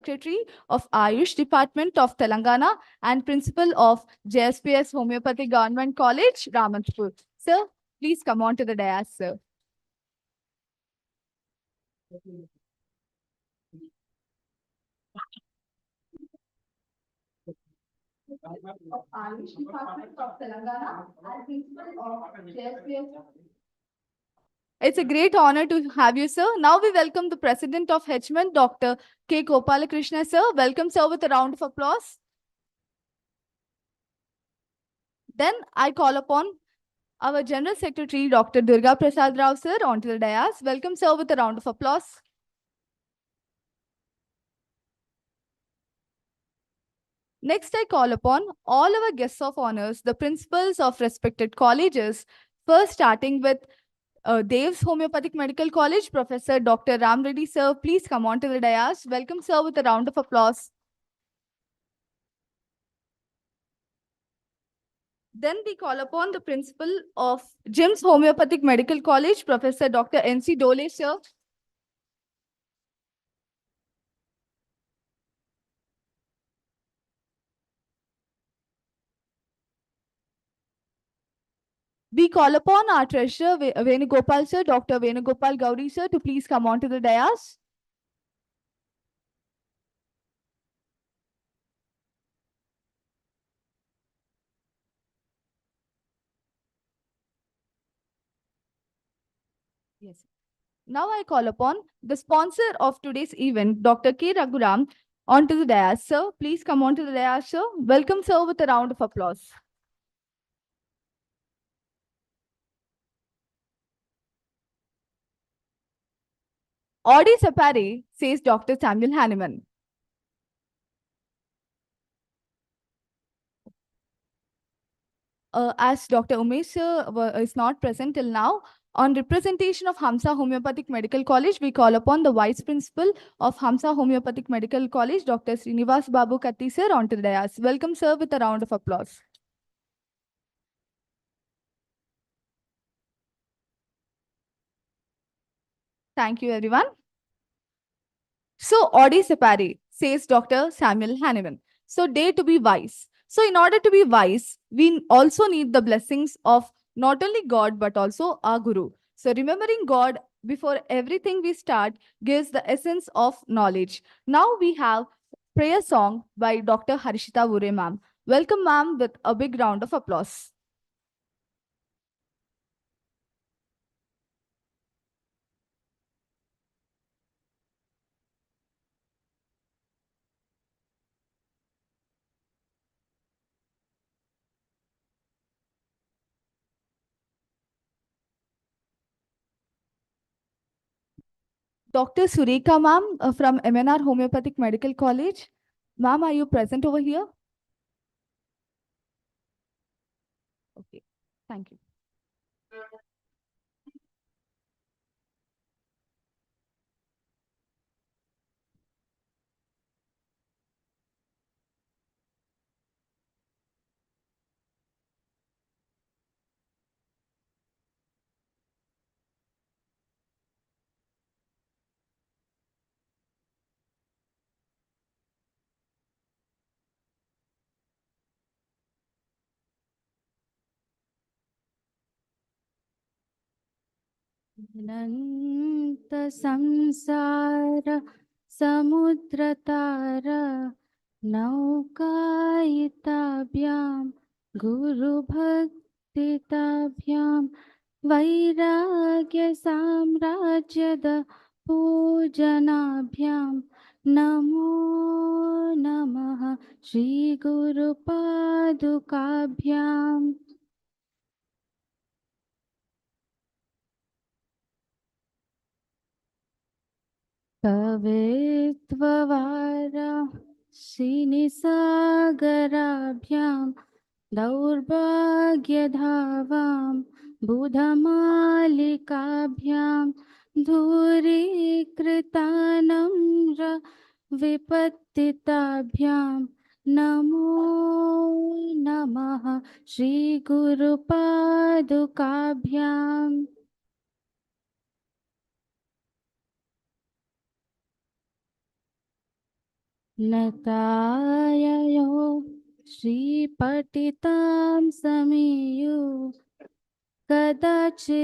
Secretary of Ayush Department of Telangana and Principal of JSPS Homeopathy Government College, Ramanpur. Sir, please come on to the dais, sir. Of Ayush Department of Telangana and Principal of JSPS. It's a great honor to have you, sir. Now we welcome the President of HMN, Dr. K. Gopalakrishna, sir. Welcome, sir, with a round of applause. Then I call upon our General Secretary, Dr. Durga Prasad Rao, sir, onto the dais. Welcome, sir, with a round of applause. Next, I call upon all our guests of honors, the principals of respected colleges, first starting with Dev's Homeopathic Medical College, Professor Dr. Ram Reddy, sir. Please come on to the dais. Welcome, sir, with a round of applause. Then we call upon the principal of Jim's Homeopathic Medical College, Professor Dr. N.C. Dole, sir. We call upon our treasurer, Venugopal sir, Dr. Venugopal Gauri sir, to please come on to the dais. Yes. Now I call upon the sponsor of today's event, Dr. K. Raghuram, onto the dais. Sir, please come on to the dais, sir. Welcome, sir, with a round of applause. Audi Sapare, says Dr. Samuel Hanneman. As Dr. Umesh sir is not present till now, on representation of Hamsa Homeopathic Medical College, we call upon the Vice Principal of Hamsa Homeopathic Medical College, Dr. Srinivas Babu Katti sir, onto the dais. Welcome, sir, with a round of applause. Thank you, everyone. So, Audi Separi, says Dr. Samuel Hanneman. So, day to be wise. So, in order to be wise, we also need the blessings of not only God, but also our Guru. So, remembering God before everything we start gives the essence of knowledge. Now, we have prayer song by Dr. Harshita Vure ma'am. Welcome, ma'am, with a big round of applause. Dr. Sureka ma'am from MNR Homeopathic Medical College. Ma'am, are you present over here? Okay, thank you. अनंत संसार समुद्रतार नौकायिताभ्यां गुरुभक्तिताभ्यां वैराग्यसाम्राज्यद पूजनाभ्यां नमो नमः श्रीगुरुपादुकाभ्याम् कवित्ववाराशिनिसागराभ्यां दौर्भाग्यधावां बुधमालिकाभ्यां धूरीकृतानम्र विपत्तिताभ्यां नमो नमः श्रीगुरुपादुकाभ्याम् नताययो श्रीपतितां समीयु कदाचिदाप्याशु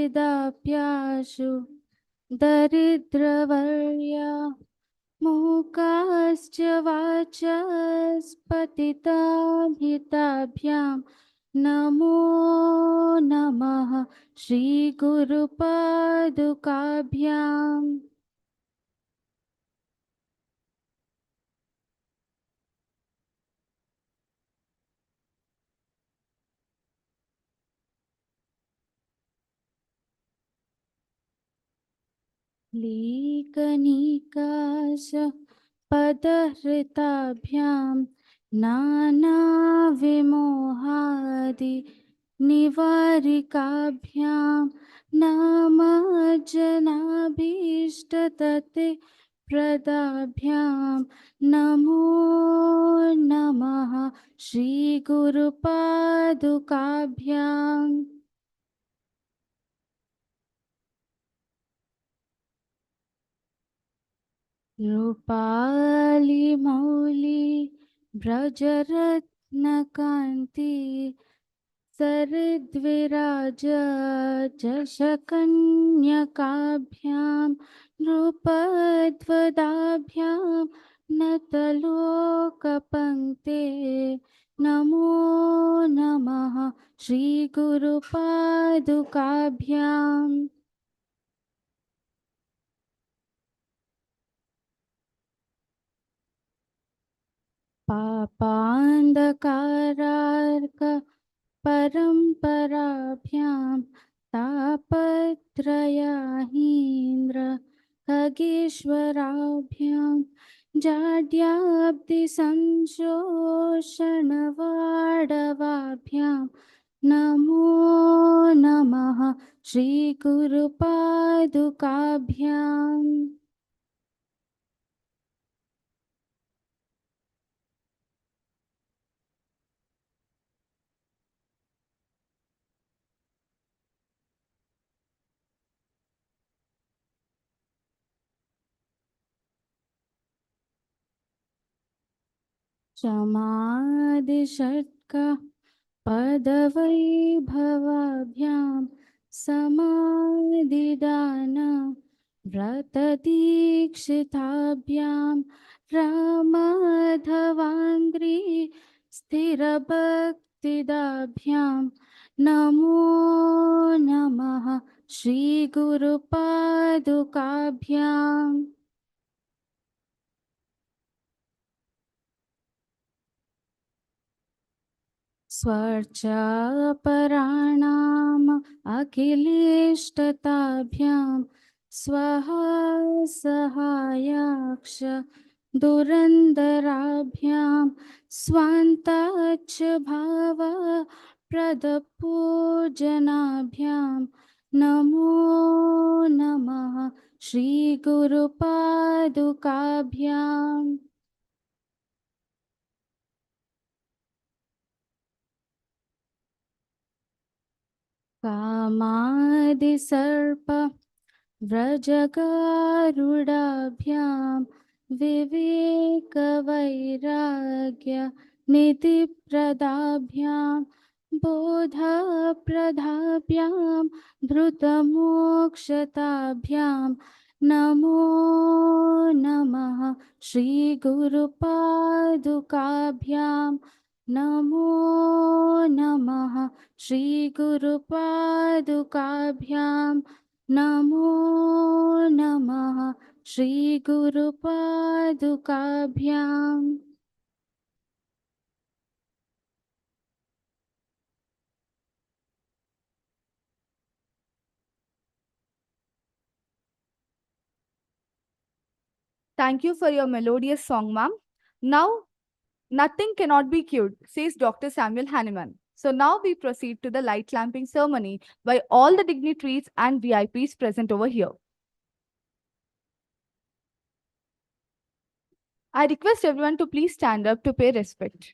दरिद्रवर्या मूकाश्च वाचस्पतिताभिताभ्यां नमो नमः श्रीगुरुपादुकाभ्याम् लीकनिकाश पदहृताभ्यां नानाविमोहादि निवारिकाभ्यां नामजनाभीष्टदते प्रदाभ्यां नमो नमः श्रीगुरुपादुकाभ्याम् रूपालिमौलि व्रजरत्नकान्ति सरिद्विराज चषकन्यकाभ्यां नृपद्वदाभ्यां नतलोकपङ्क्ते नमो नमः श्रीगुरुपादुकाभ्याम् पापान्धकारार्क परम्पराभ्यां तापत्रयाहीन्द्र खगेश्वराभ्यां जाड्याब्धिसंशोषणवाडवाभ्यां नमो नमः श्रीगुरुपादुकाभ्याम् क्षमादिषट्क पदवैभवाभ्यां समाधिदान व्रतदीक्षिताभ्यां रामाधवाङ्घ्रि स्थिरभक्तिदाभ्यां नमो नमः श्रीगुरुपादुकाभ्याम् स्वर्चापराणाम् अखिलेष्टताभ्यां स्वः सहायाक्ष दुरन्दराभ्यां स्वान्ताच्च भाव प्रदपूजनाभ्यां नमो नमः श्रीगुरुपादुकाभ्याम् कामादिसर्प व्रजगारुडाभ्यां विवेकवैराग्य निधिप्रदाभ्यां बोधप्रदाभ्यां धृतमोक्षताभ्यां नमो नमः श्रीगुरुपादुकाभ्यां नमो नमः श्रीगुरुपादुकाभ्यां नमो नमः श्रीगुरुपादुकाभ्याम् Thank you for your melodious song, ma'am. Now, nothing cannot be cured, says Dr. Samuel Hahnemann. So now we proceed to the light lamping ceremony by all the dignitaries and VIPs present over here. I request everyone to please stand up to pay respect.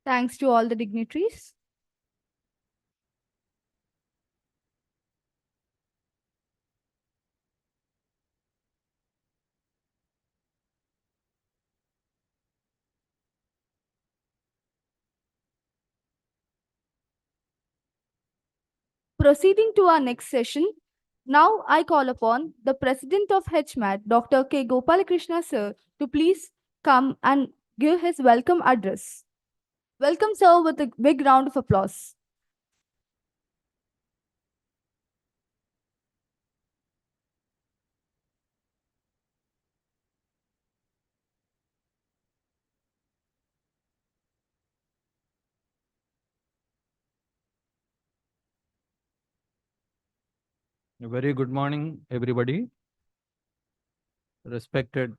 Thanks to all the dignitaries. Proceeding to our next session, now I call upon the President of HMAT, Dr. K. Gopalakrishna sir, to please come and give his welcome address. Welcome, sir, with a big round of applause. A very good morning, everybody. Respected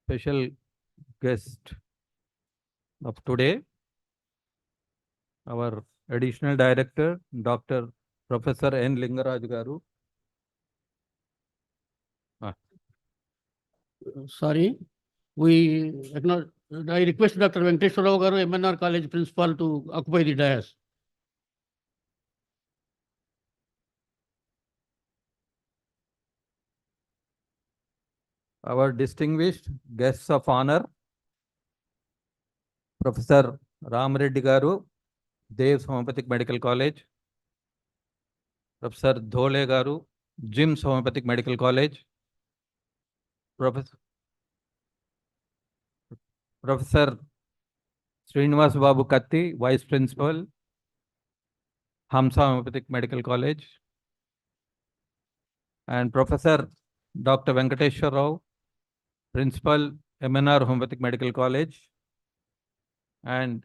special guest of today, our additional director, Dr. Professor N. Lingaraj Garu. Sorry, I request Dr. Venkateswara Rao Garu, MNR College Principal, to occupy the dais. Our distinguished guests of honor, Professor Ram Reddy Garu, Dev's Homeopathic Medical College, Professor Dhole Garu, Jim's Homeopathic Medical College, Professor Srinivas Babu Katti, Vice Principal, Hamsa Homeopathic Medical College, and Professor Dr. Venkateshwar Rao, Principal, MNR Homeopathic Medical College, and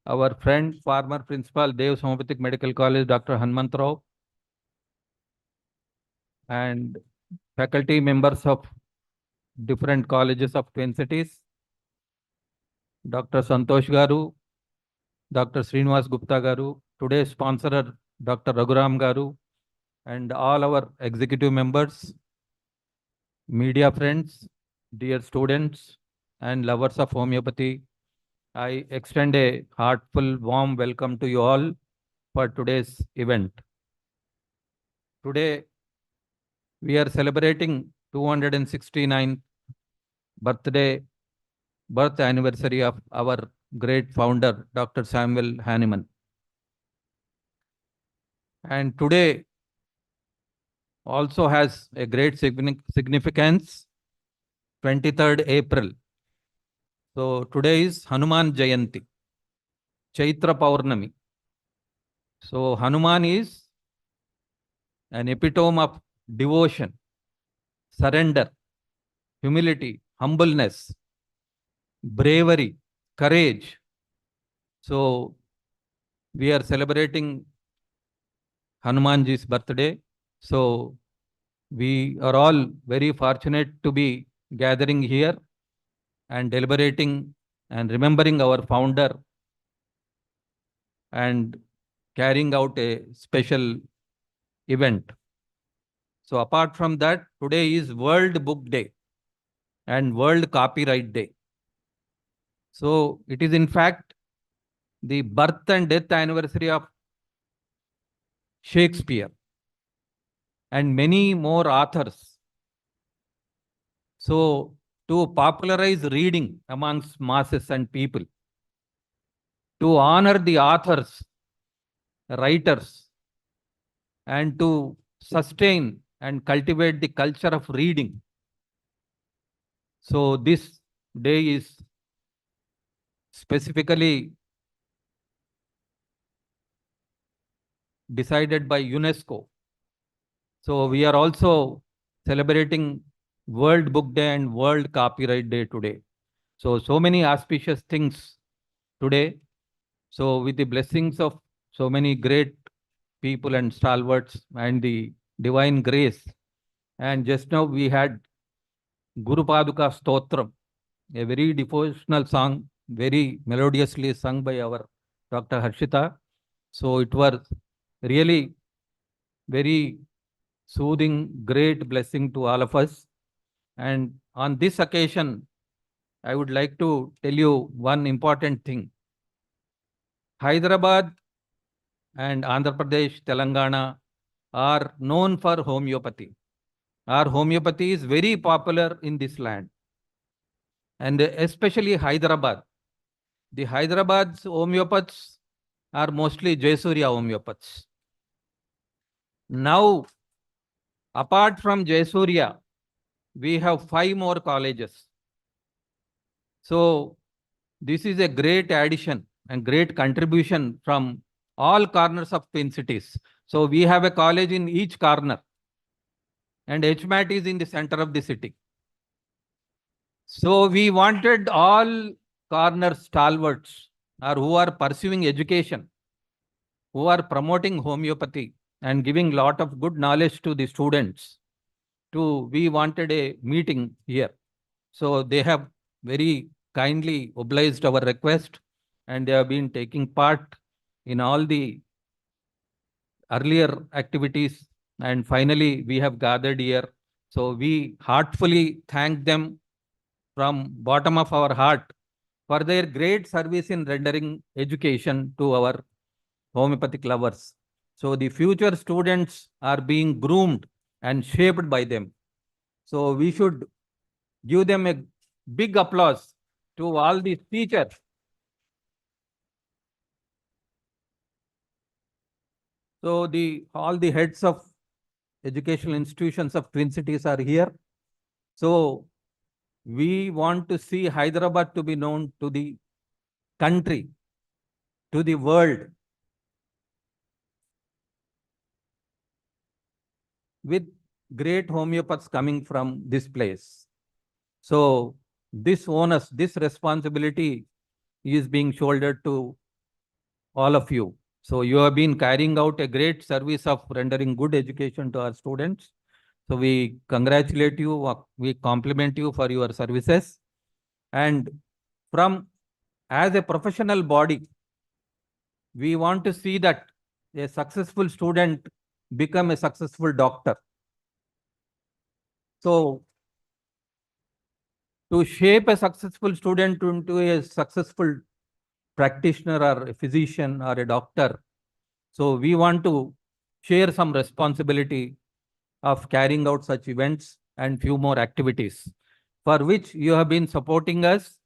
our friend, former Principal, Dev's Homeopathic Medical College, Dr. Hanmant Rao, and faculty members of different colleges of Twin Cities, Dr. Santosh Garu, Dr. Srinivas Gupta Garu, today's sponsorer, Dr. Raghuram Garu, and all our executive members, media friends, dear students, and lovers of homeopathy. I extend a heartful, warm welcome to you all for today's event. Today, we are celebrating 269th birth anniversary of our great founder, Dr. Samuel Hahnemann. And today also has a great significance, 23rd April. So today is Hanuman Jayanti, Chaitra Paurnami. So Hanuman is an epitome of devotion, surrender, humility, humbleness, bravery, courage. So we are celebrating Hanumanji's birthday. So we are all very fortunate to be gathering here and deliberating and remembering our founder and carrying out a special event. So apart from that, today is World Book Day and World Copyright Day. So it is in fact the birth and death anniversary of Shakespeare and many more authors. So to popularize reading amongst masses and people, to honor the authors, writers, and to sustain and cultivate the culture of reading. So this day is specifically decided by UNESCO. So we are also celebrating World Book Day and World Copyright Day today. So many auspicious things today. So with the blessings of so many great people and stalwarts and the divine grace. And just now we had Guru Paduka Stotram, a very devotional song, very melodiously sung by our Dr. Harshita. So it was really very soothing, great blessing to all of us. And on this occasion, I would like to tell you one important thing. Hyderabad and Andhra Pradesh, Telangana are known for homeopathy. Our homeopathy is very popular in this land, and especially Hyderabad. The Hyderabad's homeopaths are mostly Jaisurya homeopaths. Now, apart from Jaisurya, we have 5 more colleges. So, this is a great addition and great contribution from all corners of Twin Cities. So, we have a college in each corner, and HMAT is in the center of the city. So, we wanted all corner stalwarts or who are pursuing education, who are promoting homeopathy and giving lot of good knowledge to the students. We wanted a meeting here. So they have very kindly obliged our request, and they have been taking part in all the earlier activities. And finally, we have gathered here. So we heartfully thank them from bottom of our heart for their great service in rendering education to our homeopathic lovers. So the future students are being groomed and shaped by them. So we should give them a big applause to all these teachers. So all the heads of educational institutions of Twin Cities are here. So we want to see Hyderabad to be known to the country, to the world, with great homeopaths coming from this place. So this onus, this responsibility is being shouldered to all of you. So you have been carrying out a great service of rendering good education to our students. So we congratulate you, we compliment you for your services. And from as a professional body, we want to see that a successful student become a successful doctor. So to shape a successful student into a successful practitioner or a physician or a doctor, so we want to share some responsibility of carrying out such events and few more activities for which you have been supporting us,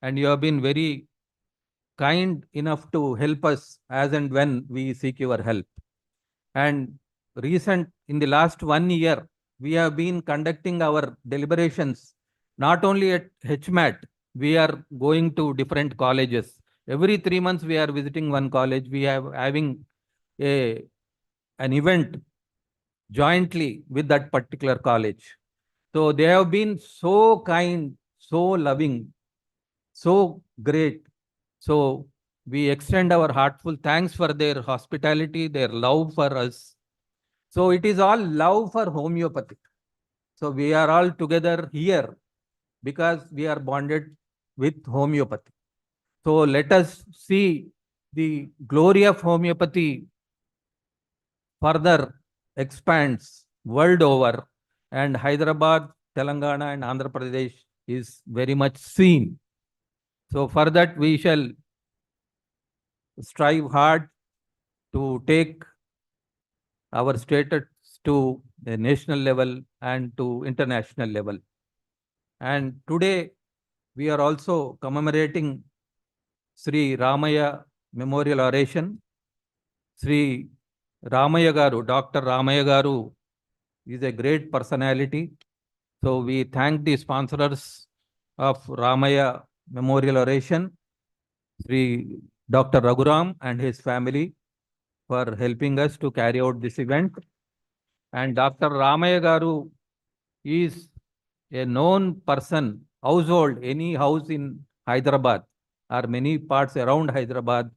and you have been very kind enough to help us as and when we seek your help. And in the last 1 year, we have been conducting our deliberations not only at HMAT, we are going to different colleges. Every 3 months, we are visiting one college. We are having a an event jointly with that particular college. So they have been so kind, so loving, so great. So we extend our heartful thanks for their hospitality, their love for us. So it is all love for homeopathy. So we are all together here because we are bonded with homeopathy. So let us see the glory of homeopathy further expands world over, and Hyderabad, Telangana, and Andhra Pradesh is very much seen. So for that, we shall strive hard to take our status to the national level and to international level. And today, we are also commemorating Sri Ramaya Memorial Oration. Sri Ramaya Garu, Dr. Ramaya Garu is a great personality. So we thank the sponsors of Ramaya Memorial Oration, Sri Dr. Raghuram and his family, for helping us to carry out this event. And Dr. Ramaya Garu is a known person, household, any house in Hyderabad or many parts around Hyderabad.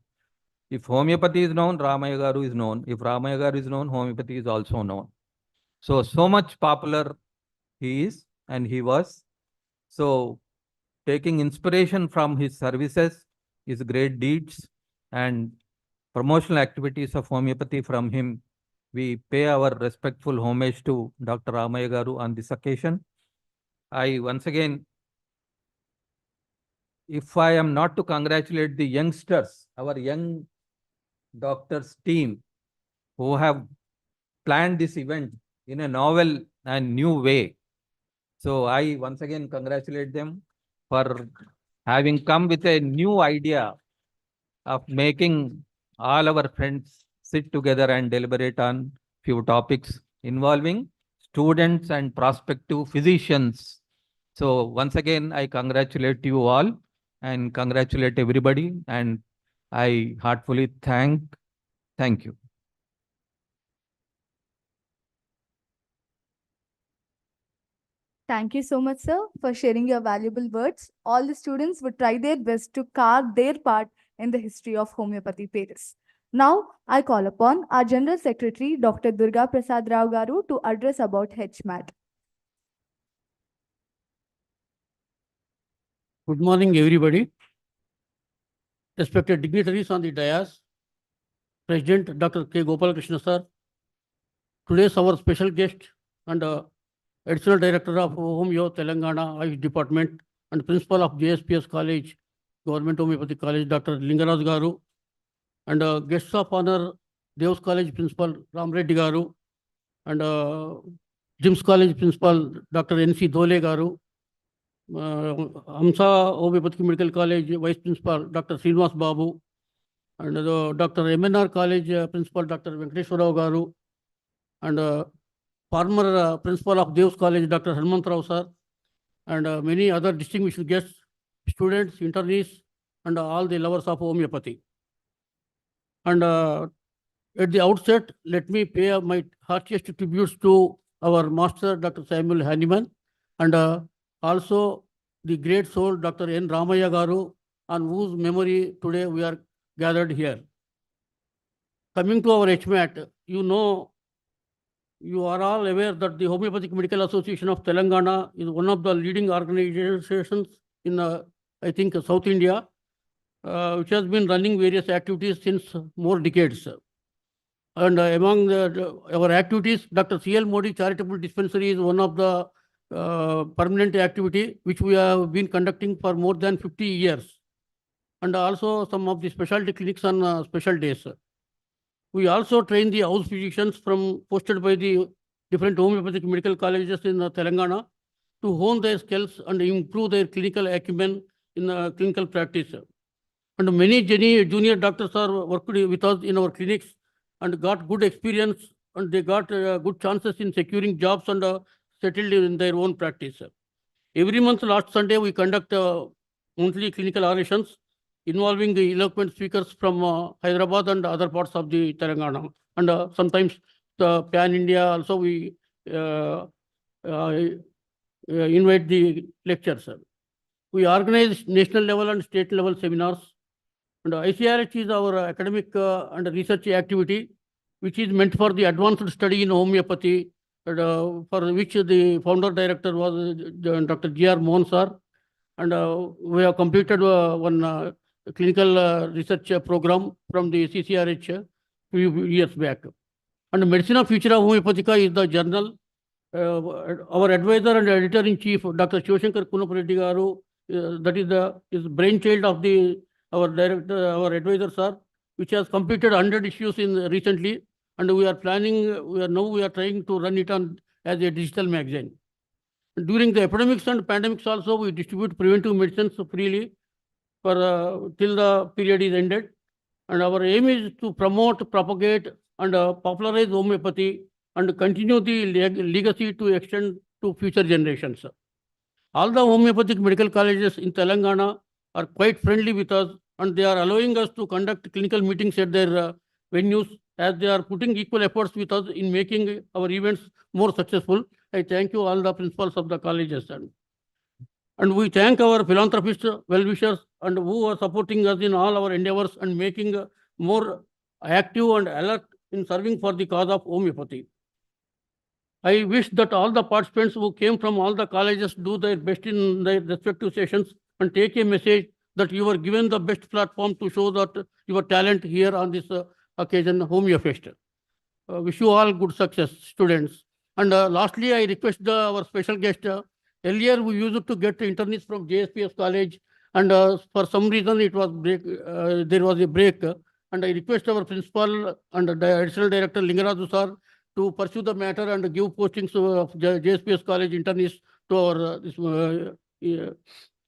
If homeopathy is known, Ramaya Garu is known. If Ramaya Garu is known, homeopathy is also known. So much popular he is and he was. So taking inspiration from his services, his great deeds, and promotional activities of homeopathy from him, we pay our respectful homage to Dr. Ramaya Garu on this occasion. I once again if I am not to congratulate the youngsters, our young doctors team who have planned this event in a novel and new way. So I once again congratulate them for having come with a new idea of making all our friends sit together and deliberate on few topics involving students and prospective physicians. So once again, I congratulate you all and congratulate everybody, and I heartfully thank you. Thank you so much, sir, for sharing your valuable words. All the students would try their best to carve their part in the history of homeopathy Paris. Now, I call upon our General Secretary, Dr. Durga Prasad Rao Garu, to address about HMAT. Good morning, everybody. Respected dignitaries on the dais, President Dr. K. Gopalakrishna sir, today's our special guest and Additional Director of Homeo Telangana Ayush Department and Principal of JSPS College, Government Homeopathy College, Dr. Lingaraj Garu, and guests of honor, Devs College Principal Ram Reddy Garu, and Jims College Principal Dr. N.C. Dole Garu, Hamsa Homeopathic Medical College Vice Principal Dr. Srinivas Babu, and Dr. MNR College Principal Dr. Venkateswara Garu, and former Principal of Devs College Dr. Harmantrao sir, and many other distinguished guests, students, internees, and all the lovers of homeopathy. And at the outset, let me pay my heartiest tributes to our master, Dr. Samuel Hahnemann, and also the great soul, Dr. N. Ramaya Garu, on whose memory today we are gathered here. Coming to our HMAT, you are all aware that the Homeopathic Medical Association of Telangana is one of the leading organizations in, I think, South India, which has been running various activities since more decades. And among our activities, Dr. C.L. Modi Charitable Dispensary is one of the permanent activity which we have been conducting for more than 50 years. And also some of the specialty clinics on special days. We also train the house physicians posted by the different homeopathic medical colleges in Telangana to hone their skills and improve their clinical acumen in clinical practice. And many junior doctors are worked with us in our clinics and got good experience, and they got good chances in securing jobs and settled in their own practice. Every month, last Sunday, we conduct monthly clinical orations involving the eloquent speakers from Hyderabad and other parts of the Telangana. And sometimes the pan-India also we invite the lectures. We organize national level and state level seminars. And ICRH is our academic and research activity, which is meant for the advanced study in homeopathy, for which the founder director was Dr. G.R. Mohan sir. And we have completed one clinical research program from the CCRH few years back. And Medicine of Futura Homeopathica is the journal. Our advisor and editor-in-chief, Dr. Shivashankar Kunapareddy Garu, that is brainchild of our director, our advisor sir, which has completed 100 issues recently, and we are trying to run it on as a digital magazine. During the epidemics and pandemics also, we distribute preventive medicines freely for till the period is ended. And our aim is to promote, propagate, and popularize homeopathy and continue the legacy to extend to future generations. All the homeopathic medical colleges in Telangana are quite friendly with us, and they are allowing us to conduct clinical meetings at their venues, as they are putting equal efforts with us in making our events more successful. I thank you all the principals of the colleges. And we thank our philanthropists, well-wishers, and who are supporting us in all our endeavors and making more active and alert in serving for the cause of homeopathy. I wish that all the participants who came from all the colleges do their best in their respective sessions and take a message that you were given the best platform to show that your talent here on this occasion, Homeofest. Wish you all good success, students. And lastly, I request our special guest. Earlier, we used to get internees from JSPS College and for some reason it was break. There was a break, and I request our principal and the additional director Lingaraju sir to pursue the matter and give postings of JSPS College internists to our this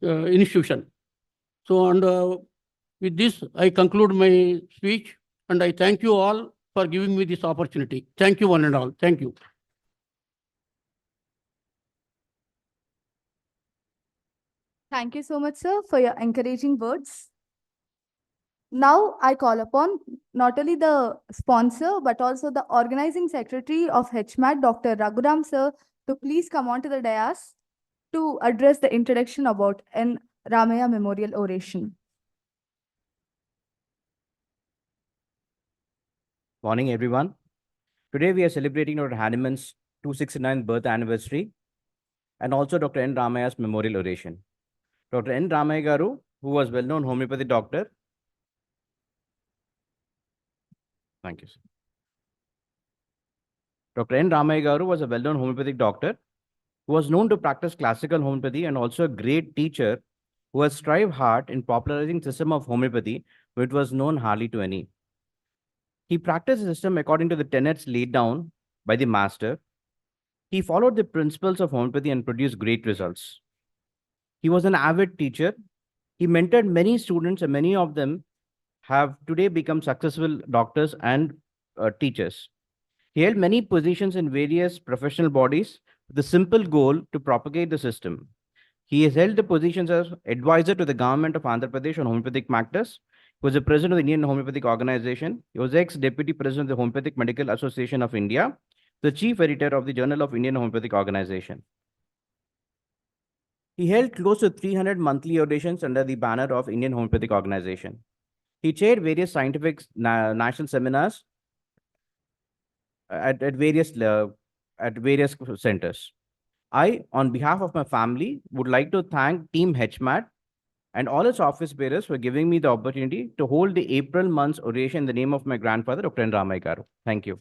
institution. So, and with this, I conclude my speech, and I thank you all for giving me this opportunity. Thank you, one and all. Thank you. Thank you so much, sir, for your encouraging words. Now I call upon not only the sponsor but also the organizing secretary of HMAT, Dr. Raghuram sir, to please come onto the dais to address the introduction about N. Ramaya Memorial Oration. Morning, everyone. Today we are celebrating Dr. Hanneman's 269th birth anniversary and also Dr. N. Ramaya's memorial oration. Dr. N. Ramaya garu, who was well-known homeopathy doctor. Thank you, sir. Dr. N. Ramaya garu was a well-known homeopathic doctor who was known to practice classical homeopathy and also a great teacher who has strived hard in popularizing system of homeopathy, which was known hardly to any. He practiced the system according to the tenets laid down by the master. He followed the principles of homeopathy and produced great results. He was an avid teacher. He mentored many students, and many of them have today become successful doctors and teachers. He held many positions in various professional bodies with the simple goal to propagate the system. He has held the positions as advisor to the government of Andhra Pradesh on homeopathic matters. He was the president of the Indian Homeopathic Organization. He was ex-deputy president of the Homeopathic Medical Association of India, the chief editor of the Journal of Indian Homeopathic Organization. He held close to 300 monthly auditions under the banner of Indian Homeopathic Organization. He chaired various scientific national seminars at various centers. I, on behalf of my family, would like to thank Team HMAT and all its office bearers for giving me the opportunity to hold the April month's oration in the name of my grandfather, Dr. N. Ramaya garu. Thank you.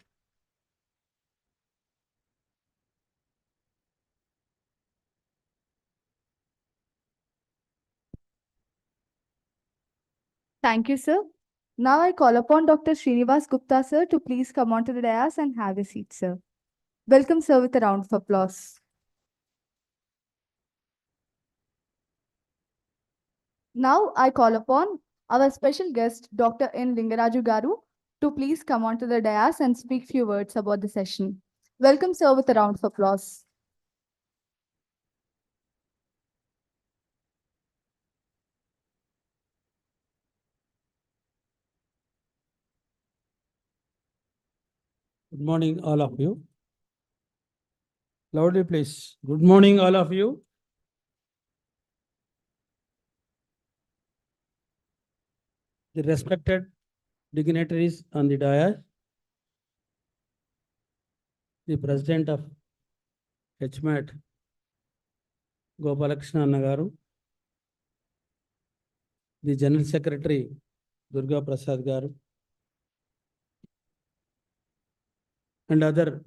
Thank you, sir. Now I call upon Dr. Srinivas Gupta, sir, to please come onto the dais and have a seat, sir. Welcome, sir, with a round of applause. Now I call upon our special guest, Dr. N. Lingaraju Garu, to please come onto the dais and speak few words about the session. Welcome, sir, with a round of applause. Good morning, all of you. Loudly, please. Good morning, all of you. The respected dignitaries on the dais, the president of HMAT, Gopalakrishna Anna garu, the general secretary, Durga Prasad garu, and other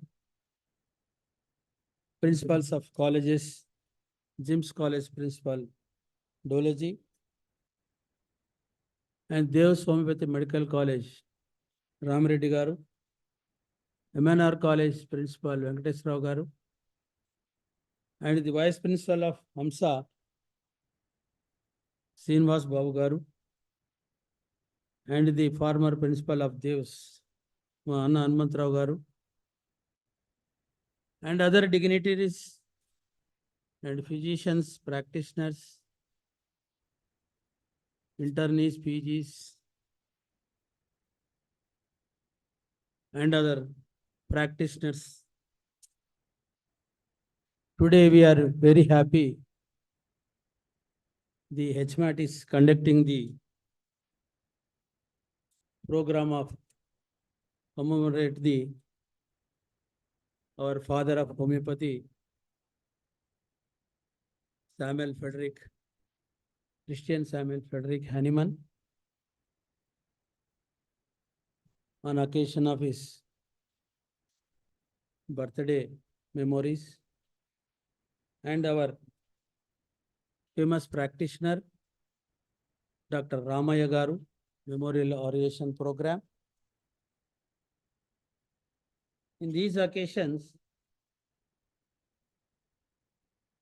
principals of colleges, Jim's College Principal, Dolaji, and Dev's Homeopathy Medical College, Ramreddy garu, MNR College Principal, Venkateswarao garu, and the Vice Principal of Hamsa, Srinivas Babu garu, and the former Principal of Dev's, Anna Hanumantrao garu, and other dignitaries and physicians, practitioners, internees, PGs, and other practitioners. Today we are very happy. The HMAT is conducting the program of commemorate our father of homeopathy, Christian Samuel Frederick Hanneman, on occasion of his birthday memories, and our famous practitioner, Dr. Ramaya Garu, Memorial Oration Program. In these occasions,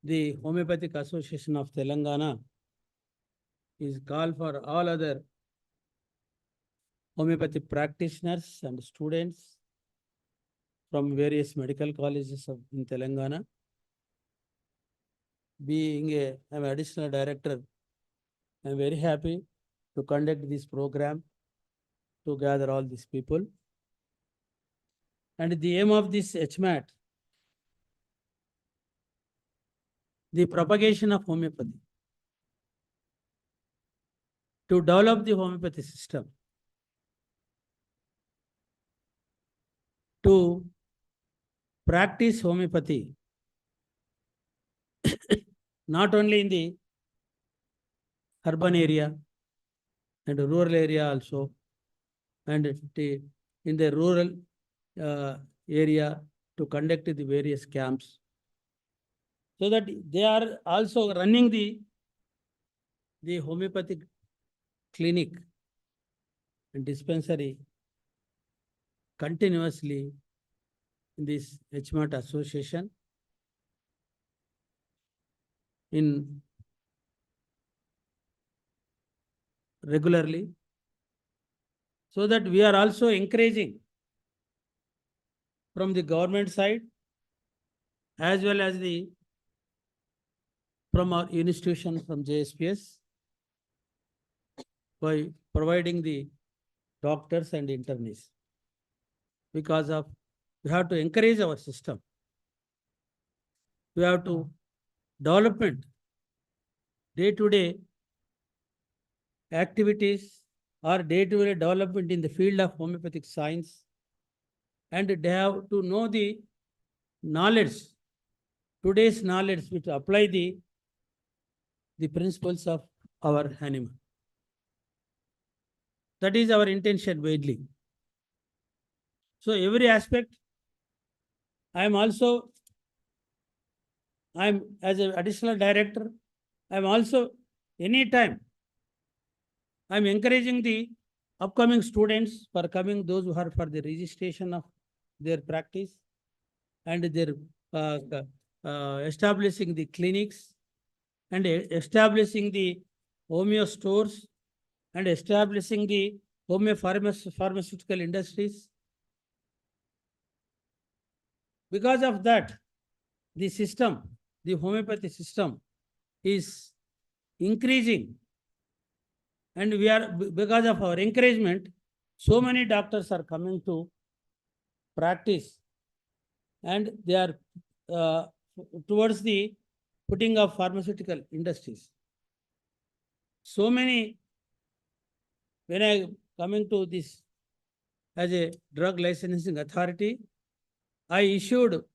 the Homeopathic Association of Telangana is called for all other homeopathy practitioners and students from various medical colleges in Telangana. Being I'm additional director, I'm very happy to conduct this program to gather all these people. And the aim of this HMAT, the propagation of homeopathy, to develop the homeopathy system, to practice homeopathy, not only in the urban area and rural area also, and in the rural area to conduct the various camps, so that they are also running the homeopathic clinic and dispensary continuously in this HMAT association in regularly, so that we are also encouraging from the government side as well as from our institution, from JSPS, by providing the doctors and internists, because of we have to encourage our system. We have to development day-to-day activities or day-to-day development in the field of homeopathic science, and they have to know the knowledge, today's knowledge, which apply the principles of our animal. That is our intention widely. So every aspect, I'm as an additional director, I'm also anytime I'm encouraging the upcoming students for coming, those who are for the registration of their practice and their establishing the clinics and establishing the homeo stores and establishing the pharmaceutical industries. Because of that, the system, the homeopathy system is increasing, and we are, because of our encouragement, so many doctors are coming to practice, and they are towards the putting of pharmaceutical industries. So many, when I coming to this as a drug licensing authority, I issued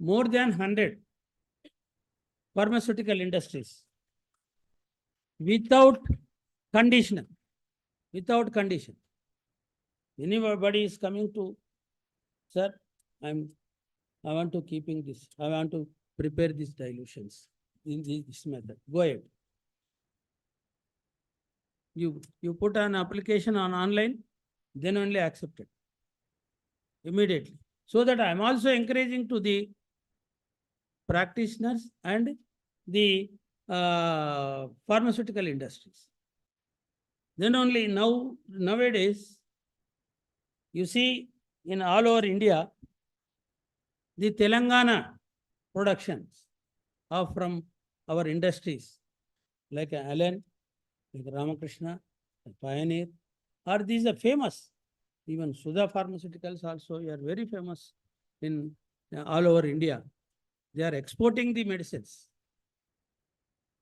more than 100 pharmaceutical industries without condition. Without condition. Anybody is coming to, sir, I want to keeping this, I want to prepare these dilutions in this method. Go ahead. You put an application on online, then only accept it immediately. So that I'm also encouraging to the practitioners and the pharmaceutical industries. Then only nowadays, you see in all over India, the Telangana productions are from our industries like Allen, like Ramakrishna, like Pioneer, or these are famous. Even Sudha Pharmaceuticals also are very famous in all over India. They are exporting the medicines.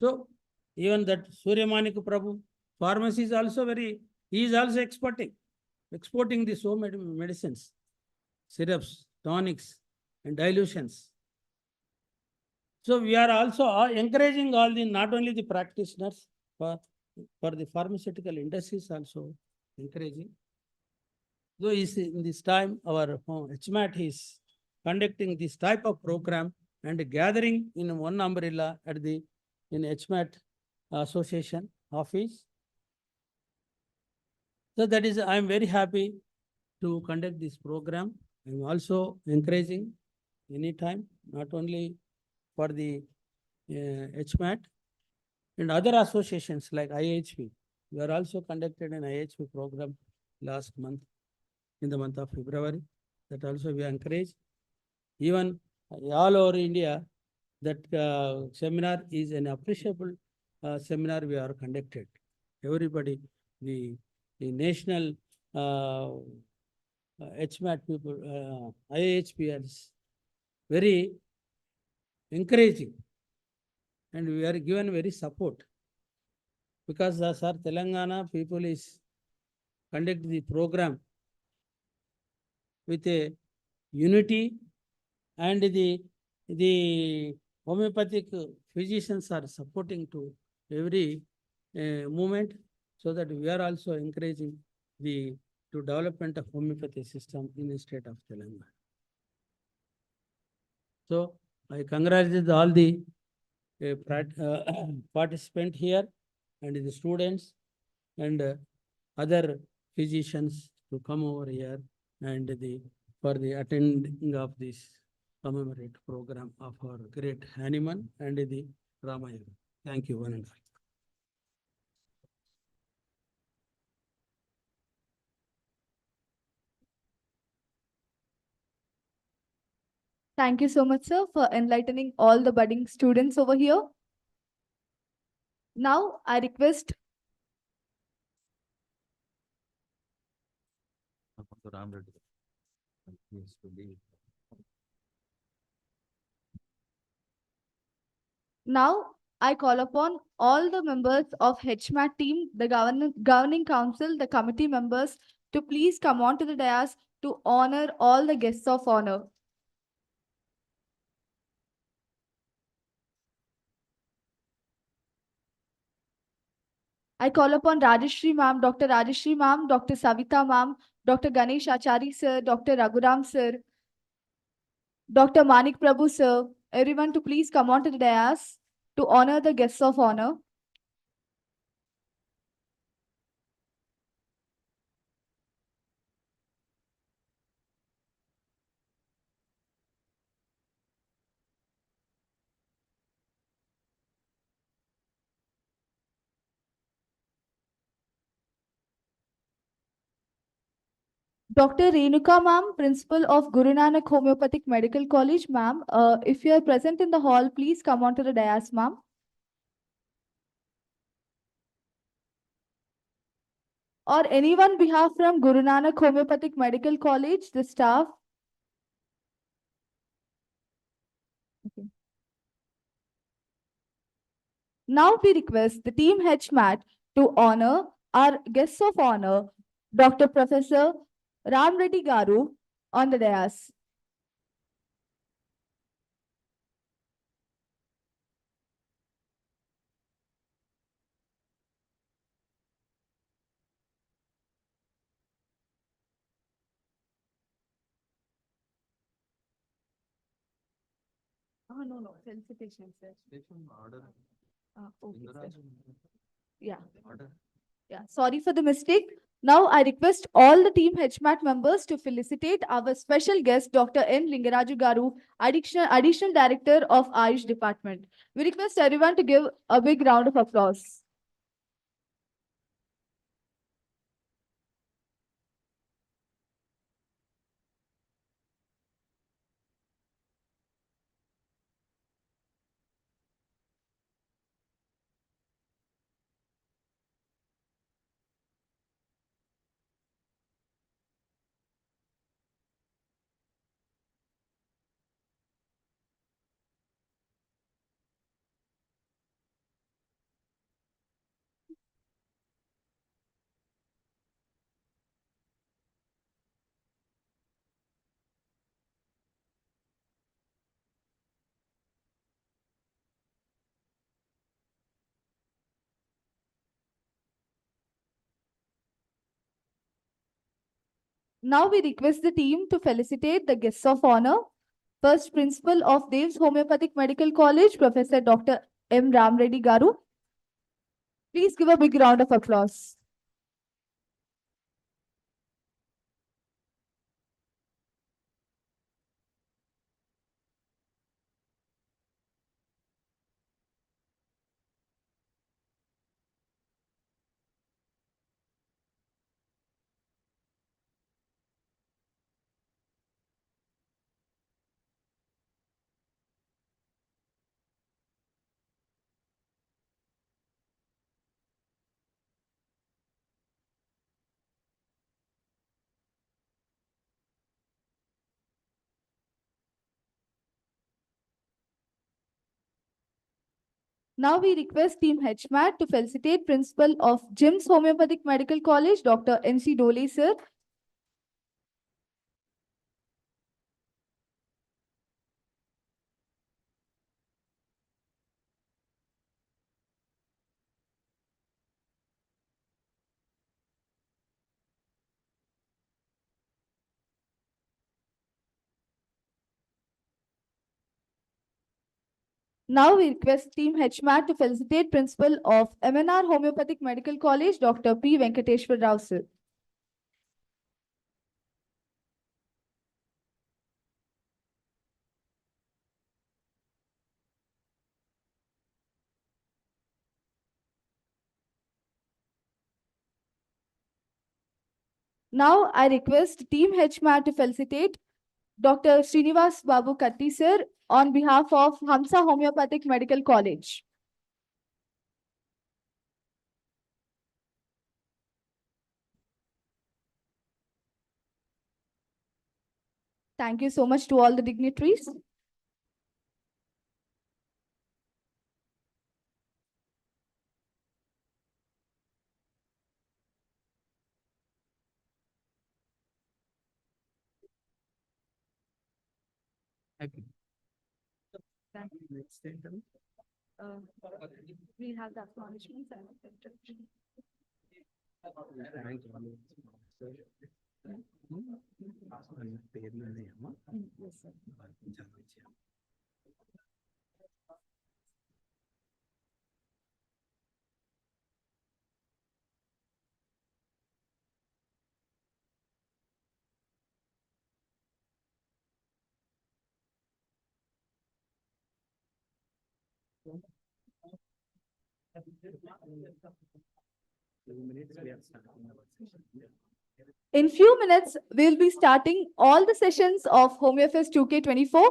So even that Suryamanik Prabhu, pharmacy is also he is also exporting the so many medicines, syrups, tonics, and dilutions. So we are also encouraging all not only the practitioners, for the pharmaceutical industries also encouraging. So in this time, our HMAT is conducting this type of program and gathering in one umbrella in HMAT Association office. So that is, I am very happy to conduct this program. I am also encouraging anytime, not only for the HMAT and other associations like IHP. We are also conducted an IHP program last month, in the month of February. That also we encourage. Even all over India, that seminar is an appreciable seminar we are conducted. Everybody, the national HMAT people, IHPs, very encouraging, and we are given very support, because sir, Telangana people is conduct the program with a unity, and the homeopathic physicians are supporting to every movement, so that we are also encouraging the to development of homeopathy system in the state of Telangana. So I congratulate all the participant here, and the students, and other physicians to come over here, and for the attending of this commemorate program of our great Hanuman and the Ramayana. Thank you, one and all. Thank you so much, sir, for enlightening all the budding students over here. Now, I request Now, I call upon all the members of HMAT team, the governing council, the committee members to please come on to the dais to honor all the guests of honor. I call upon Rajeshri ma'am, Dr. Rajeshri ma'am, Dr. Savita ma'am, Dr. Ganesh Achari sir, Dr. Raghuram sir, Dr. Manik Prabhu sir, everyone to please come on to the dais to honor the guests of honor. Dr. Renuka ma'am, principal of Guru Nanak Homeopathic Medical College, ma'am. If you are present in the hall, please come on to the dais, ma'am. Or anyone behalf from Guru Nanak Homeopathic Medical College, the staff. Okay. Now we request the team HMAT to honor our guests of honor, Dr. Professor Ram Reddy Garu, on the dais. No, felicitations, sir. Okay, sir. Yeah. Yeah, sorry for the mistake. Now I request all the team HMAT members to felicitate our special guest, Dr. N. Lingaraju Garu, Additional Director of Ayush Department. We request everyone to give a big round of applause. Now we request the team to felicitate the guests of honor. First Principal of Dev's Homeopathic Medical College, Professor Dr. M. Ram Reddy Garu. Please give a big round of applause. Now we request Team HMAT to felicitate Principal of JIMS Homeopathic Medical College, Dr. N.C. Dole, sir. Now we request Team HMAT to felicitate Principal of MNR Homeopathic Medical College, Dr. P. Venkateshwar Rao, sir. Now I request Team HMAT to felicitate Dr. Srinivas Babu Katti, sir, on behalf of Hamsa Homeopathic Medical College. Thank you so much to all the dignitaries. We have the acknowledgements and introduction. Yes, sir. In few minutes, we'll be starting all the sessions of Homeofest 2K24.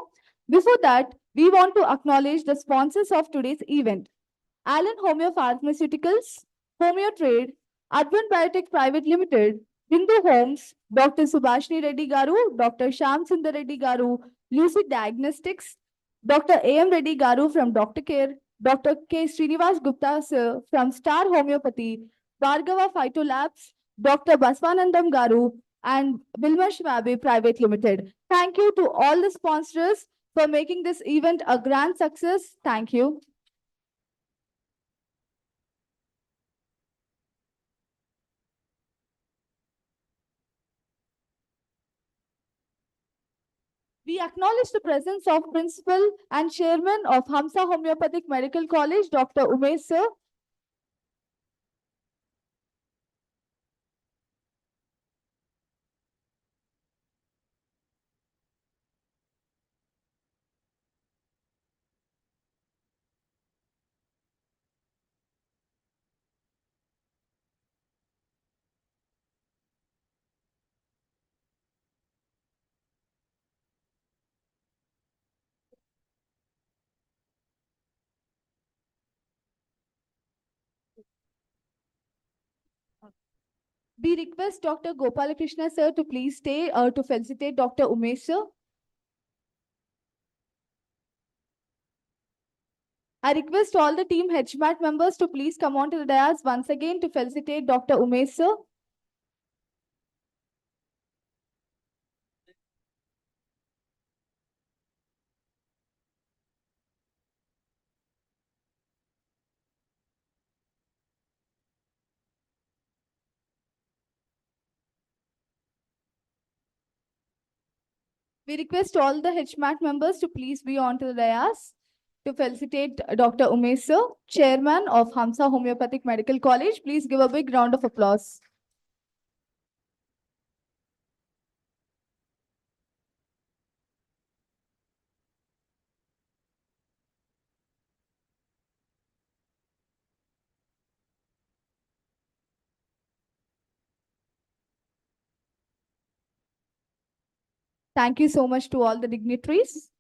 Before that, we want to acknowledge the sponsors of today's event. Allen Homeo Pharmaceuticals, Homeo Trade, Advan Biotech Private Limited, Hindu Homes, Dr. Subhashni Reddy Garu, Dr. Sham Sundar Reddy Garu, Lucid Diagnostics, Dr. A.M. Reddy Garu from Dr. Care, Dr. K. Srinivas Gupta sir, from Star Homeopathy, Bhargava Phytolabs, Dr. Baswanandam Garu, and Bilma Shwabe Private Limited. Thank you to all the sponsors for making this event a grand success. Thank you. We acknowledge the presence of Principal and Chairman of Hamsa Homeopathic Medical College, Dr. Umesh sir. We request Dr. Gopalakrishna sir to please stay to felicitate Dr. Umesh sir. I request all the team HMAT members to please come on to the dais once again to felicitate Dr. Umesh sir. We request all the HMAT members to please be on to the dais. to felicitate Dr. Umesh sir, Chairman of Hamsa Homeopathic Medical College. Please give a big round of applause. Thank you so much to all the dignitaries.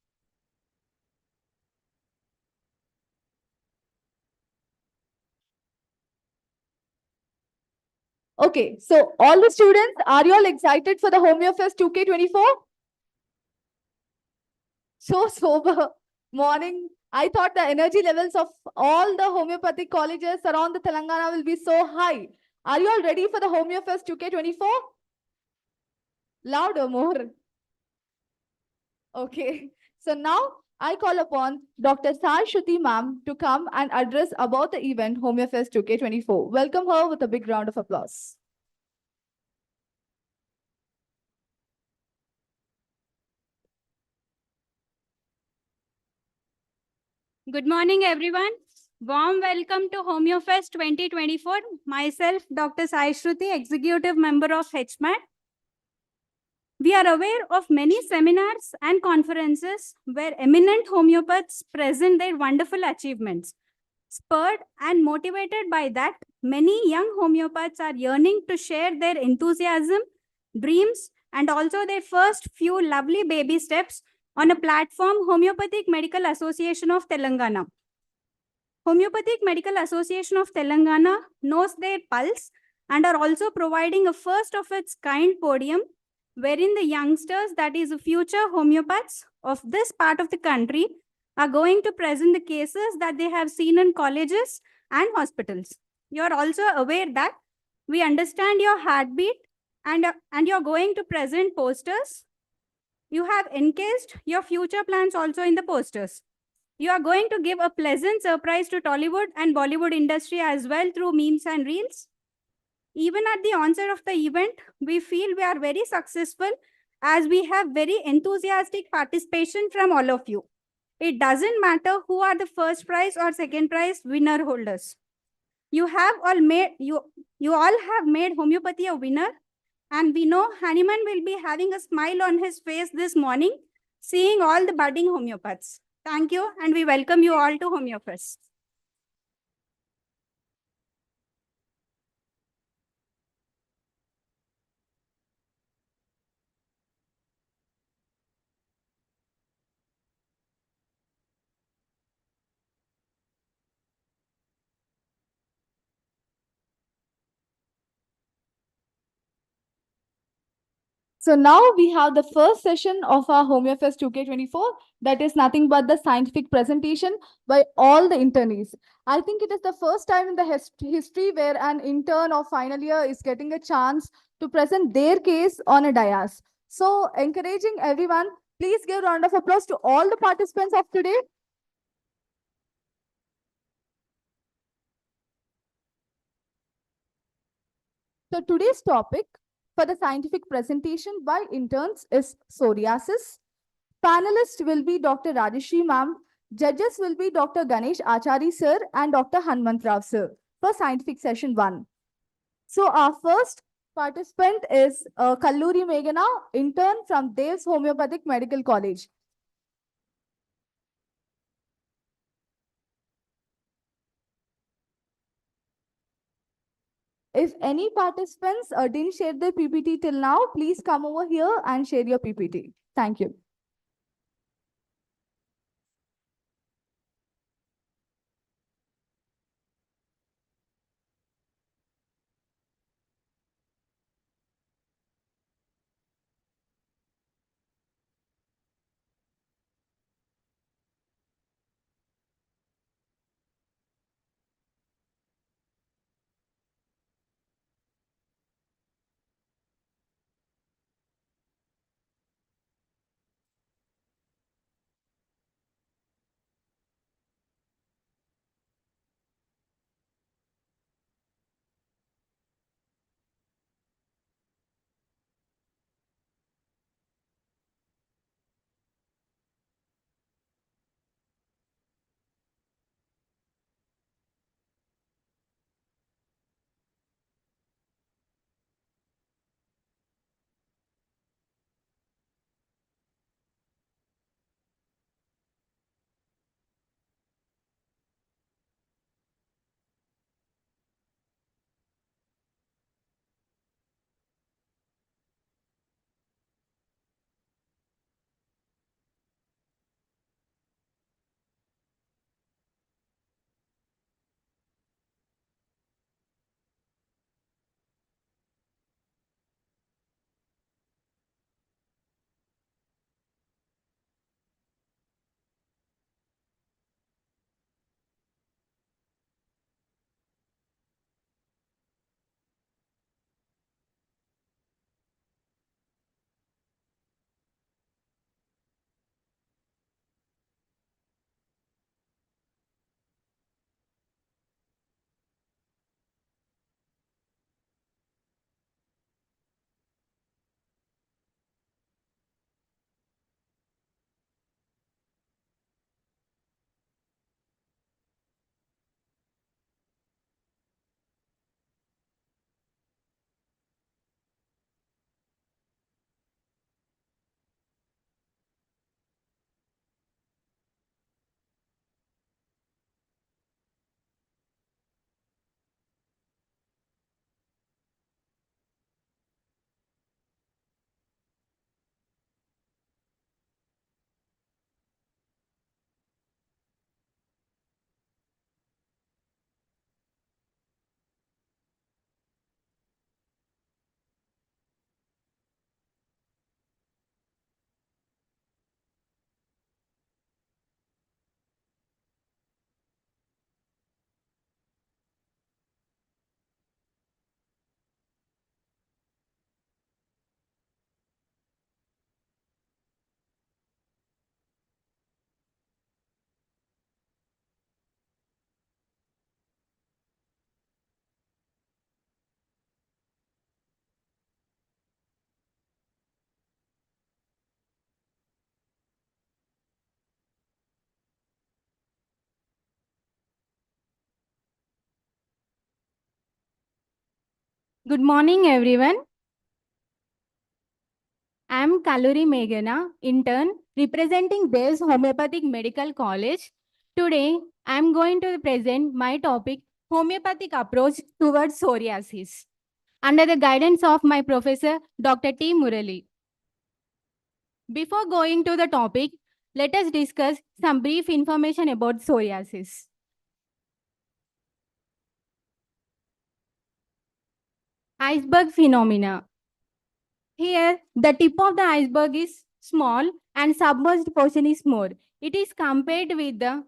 Okay, so all the students, are you all excited for the Homeofest 2K24? So sober morning. I thought the energy levels of all the homeopathic colleges around the Telangana will be so high. Are you all ready for the Homeofest 2K24? Louder, more. Okay. So now I call upon Dr. Sai Shruti ma'am to come and address about the event Homeofest 2K24. Welcome her with a big round of applause. Good morning, everyone. Warm welcome to Homeofest 2024. Myself, Dr. Sai Shruti, Executive Member of HMAT. We are aware of many seminars and conferences where eminent homeopaths present their wonderful achievements. Spurred and motivated by that, many young homeopaths are yearning to share their enthusiasm, dreams, and also their first few lovely baby steps on a platform, Homeopathic Medical Association of Telangana. Homeopathic Medical Association of Telangana knows their pulse and are also providing a first of its kind podium wherein the youngsters, that is the future homeopaths of this part of the country, are going to present the cases that they have seen in colleges and hospitals. You are also aware that we understand your heartbeat and you're going to present posters. You have encased your future plans also in the posters. You are going to give a pleasant surprise to Tollywood and Bollywood industry as well through memes and reels. Even at the onset of the event, we feel we are very successful as we have very enthusiastic participation from all of you. It doesn't matter who are the first prize or second prize winner holders. You all have made homeopathy a winner, and we know Hanuman will be having a smile on his face this morning, seeing all the budding homeopaths. Thank you, and we welcome you all to Homeofest. So now we have the first session of our Homeofest 2K24. That is nothing but the scientific presentation by all the internees. I think it is the first time in the history where an intern of final year is getting a chance to present their case on a dais. So encouraging everyone, please give a round of applause to all the participants of today. So today's topic for the scientific presentation by interns is psoriasis. Panelists will be Dr. Rajeshri ma'am. Judges will be Dr. Ganesh Achari sir and Dr. Hanmant Rao sir for scientific session 1. So our first participant is Kalluri Meghana, intern from Dev's Homeopathic Medical College. If any participants didn't share their PPT till now, please come over here and share your PPT. Thank you. Good morning, everyone. I am Kaluri Meghana, intern representing Bells Homeopathic Medical College. Today, I am going to present my topic, homeopathic approach towards psoriasis, under the guidance of my professor, Dr. T. Murali. Before going to the topic, let us discuss some brief information about psoriasis. Iceberg phenomena. Here, the tip of the iceberg is small and submerged portion is more. It is compared with the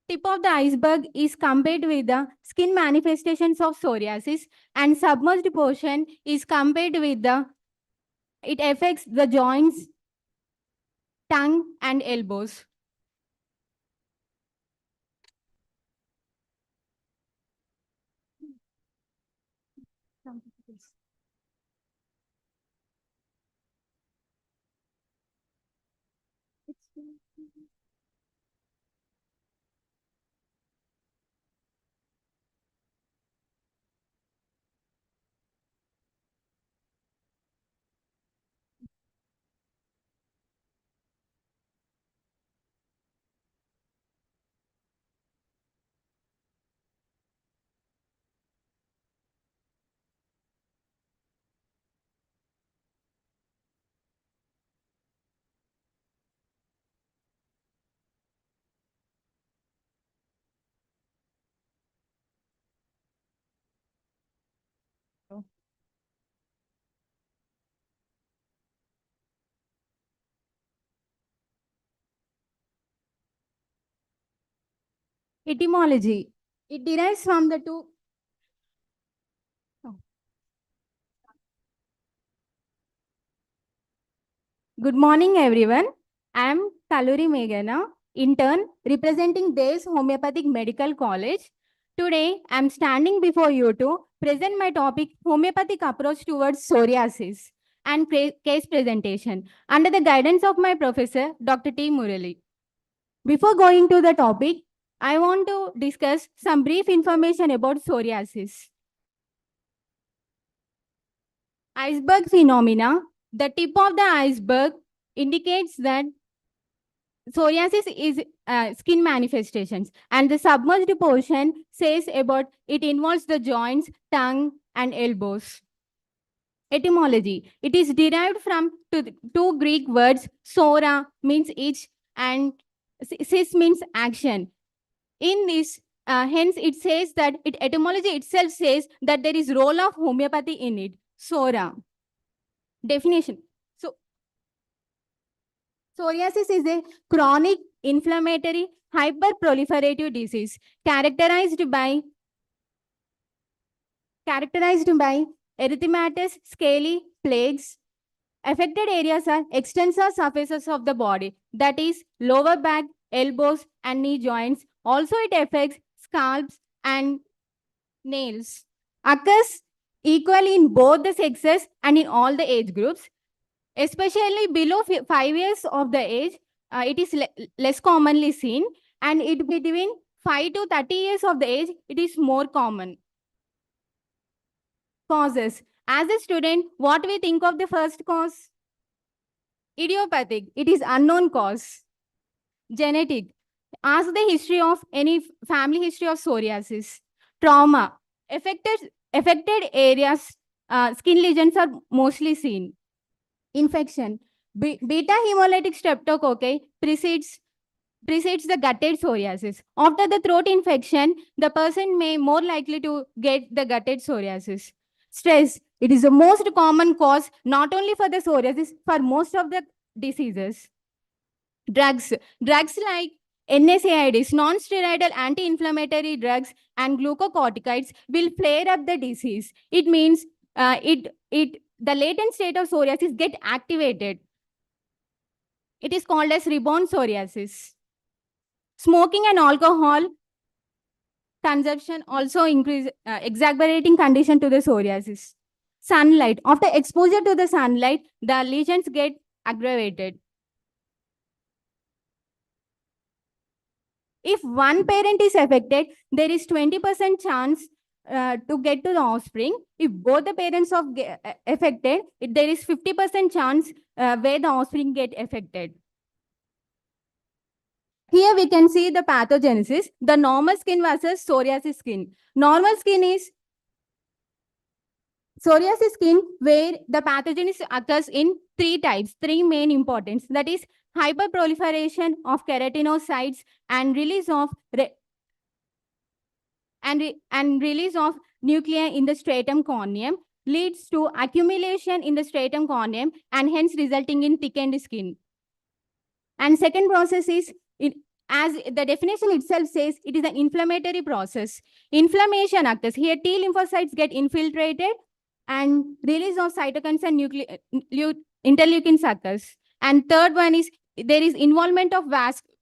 tip of the iceberg is compared with the skin manifestations of psoriasis, and submerged portion is compared with the it affects the joints, tongue and elbows. Etymology. It derives from the two. Oh. Good morning, everyone. I am Kaluri Meghana, intern representing Dev's Homeopathic Medical College. Today, I am standing before you to present my topic, homeopathic approach towards psoriasis and case presentation under the guidance of my professor, Dr. T. Murali. Before going to the topic, I want to discuss some brief information about psoriasis. Iceberg phenomena. The tip of the iceberg indicates that psoriasis is skin manifestations, and the submerged portion says about it involves the joints, tongue, and elbows. Etymology. It is derived from two Greek words, sora means itch and sis means action. In this, hence it says that etymology itself says that there is role of homeopathy in it. Sora. Definition. So, psoriasis is a chronic inflammatory hyperproliferative disease characterized by erythematous scaly plagues. Affected areas are extensor surfaces of the body, that is lower back, elbows and knee joints. Also it affects scalps and nails. Occurs equally in both the sexes and in all the age groups. Especially below 5 years of the age, it is less commonly seen, and it between 5 to 30 years of the age, it is more common. Causes. As a student, what we think of the first cause? Idiopathic. It is unknown cause. Genetic. Ask the history of any family history of psoriasis. Trauma. Affected areas, skin lesions are mostly seen. Infection. Beta hemolytic streptococci precedes the gutted psoriasis. After the throat infection, the person may more likely to get the gutted psoriasis. Stress. It is the most common cause, not only for the psoriasis, for most of the diseases. Drugs. Drugs like NSAIDs, non-steroidal anti-inflammatory drugs, and glucocorticoids will flare up the disease. It means the latent state of psoriasis get activated. It is called as rebound psoriasis. Smoking and alcohol consumption also increase exacerbating condition to the psoriasis. Sunlight. After exposure to the sunlight, the lesions get aggravated. If one parent is affected, there is 20% chance to get to the offspring. If both the parents of affected, there is 50% chance where the offspring get affected. Here we can see the pathogenesis, the normal skin versus psoriasis skin. Normal skin is psoriasis skin where the pathogenesis occurs in three types, three main importance. That is hyperproliferation of keratinocytes and release of and release of nuclei in the stratum corneum leads to accumulation in the stratum corneum and hence resulting in thickened skin. And second process is, as the definition itself says, it is an inflammatory process. Inflammation occurs. Here T lymphocytes get infiltrated and release of cytokines and interleukins occurs. And third one is there is involvement of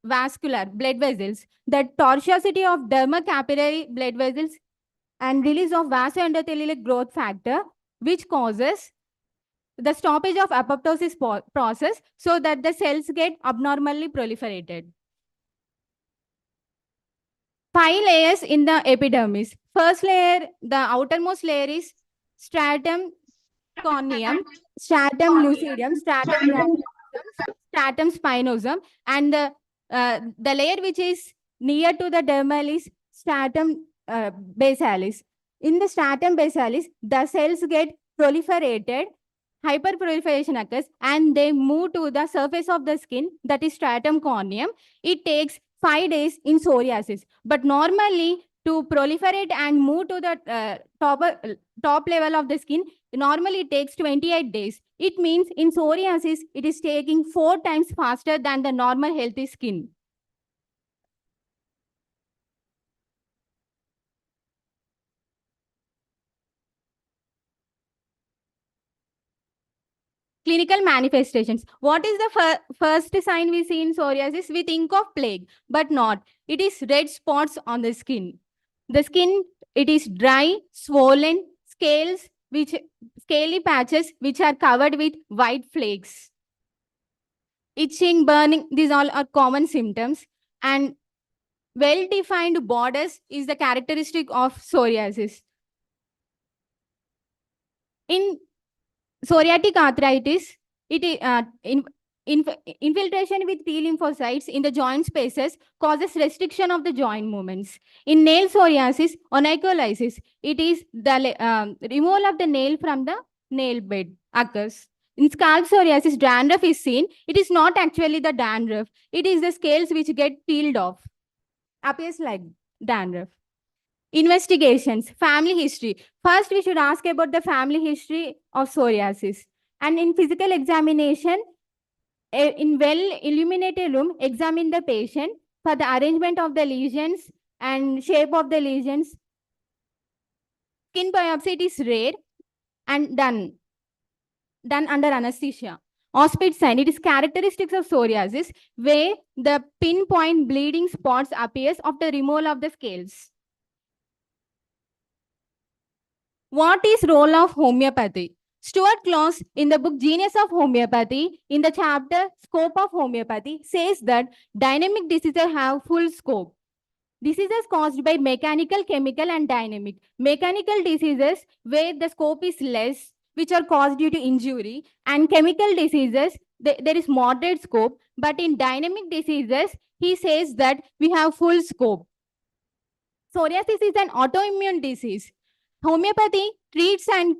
vascular blood vessels, the tortuosity of dermocapillary blood vessels and release of vasoendothelial growth factor, which causes the stoppage of apoptosis process so that the cells get abnormally proliferated. 5 layers in the epidermis. First layer, the outermost layer is stratum corneum, stratum lucidum, stratum grandisum, stratum spinosum, and the layer which is near to the dermal is stratum basalis. In the stratum basalis, the cells get proliferated, hyperproliferation occurs, and they move to the surface of the skin, that is stratum corneum. It takes 5 days in psoriasis, but normally to proliferate and move to the top level of the skin, normally it takes 28 days. It means in psoriasis, it is taking 4 times faster than the normal healthy skin. Clinical manifestations. What is the first sign we see in psoriasis? We think of plague, but not. It is red spots on the skin. The skin, it is dry, swollen, scaly patches which are covered with white flakes. Itching, burning, these all are common symptoms. And well-defined borders is the characteristic of psoriasis. In psoriatic arthritis, infiltration with T lymphocytes in the joint spaces causes restriction of the joint movements. In nail psoriasis, onycholysis, it is the removal of the nail from the nail bed occurs. In scalp psoriasis, dandruff is seen. It is not actually the dandruff. It is the scales which get peeled off. Appears like dandruff. Investigations, family history. First, we should ask about the family history of psoriasis. And in physical examination, in well-illuminated room, examine the patient for the arrangement of the lesions and shape of the lesions. Skin biopsy, it is rare and done under anesthesia. Auspit sign, it is characteristics of psoriasis where the pinpoint bleeding spots appears after removal of the scales. What is role of homeopathy? Stuart Close, in the book Genius of Homeopathy, in the chapter Scope of Homeopathy, says that dynamic diseases have full scope. Diseases caused by mechanical, chemical, and dynamic. Mechanical diseases where the scope is less, which are caused due to injury, and chemical diseases, there is moderate scope. But in dynamic diseases, he says that we have full scope. Psoriasis is an autoimmune disease. Homeopathy treats and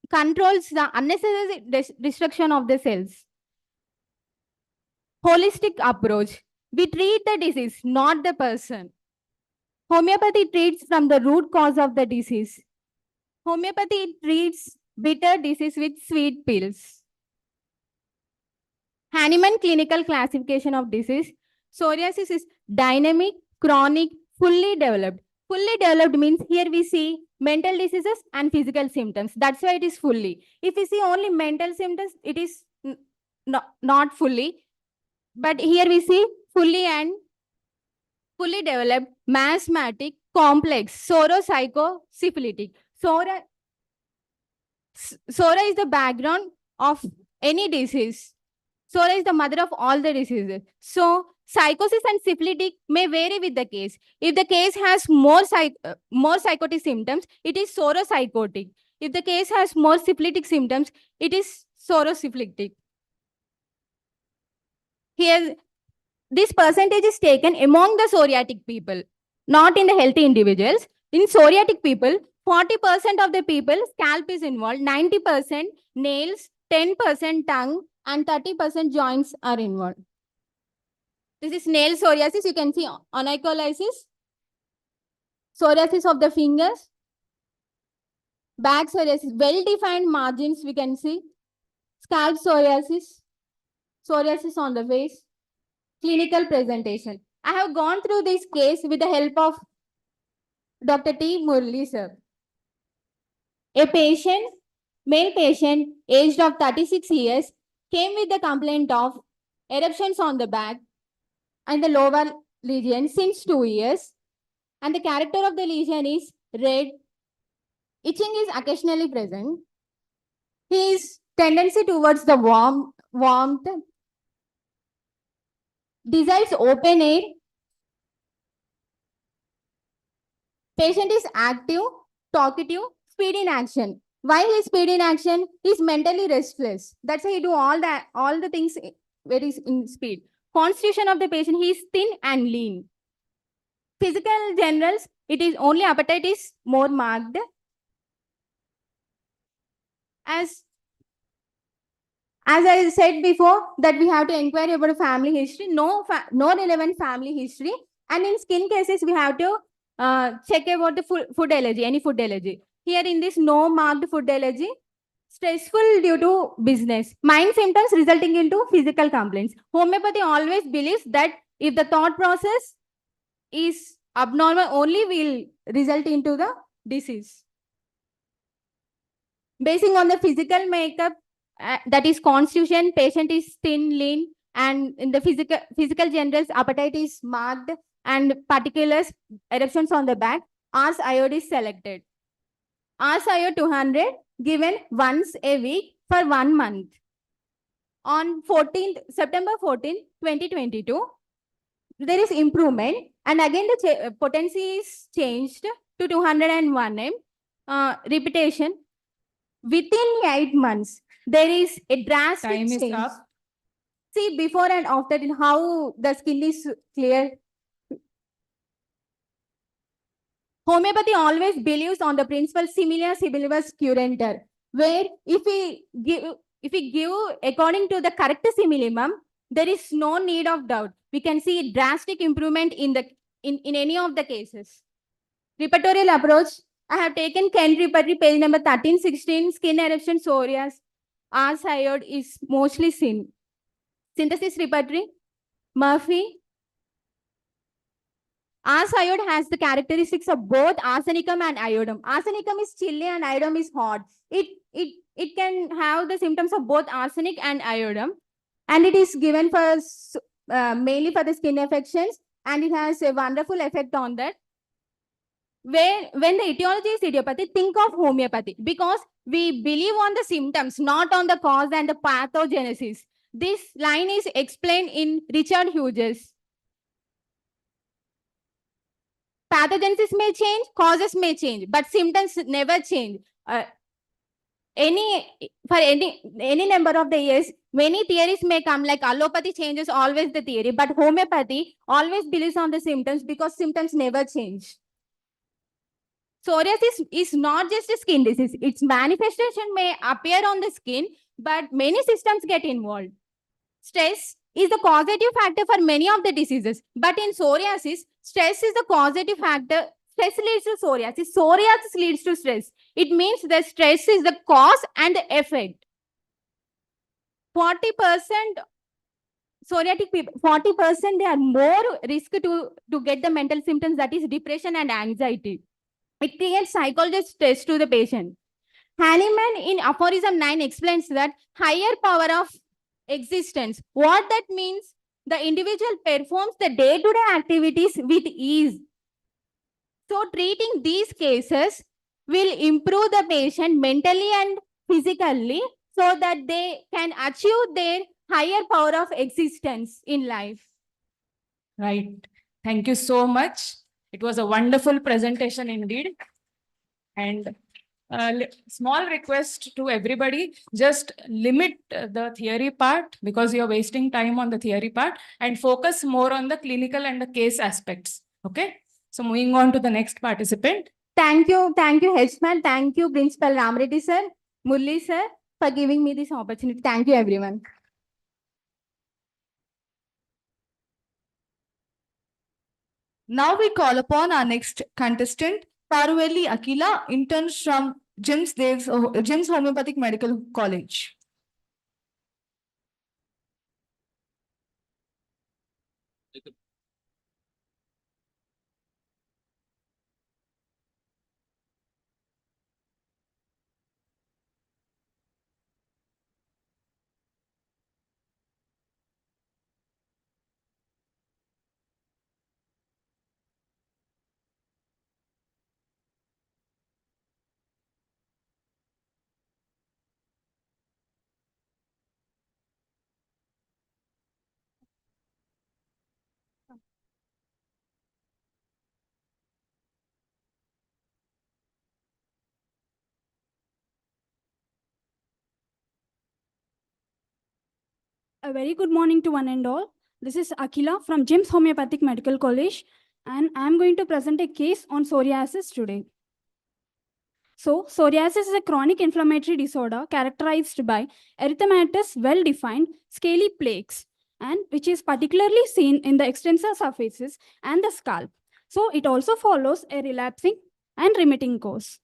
controls the unnecessary destruction of the cells. Holistic approach. We treat the disease, not the person. Homeopathy treats from the root cause of the disease. Homeopathy treats bitter disease with sweet pills. Hahnemann clinical classification of disease. Psoriasis is dynamic, chronic, fully developed. Fully developed means here we see mental diseases and physical symptoms. That's why it is fully. If we see only mental symptoms, it is not fully. But here we see fully and fully developed, miasmatic, complex, pseudo-psychosyphilitic. Psora is the background of any disease. Psora is the mother of all the diseases. So Psychosis and syphilitic may vary with the case. If the case has more psychotic symptoms, it is sauropsychotic. If the case has more syphilitic symptoms, it is saurosyphilitic. Here, this percentage is taken among the psoriatic people, not in the healthy individuals. In psoriatic people, 40% of the people, scalp is involved, 90% nails, 10% tongue, and 30% joints are involved. This is nail psoriasis. You can see onycholysis, psoriasis of the fingers, back psoriasis, well-defined margins we can see, scalp psoriasis, psoriasis on the face, clinical presentation. I have gone through this case with the help of Dr. T. Murli, sir. A patient, male patient, aged of 36 years, came with the complaint of eruptions on the back and the lower region since 2 years. And the character of the lesion is red. Itching is occasionally present. His tendency towards the warmth, desires open air. Patient is active, talkative, speed in action. While he's speed in action, he's mentally restless. That's why he do all the things very in speed. Constitution of the patient, he is thin and lean. Physical generals, it is only appetite is more marked. As I said before, that we have to inquire about a family history, no relevant family history. And in skin cases, we have to check about the food allergy, any food allergy. Here in this, no marked food allergy. Stressful due to business. Mind symptoms resulting into physical complaints. Homeopathy always believes that if the thought process is abnormal, only will result into the disease. Basing on the physical makeup, that is constitution, patient is thin, lean, and in the physical generals, appetite is marked, and particulars, eruptions on the back, Ars iode is selected. Ars iode 200 given once a week for 1 month. On September 14, 2022, there is improvement, and again the potency is changed to 201 m. Repetition. Within 8 months, there is a drastic Time is change. up. See before and after in how the skin is clear. Homeopathy always believes on the principle similia similibus curantur, where if we give according to the correct simillimum, there is no need of doubt. We can see drastic improvement in any of the cases. Repertorial approach. I have taken Ken Repertory, page number 1316, skin eruption psoriasis. Ars iode is mostly seen. Synthesis repertory, Murphy. Ars iode has the characteristics of both arsenicum and iodum. Arsenicum is chilly and iodum is hot. It can have the symptoms of both arsenic and iodum. And it is given for mainly for the skin affections, and it has a wonderful effect on that. When the etiology is idiopathy, think of homeopathy, because we believe on the symptoms, not on the cause and the pathogenesis. This line is explained in Richard Hughes. Pathogenesis may change, causes may change, but symptoms never change. For any number of the years, many theories may come, like allopathy changes always the theory, but homeopathy always believes on the symptoms because symptoms never change. Psoriasis is not just a skin disease. Its manifestation may appear on the skin, but many systems get involved. Stress is the causative factor for many of the diseases. But in psoriasis, stress is the causative factor. Stress leads to psoriasis. Psoriasis leads to stress. It means that stress is the cause and the effect. 40% psoriatic people, 40% they are more risk to get the mental symptoms, that is depression and anxiety. It creates psychological stress to the patient. Hahnemann in Aphorism 9 explains that higher power of existence. What that means? The individual performs the day-to-day activities with ease. So treating these cases will improve the patient mentally and physically so that they can achieve their higher power of existence in life. Right. Thank you so much. It was a wonderful presentation indeed. And small request to everybody, just limit the theory part because you're wasting time on the theory part and focus more on the clinical and the case aspects. Okay. So moving on to the next participant. Thank you, Hedgeman. Thank you, Principal Ramreddy sir, Murli sir, for giving me this opportunity. Thank you, everyone. Now we call upon our next contestant, Paruvelli Akila, intern from Jim's Homeopathic Medical College. A very good morning to one and all. This is Akila from Jim's Homeopathic Medical College, and I'm going to present a case on psoriasis today. So, psoriasis is a chronic inflammatory disorder characterized by erythematous, well-defined, scaly plaques, and which is particularly seen in the extensor surfaces and the scalp. So, it also follows a relapsing and remitting course.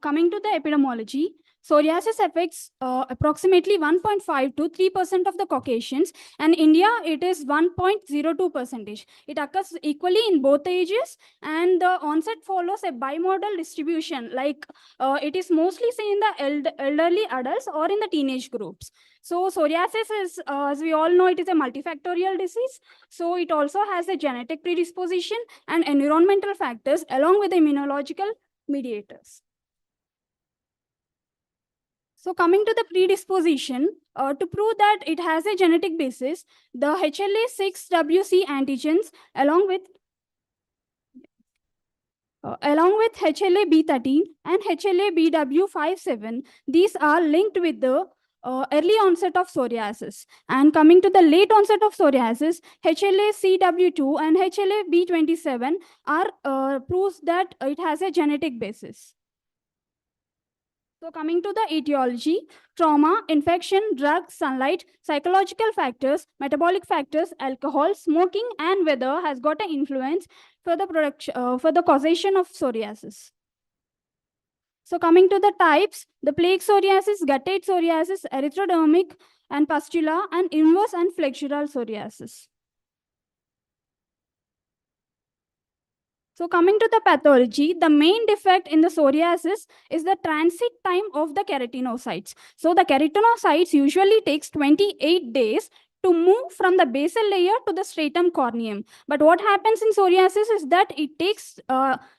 Coming to the epidemiology, psoriasis affects approximately 1.5 to 3% of the Caucasians, and India it is 1.02%. It occurs equally in both ages, and the onset follows a bimodal distribution. Like it is mostly seen in the elderly adults or in the teenage groups. So psoriasis is, as we all know, it is a multifactorial disease. So it also has a genetic predisposition and environmental factors along with immunological mediators. So coming to the predisposition, to prove that it has a genetic basis, the HLA-6WC antigens along with HLA-B13 and HLA-BW57, these are linked with the early onset of psoriasis. And coming to the late onset of psoriasis, HLA-CW2 and HLA-B27 are proves that it has a genetic basis. So coming to the etiology, trauma, infection, drugs, sunlight, psychological factors, metabolic factors, alcohol, smoking, and weather has got an influence for the production, for the causation of psoriasis. So coming to the types, the plaque psoriasis, guttate psoriasis, erythrodermic and pustula, and inverse and flexural psoriasis. So coming to the pathology, the main defect in the psoriasis is the transit time of the keratinocytes. So the keratinocytes usually takes 28 days to move from the basal layer to the stratum corneum. But what happens in psoriasis is that it takes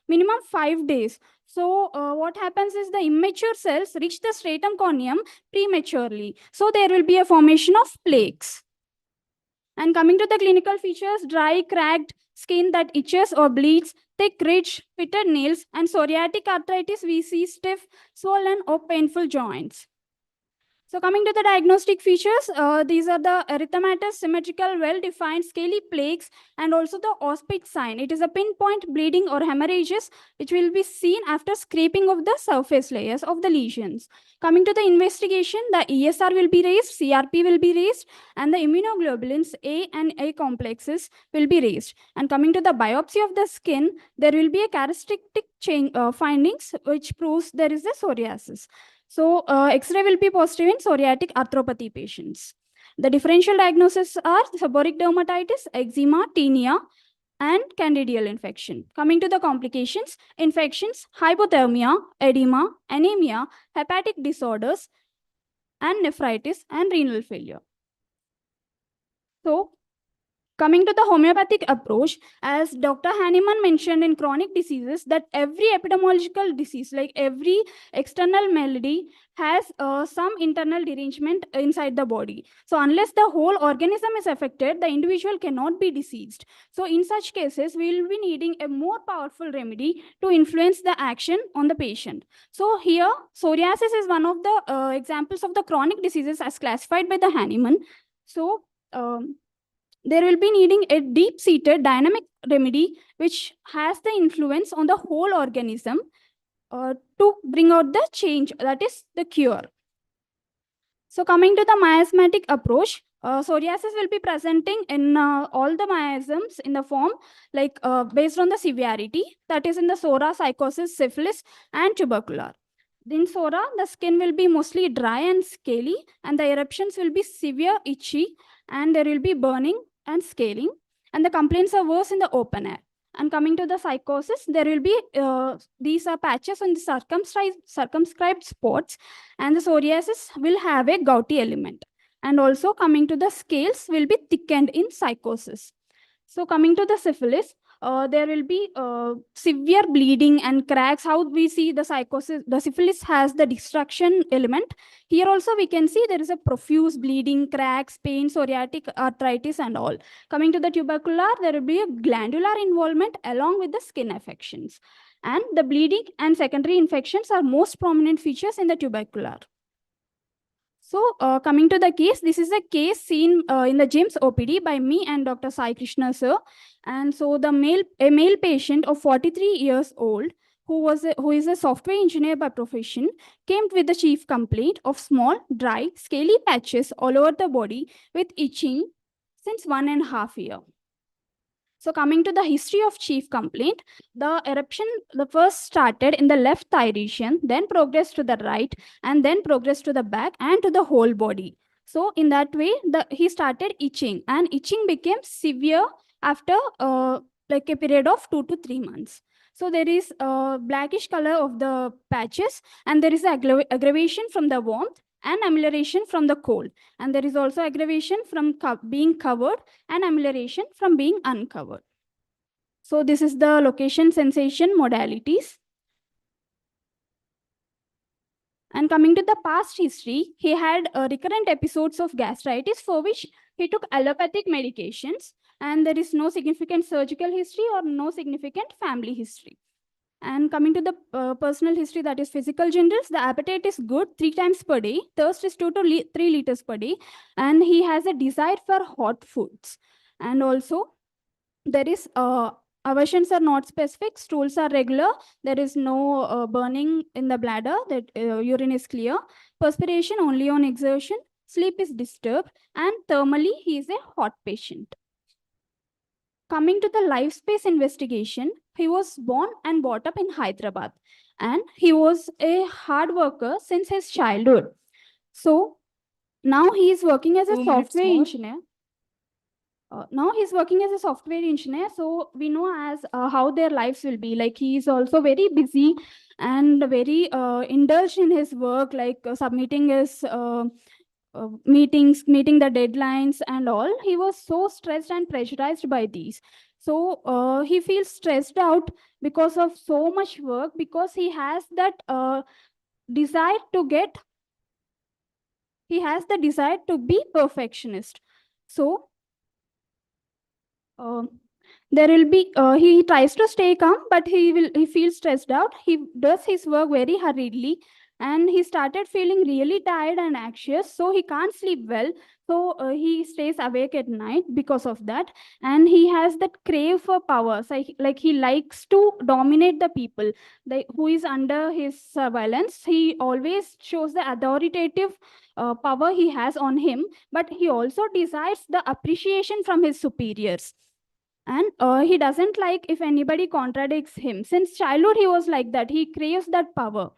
minimum 5 days. So what happens is the immature cells reach the stratum corneum prematurely. So there will be a formation of plaques. And coming to the clinical features, dry, cracked skin that itches or bleeds, thick, rich, pitted nails, and psoriatic arthritis, we see stiff, swollen, or painful joints. So coming to the diagnostic features, these are the erythematous, symmetrical, well-defined scaly plaques, and also the Auspitz sign. It is a pinpoint bleeding or hemorrhages, which will be seen after scraping of the surface layers of the lesions. Coming to the investigation, the ESR will be raised, CRP will be raised, and the immunoglobulins A and A complexes will be raised. And coming to the biopsy of the skin, there will be a characteristic findings, which proves there is a psoriasis. So X-ray will be positive in psoriatic arthropathy patients. The differential diagnoses are seborrheic dermatitis, eczema, tinea, and candidial infection. Coming to the complications, infections, hypothermia, edema, anemia, hepatic disorders, and nephritis and renal failure. So, coming to the homeopathic approach, as Dr. Hahnemann mentioned in chronic diseases, that every epidemiological disease, like every external malady, has some internal derangement inside the body. So unless the whole organism is affected, the individual cannot be diseased. So in such cases, we will be needing a more powerful remedy to influence the action on the patient. So here, psoriasis is one of the examples of the chronic diseases as classified by the Hahnemann. So there will be needing a deep-seated dynamic remedy which has the influence on the whole organism to bring out the change, that is the cure. So coming to the miasmatic approach, psoriasis will be presenting in all the miasms in the form like based on the severity, that is in the psora, psychosis, syphilis, and tubercular. In psora, the skin will be mostly dry and scaly, and the eruptions will be severe, itchy, and there will be burning and scaling, and the complaints are worse in the open air. And coming to the psychosis, there will be these are patches on the circumscribed spots, and the psoriasis will have a gouty element. And also coming to the scales will be thickened in psychosis. So coming to the syphilis, there will be severe bleeding and cracks. How we see the psychosis, the syphilis has the destruction element. Here also we can see there is a profuse bleeding, cracks, pain, psoriatic arthritis and all. Coming to the tubercular, there will be a glandular involvement along with the skin affections. And the bleeding and secondary infections are most prominent features in the tubercular. So coming to the case, this is a case seen in the GIMS OPD by me and Dr. Sai Krishna sir. And so a male patient of 43 years old who is a software engineer by profession came with the chief complaint of small, dry, scaly patches all over the body with itching since 1.5 years. So coming to the history of chief complaint, the eruption first started in the left thigh region, then progressed to the right, and then progressed to the back and to the whole body. So in that way, he started itching, and itching became severe after like a period of 2 to 3 months. So there is a blackish color of the patches, and there is aggravation from the warmth and amelioration from the cold. And there is also aggravation from being covered and amelioration from being uncovered. So this is the location sensation modalities. And coming to the past history, he had recurrent episodes of gastritis for which he took allopathic medications, and there is no significant surgical history or no significant family history. And coming to the personal history, that is physical genitals, the appetite is good 3 times per day, thirst is 2 to 3 liters per day, and he has a desire for hot foods. And also, there is aversions are not specific, stools are regular, there is no burning in the bladder, that urine is clear, perspiration only on exertion, sleep is disturbed, and thermally he is a hot patient. Coming to the life space investigation, he was born and brought up in Hyderabad, and he was a hard worker since his childhood. So now he is working as a 2 minutes software more. engineer. Now he's working as a software engineer, so we know as how their lives will be. Like he is also very busy and very indulged in his work, like submitting his meetings, meeting the deadlines and all. He was so stressed and pressurized by these. So he feels stressed out because of so much work, because he has that desire to get, he has the desire to be perfectionist. So there will be he tries to stay calm, but he feels stressed out. He does his work very hurriedly, and he started feeling really tired and anxious, so he can't sleep well. So he stays awake at night because of that, and he has that crave for power. So like he likes to dominate the people who is under his surveillance. He always shows the authoritative power he has on him, but he also desires the appreciation from his superiors. And he doesn't like if anybody contradicts him. Since childhood, he was like that. He craves that power.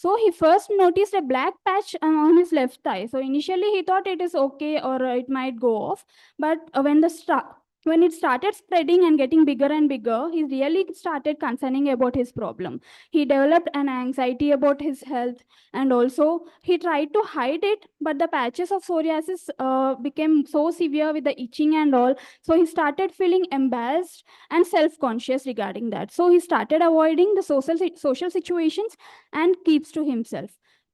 So he first noticed a black patch on his left thigh. So initially he thought it is okay or it might go off. But when it started spreading and getting bigger and bigger, he really started concerning about his problem. He developed an anxiety about his health, and also he tried to hide it, but the patches of psoriasis became so severe with the itching and all. So he started feeling embarrassed and self-conscious regarding that. So he started avoiding the social situations and keeps to himself.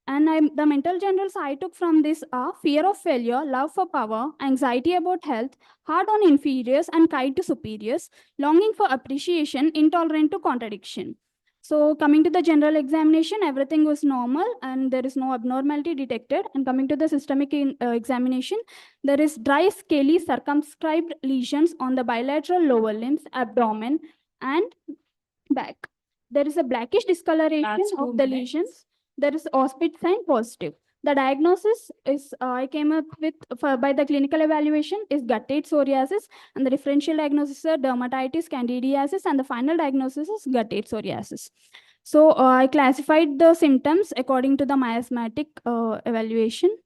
And the mental generals I took from this are fear of failure, love for power, anxiety about health, hard on inferiors and kind to superiors, longing for appreciation, intolerant to contradiction. So coming to the general examination, everything was normal and there is no abnormality detected. And coming to the systemic examination, there is dry, scaly, circumscribed lesions on the bilateral lower limbs, abdomen, and back. There is a blackish discoloration Last 2 of the minutes. lesions. There is auspit sign positive. The diagnosis is I came up with by the clinical evaluation is guttate psoriasis, and the differential diagnosis are dermatitis, candidiasis, and the final diagnosis is guttate psoriasis. So I classified the symptoms according to the miasmatic evaluation.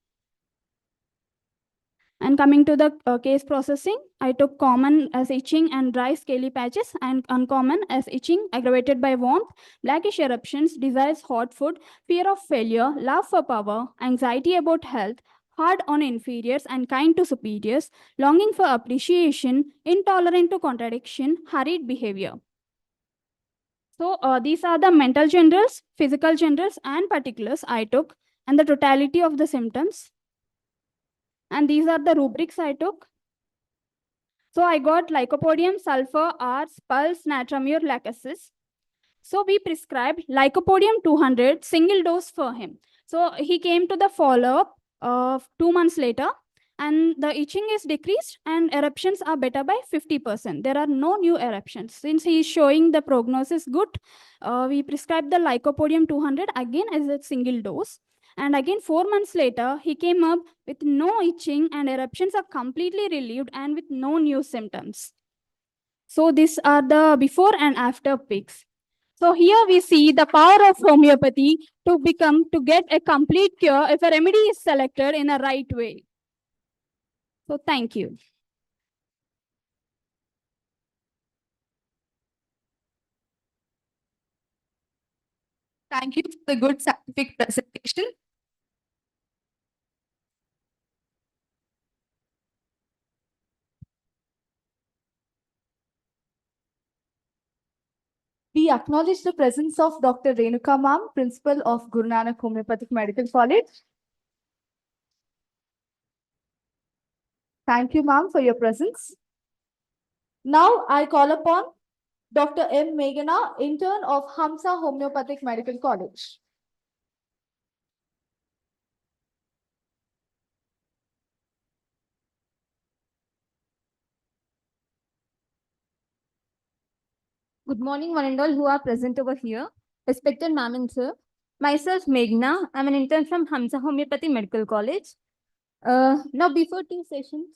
And coming to the case processing, I took common as itching and dry scaly patches, and uncommon as itching aggravated by warmth, blackish eruptions, desires hot food, fear of failure, love for power, anxiety about health, hard on inferiors and kind to superiors, longing for appreciation, intolerant to contradiction, hurried behavior. So these are the mental generals, physical generals, and particulars I took, and the totality of the symptoms. And these are the rubrics I took. So I got lycopodium, sulfur, ars, pulse, natramur, lacasis. So we prescribed lycopodium 200 single dose for him. So he came to the follow-up 2 months later, and the itching is decreased and eruptions are better by 50%. There are no new eruptions. Since he is showing the prognosis good, we prescribed the lycopodium 200 again as a single dose. And again, 4 months later, he came up with no itching and eruptions are completely relieved and with no new symptoms. So these are the before and after pics. So here we see the power of homeopathy to get a complete cure if a remedy is selected in a right way. So thank you. Thank you for the good scientific presentation. We acknowledge the presence of Dr. Renuka Ma'am, Principal of Guru Nanak Homeopathic Medical College. Thank you, ma'am, for your presence. Now I call upon Dr. M. Meghana, intern of Hamsa Homeopathic Medical College. Good morning, one and all who are present over here. Respected ma'am and sir. Myself, Meghna. I'm an intern from Hamza Homeopathy Medical College. Now, before 2 sessions,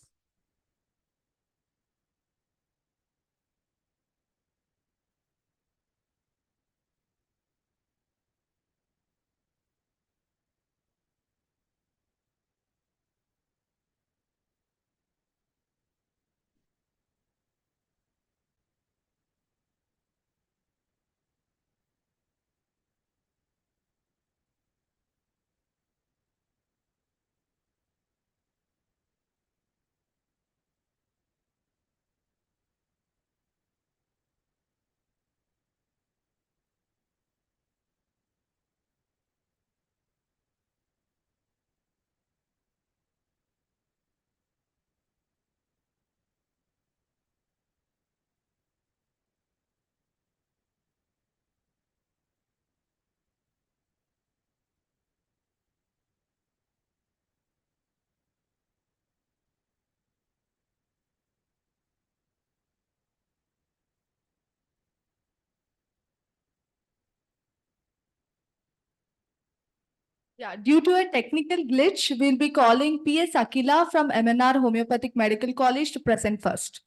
Yeah, due to a technical glitch, we'll be calling PS Akila from MNR Homeopathic Medical College to present first.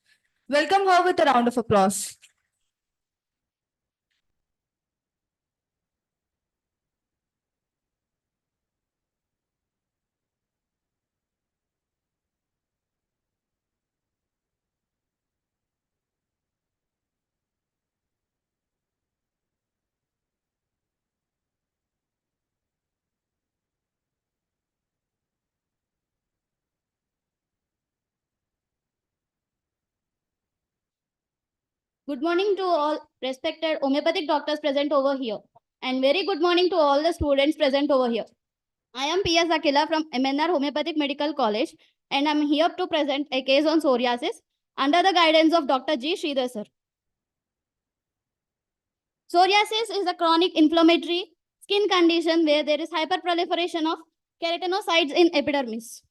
Welcome her with a round of applause. Good morning to all respected homeopathic doctors present over here. And very good morning to all the students present over here. I am P.S. Akila from MNR Homeopathic Medical College, and I'm here to present a case on psoriasis under the guidance of Dr. G. Sridhar sir. Psoriasis is a chronic inflammatory skin condition where there is hyperproliferation of keratinocytes in epidermis.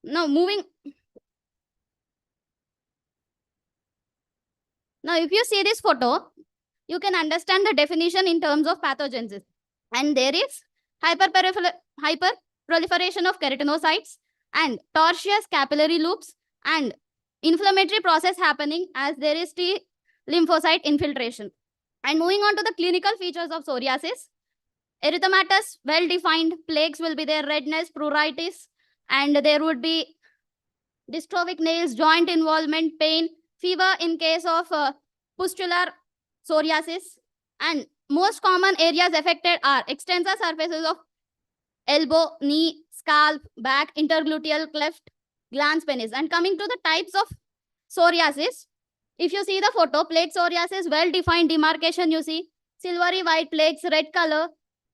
Now, Now, if you see this photo, you can understand the definition in terms of pathogenesis. And there is hyperproliferation of keratinocytes and tortuous capillary loops and inflammatory process happening as there is T lymphocyte infiltration. And moving on to the clinical features of psoriasis, erythematous, well-defined, plaques will be there, redness, pruritus, and there would be dystrophic nails, joint involvement, pain, fever in case of pustular psoriasis. And most common areas affected are extensor surfaces of elbow, knee, scalp, back, intergluteal cleft, glans penis. And coming to the types of psoriasis, if you see the photo, plaque psoriasis, well-defined demarcation you see, silvery white plaques, red color,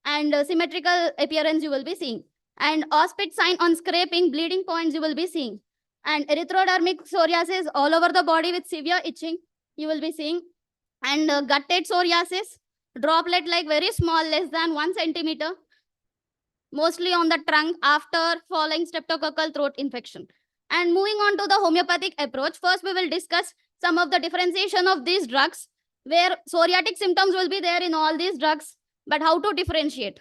and symmetrical appearance you will be seeing. And auspit sign on scraping, bleeding points you will be seeing. And erythrodermic psoriasis all over the body with severe itching you will be seeing. And gutted psoriasis, droplet like very small, less than 1 centimeter, mostly on the trunk after following streptococcal throat infection. And moving on to the homeopathic approach, first we will discuss some of the differentiation of these drugs, where psoriatic symptoms will be there in all these drugs, but how to differentiate.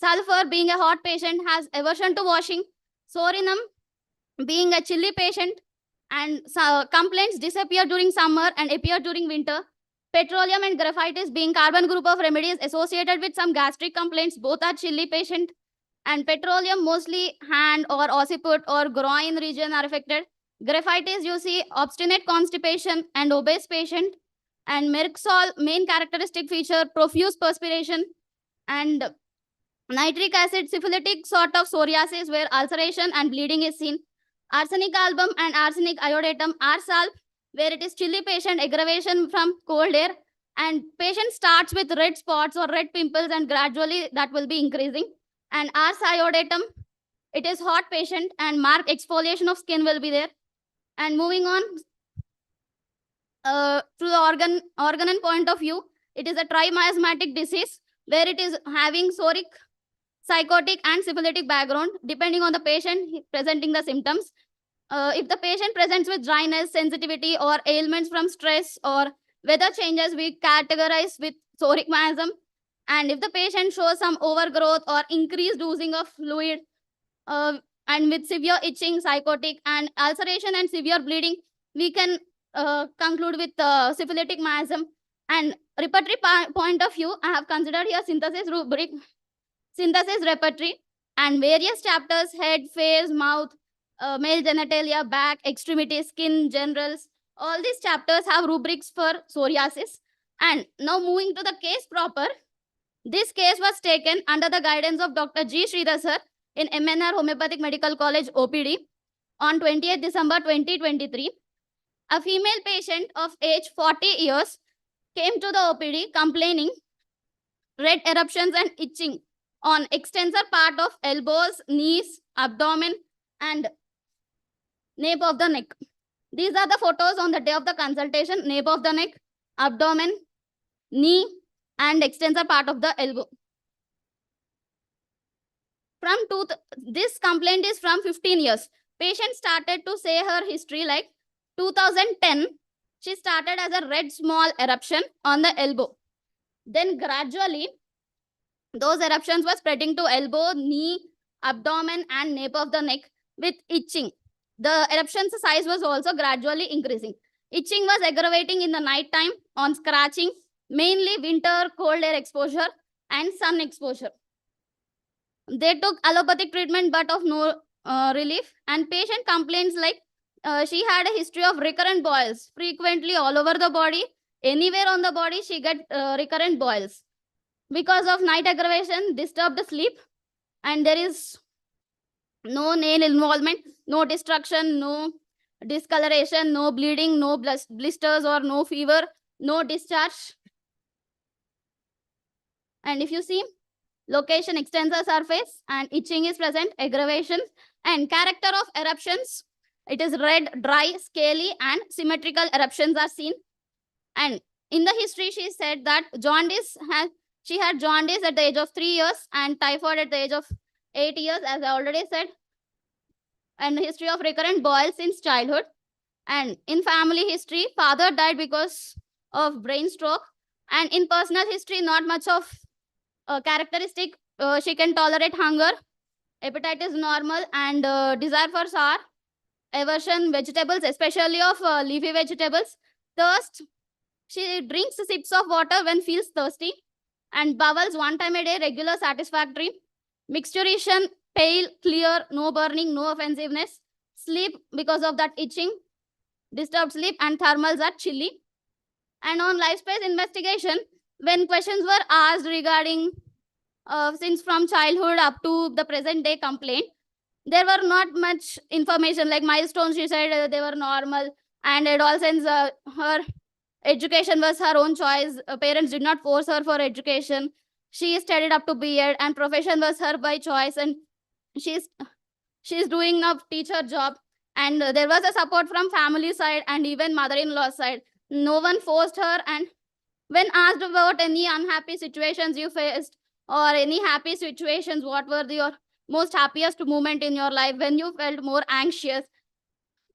Sulfur, being a hot patient, has aversion to washing. Sorinum, being a chilly patient, and complaints disappear during summer and appear during winter. Petroleum and graphitis, being carbon group of remedies associated with some gastric complaints, both are chilly patient. And petroleum, mostly hand or occiput or groin region are affected. Graphitis, you see obstinate constipation and obese patient. And Merxol, main characteristic feature, profuse perspiration. And nitric acid, syphilitic sort of psoriasis where ulceration and bleeding is seen. Arsenic album and arsenic iodatum, arsalp, where it is chilly patient, aggravation from cold air. And patient starts with red spots or red pimples and gradually that will be increasing. And ars iodatum, it is hot patient and marked exfoliation of skin will be there. And moving on to the organ and point of view, it is a trimiasmatic disease where it is having psoric, psychotic and syphilitic background depending on the patient presenting the symptoms. If the patient presents with dryness, sensitivity or ailments from stress or weather changes, we categorize with psoric miasm. And if the patient shows some overgrowth or increased oozing of fluid and with severe itching, psychotic and ulceration and severe bleeding, we can conclude with syphilitic miasm. And repertory point of view, I have considered here synthesis rubric, synthesis repertory and various chapters, head, face, mouth, male genitalia, back, extremities, skin, generals. All these chapters have rubrics for psoriasis. And now moving to the case proper, this case was taken under the guidance of Dr. G. Sridhar sir in MNR Homeopathic Medical College OPD on 20th December 2023. A female patient of age 40 years came to the OPD complaining red eruptions and itching on extensor part of elbows, knees, abdomen, and nape of the neck. These are the photos on the day of the consultation: nape of the neck, abdomen, knee, and extensor part of the elbow. This complaint is from 15 years. Patient started to say her history like 2010. She started as a red small eruption on the elbow. Then gradually, those eruptions were spreading to elbow, knee, abdomen, and nape of the neck with itching. The eruption size was also gradually increasing. Itching was aggravating in the night time on scratching, mainly winter cold air exposure and sun exposure. They took allopathic treatment but of no relief, and patient complaints like she had a history of recurrent boils frequently all over the body. Anywhere on the body, she get recurrent boils. Because of night aggravation, disturbed sleep, and there is no nail involvement, no destruction, no discoloration, no bleeding, no blisters or no fever, no discharge. And if you see, location extends the surface and itching is present, aggravation and character of eruptions. It is red, dry, scaly and symmetrical eruptions are seen. And in the history, she said that she had jaundice at the age of 3 years and typhoid at the age of 8 years, as I already said. And history of recurrent boils since childhood. And in family history, father died because of brain stroke. And in personal history, not much of characteristic. She can tolerate hunger, appetite is normal, and desire for sour, aversion vegetables, especially of leafy vegetables, thirst. She drinks sips of water when feels thirsty, and bowels 1 time a day, regular, satisfactory. Mixturation, pale, clear, no burning, no offensiveness. Sleep because of that itching, disturbed sleep, and thermals are chilly. And on life space investigation, when questions were asked regarding since from childhood up to the present day complaint, there were not much information like milestones. She said they were normal, and it all since her education was her own choice. Parents did not force her for education. She studied up to B.Ed, and profession was her by choice, and she's she's doing a teacher job. And there was a support from family side and even mother-in-law side. No one forced her. And when asked about any unhappy situations you faced or any happy situations, what were your most happiest moment in your life when you felt more anxious?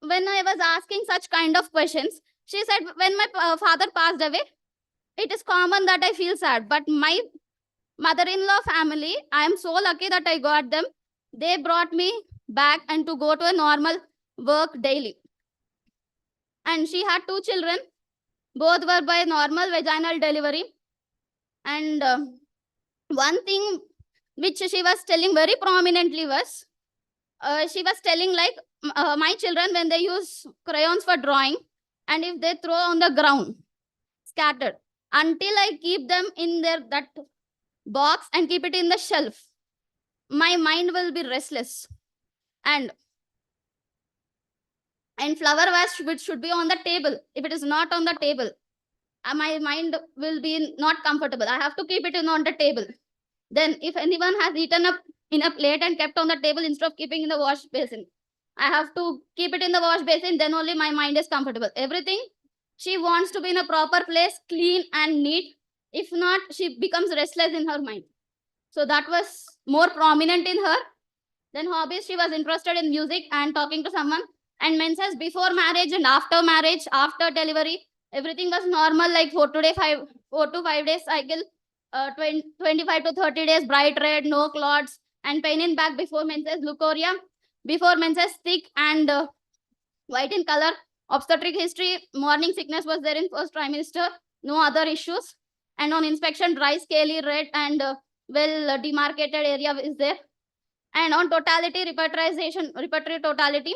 When I was asking such kind of questions, she said, when my father passed away, it is common that I feel sad. But my mother-in-law family, I am so lucky that I got them. They brought me back and to go to a normal work daily. And she had 2 children. Both were by normal vaginal delivery. And one thing which she was telling very prominently was, she was telling like, my children, when they use crayons for drawing, and if they throw on the ground, scattered, until I keep them in that box and keep it in the shelf, my mind will be restless. And flower vase which should be on the table. If it is not on the table, my mind will be not comfortable. I have to keep it on the table. Then if anyone has eaten up in a plate and kept on the table instead of keeping in the wash basin, I have to keep it in the wash basin. Then only my mind is comfortable. Everything she wants to be in a proper place, clean and neat. If not, she becomes restless in her mind. So that was more prominent in her. Then hobbies, she was interested in music and talking to someone. And menses before marriage and after marriage, after delivery, everything was normal, like 4 to 5 days cycle, 25 to 30 days, bright red, no clots, and pain in back before menses, leukorrhea. Before menses, thick and white in color. Obstetric history, morning sickness was there in first trimester, no other issues. And on inspection, dry, scaly, red, and well demarcated area is there. And on totality, repertory totality,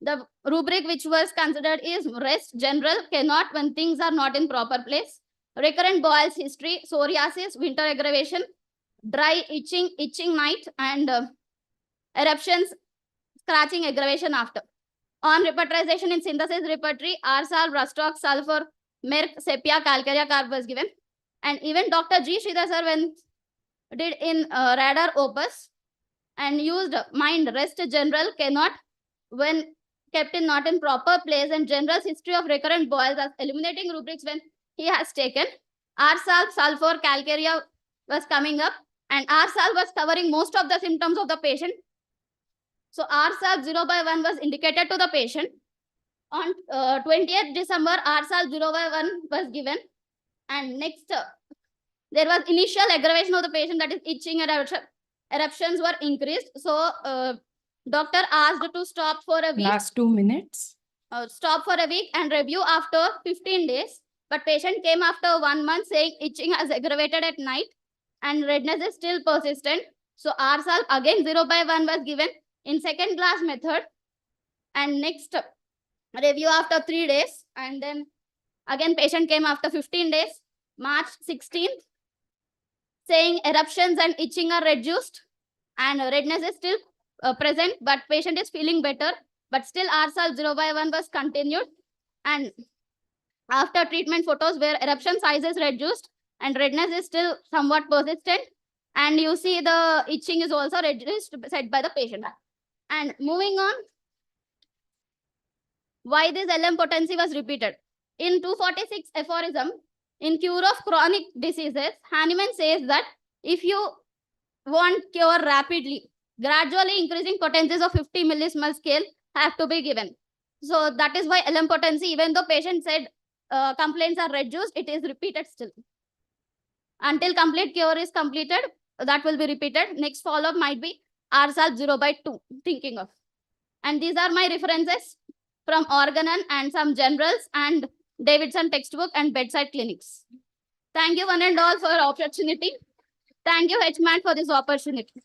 the rubric which was considered is rest, general, cannot when things are not in proper place. Recurrent boils history, psoriasis, winter aggravation, dry, itching night, and eruptions, scratching aggravation after. On repertorization in synthesis repertory, arsal, rustock, sulfur, merc, sepia, calcarea carb was given. And even Dr. G. Sridhar sir, when did in radar opus and used mind, rest, general, cannot when kept in not in proper place, and general history of recurrent boils as eliminating rubrics when he has taken. Arsal, sulfur, calcarea was coming up, and arsal was covering most of the symptoms of the patient. So arsal 0/1 was indicated to the patient. On 20th December, arsal 0/1 was given. And next, there was initial aggravation of the patient, that is itching and eruptions were increased. So doctor asked to stop for a week. Last 2 minutes. Stop for a week and review after 15 days. But patient came after 1 month saying itching has aggravated at night and redness is still persistent. So arsal again 0/1 was given in second class method. And next review after 3 days. And then again patient came after 15 days, March 16th, saying eruptions and itching are reduced and redness is still present, but patient is feeling better. but still RSAL 0/1 was continued. And after treatment photos where eruption size is reduced and redness is still somewhat persistent, and you see the itching is also reduced said by the patient. And moving on, why this LM potency was repeated. In 246 aphorism, in cure of chronic diseases, Hahnemann says that if you want cure rapidly, gradually increasing potencies of 50 millismol scale have to be given. So that is why LM potency, even though patient said complaints are reduced, it is repeated still. Until complete cure is completed, that will be repeated. Next follow-up might be RSAL 0/2, thinking of. And these are my references from Organon and some generals and Davidson textbook and bedside clinics. Thank you one and all for your opportunity. Thank you, HMAT, for this opportunity.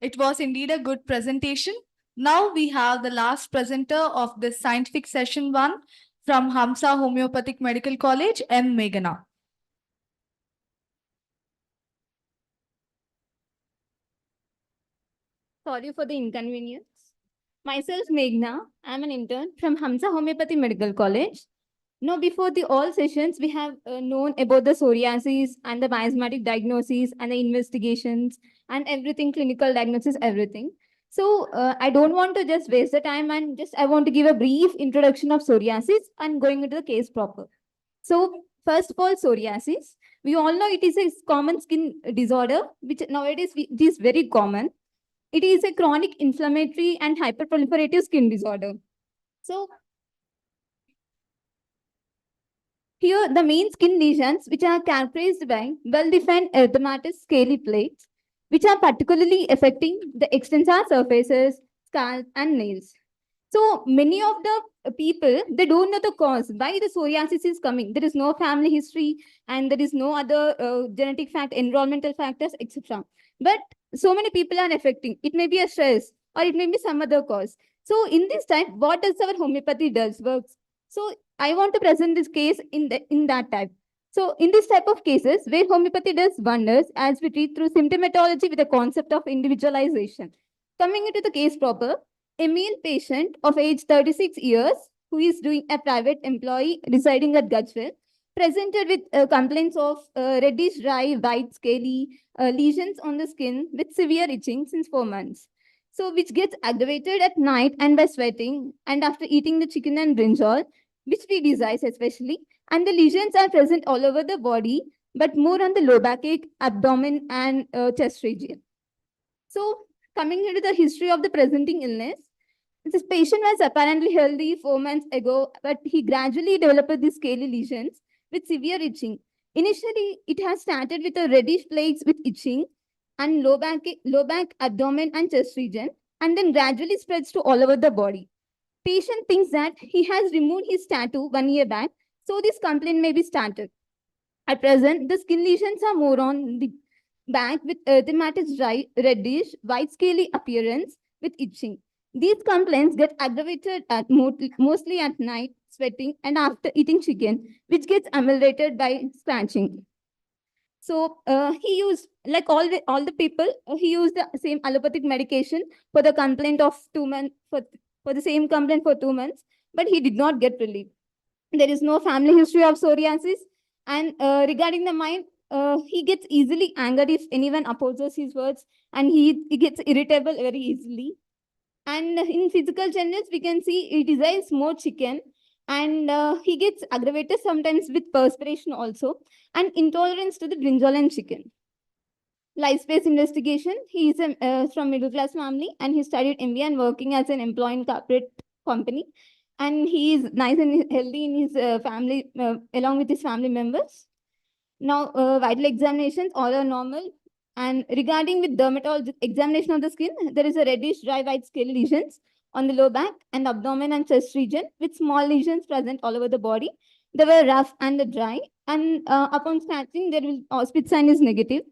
It was indeed a good presentation. Now we have the last presenter of this scientific session 1 from Hamsa Homeopathic Medical College, M. Meghana. Sorry for the inconvenience. Myself, Meghna. I'm an intern from Hamsa Homeopathy Medical College. Now, before the all sessions, we have known about the psoriasis and the miasmatic diagnosis and the investigations and everything, clinical diagnosis, everything. So I don't want to just waste the time and I want to give a brief introduction of psoriasis and going into the case proper. So first of all, psoriasis. We all know it is a common skin disorder, which nowadays it is very common. It is a chronic inflammatory and hyperproliferative skin disorder. So here, the main skin lesions, which are characterized by well-defined erythematous scaly plaques, which are particularly affecting the extensor surfaces, scalp, and nails. So many of the people, they don't know the cause, why the psoriasis is coming. There is no family history and there is no other genetic fact, environmental factors, etc. But so many people are affecting. It may be a stress or it may be some other cause. So in this type, what does our homeopathy does works? So I want to present this case in that type. So in this type of cases, where homeopathy does wonders as we treat through symptomatology with the concept of individualization. Coming into the case proper, a male patient of age 36 years who is doing a private employee residing at Gachwell presented with complaints of reddish, dry, white, scaly lesions on the skin with severe itching since 4 months. So which gets aggravated at night and by sweating and after eating the chicken and brinjal, which we desire especially, and the lesions are present all over the body, but more on the low backache, abdomen, and chest region. So coming into the history of the presenting illness, this patient was apparently healthy 4 months ago, but he gradually developed these scaly lesions with severe itching. Initially, it has started with a reddish plaques with itching and low back, abdomen, and chest region, and then gradually spreads to all over the body. Patient thinks that he has removed his tattoo 1 year back, so this complaint may be started. At present, the skin lesions are more on the back with erythematous dry, reddish, white scaly appearance with itching. These complaints get aggravated mostly at night, sweating, and after eating chicken, which gets ameliorated by scratching. So he used, like all the people, he used the same allopathic medication for the complaint of 2 months, for the same complaint for 2 months, but he did not get relief. There is no family history of psoriasis. And regarding the mind, he gets easily angered if anyone opposes his words, and he gets irritable very easily. And in physical changes, we can see he desires more chicken, and he gets aggravated sometimes with perspiration also, and intolerance to the brinjal and chicken. Life space investigation. He is from middle class family, and he studied MBA and working as an employee in corporate company. And he is nice and healthy in his family, along with his family members. Now, vital examinations, all are normal. And regarding with dermatology examination of the skin, there is a reddish, dry, white scaly lesions on the lower back and abdomen and chest region with small lesions present all over the body. They were rough and dry. And upon scratching, there will spit sign is negative.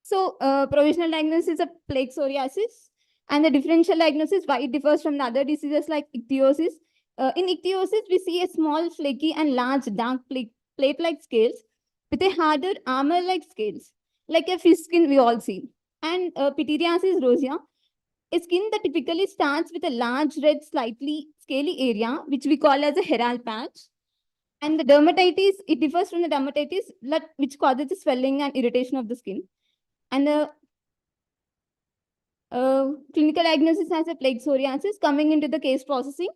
So, provisional diagnosis of plaque psoriasis, and the differential diagnosis, why it differs from the other diseases like ichthyosis. In ichthyosis, we see a small, flaky, and large, dark plate-like scales with a harder, armor-like scales, like a fish skin we all see. And pityriasis rosea, a skin that typically starts with a large, red, slightly scaly area, which we call as a herald patch. And the dermatitis, it differs from the dermatitis, which causes the swelling and irritation of the skin. And the clinical diagnosis as a plague psoriasis coming into the case processing.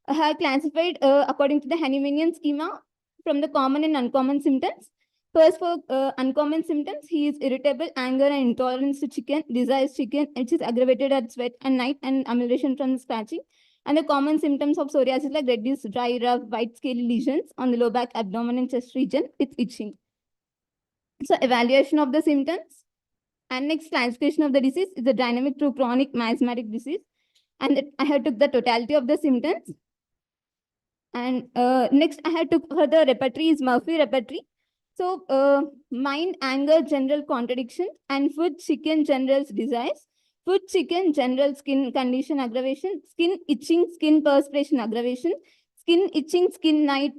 I have classified according to the Hahnemannian schema from the common and uncommon symptoms. First, for uncommon symptoms, he is irritable, anger, and intolerance to chicken, desires chicken, which is aggravated at sweat and night and amelioration from scratching. And the common symptoms of psoriasis like reddish, dry, rough, white scaly lesions on the low back, abdomen, and chest region with itching. So, evaluation of the symptoms. And next, classification of the disease is the dynamic to chronic miasmatic disease. And I have took the totality of the symptoms. And next, I had took for the repertory is Murphy repertory. So mind, anger, general contradiction, and food, chicken, general's desires. Food, chicken, general skin condition aggravation, skin itching, skin perspiration aggravation, skin itching, skin night,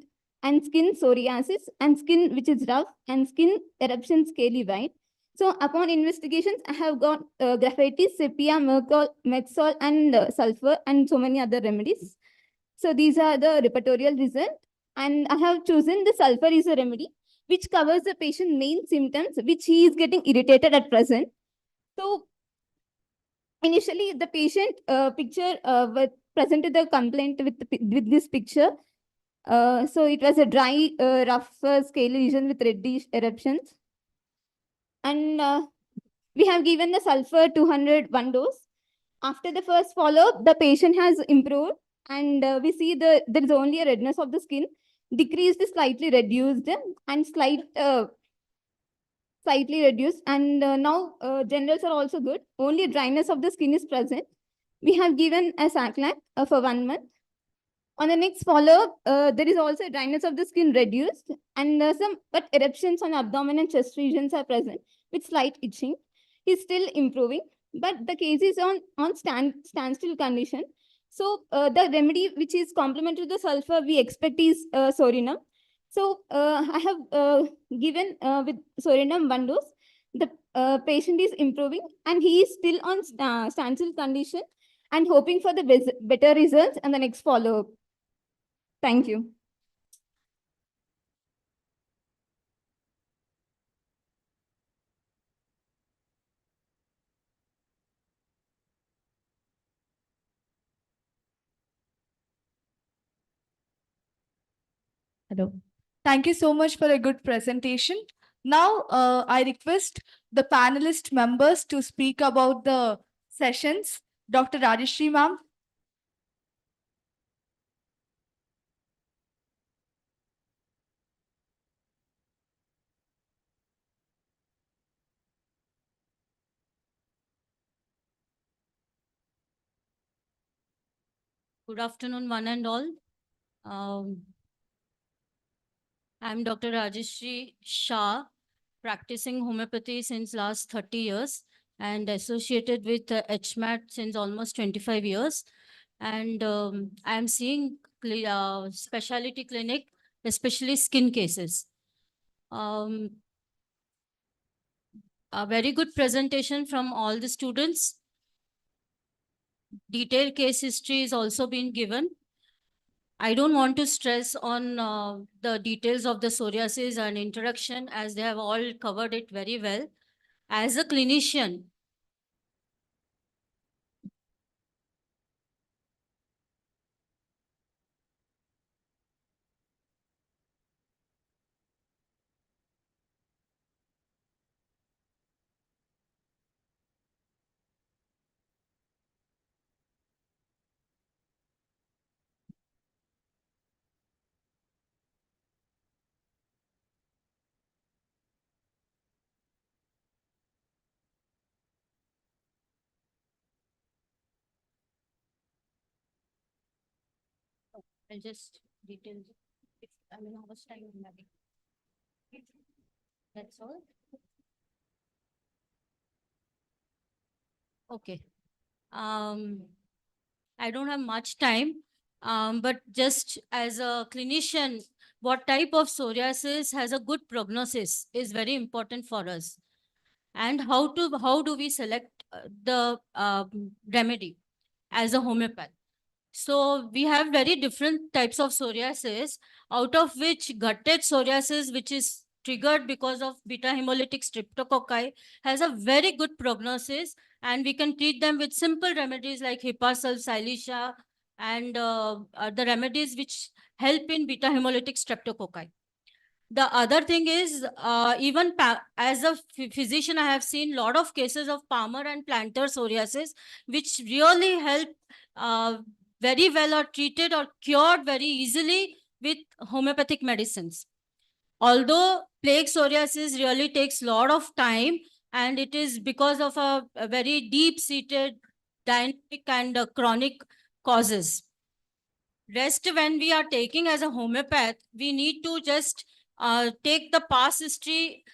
and skin psoriasis, and skin which is rough, and skin eruption scaly white. So upon investigations, I have got graphite, sepia, mercol, mexol, and sulfur, and so many other remedies. So these are the repertorial results. And I have chosen the sulfur is a remedy, which covers the patient main symptoms, which he is getting irritated at present. So initially, the patient picture presented the complaint with this picture. So it was a dry, rough, scaly lesion with reddish eruptions. And we have given the sulfur 200 one dose. After the first follow-up, the patient has improved, and we see there is only a redness of the skin, decreased, slightly reduced, and slightly reduced. And now generals are also good. Only dryness of the skin is present. We have given a Saclac for 1 month. On the next follow-up, there is also a dryness of the skin reduced, and but eruptions on abdomen and chest regions are present with slight itching. He's still improving, but the case is on standstill condition. So the remedy which is complementary to the sulfur we expect is sorinum. So I have given with sorinum 1 dose. The patient is improving, and he is still on standstill condition and hoping for the better results and the next follow-up. Thank you. Hello. Thank you so much for a good presentation. Now, I request the panelist members to speak about the sessions. Dr. Rajeshri ma'am. Good afternoon, one and all. I'm Dr. Rajeshri Shah, practicing homeopathy since last 30 years and associated with HMAT since almost 25 years. And I'm seeing specialty clinic, especially skin cases. A very good presentation from all the students. Detailed case history is also being given. I don't want to stress on the details of the psoriasis and introduction, as they have all covered it very well. As a clinician, I'll just detail. I mean, how much time I'm having? That's all. Okay. I don't have much time. But just as a clinician, what type of psoriasis has a good prognosis is very important for us. And how do we select the remedy as a homeopath? So we have very different types of psoriasis, out of which gutted psoriasis, which is triggered because of beta hemolytic streptococci, has a very good prognosis, and we can treat them with simple remedies like Hipasol, Silicea, and the remedies which help in beta hemolytic streptococci. The other thing is, even as a physician, I have seen a lot of cases of palmar and plantar psoriasis, which really help very well, or treated or cured very easily with homeopathic medicines. Although plague psoriasis really takes a lot of time, and it is because of a very deep-seated dynamic and chronic causes. Rest, when we are taking as a homeopath, we need to just take the past history,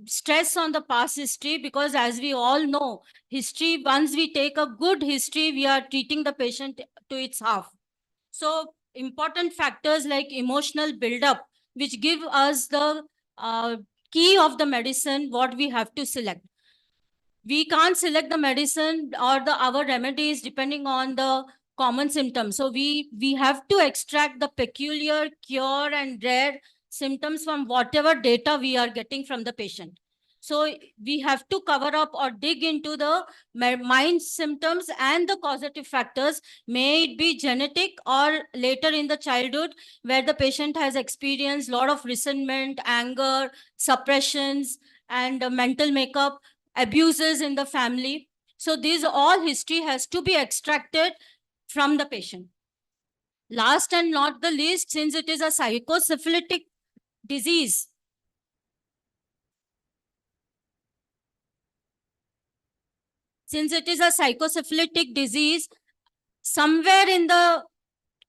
stress on the past history, because as we all know, history, once we take a good history, we are treating the patient to its half. So important factors like emotional buildup, which give us the key of the medicine, what we have to select. We can't select the medicine or our remedies depending on the common symptoms. So we have to extract the peculiar, cure, and rare symptoms from whatever data we are getting from the patient. So we have to cover up or dig into the mind symptoms and the causative factors, may it be genetic or later in the childhood, where the patient has experienced a lot of resentment, anger, suppressions, and mental makeup, abuses in the family. So these all history has to be extracted from the patient. Last and not the least, since it is a psychosyphilitic disease, somewhere in the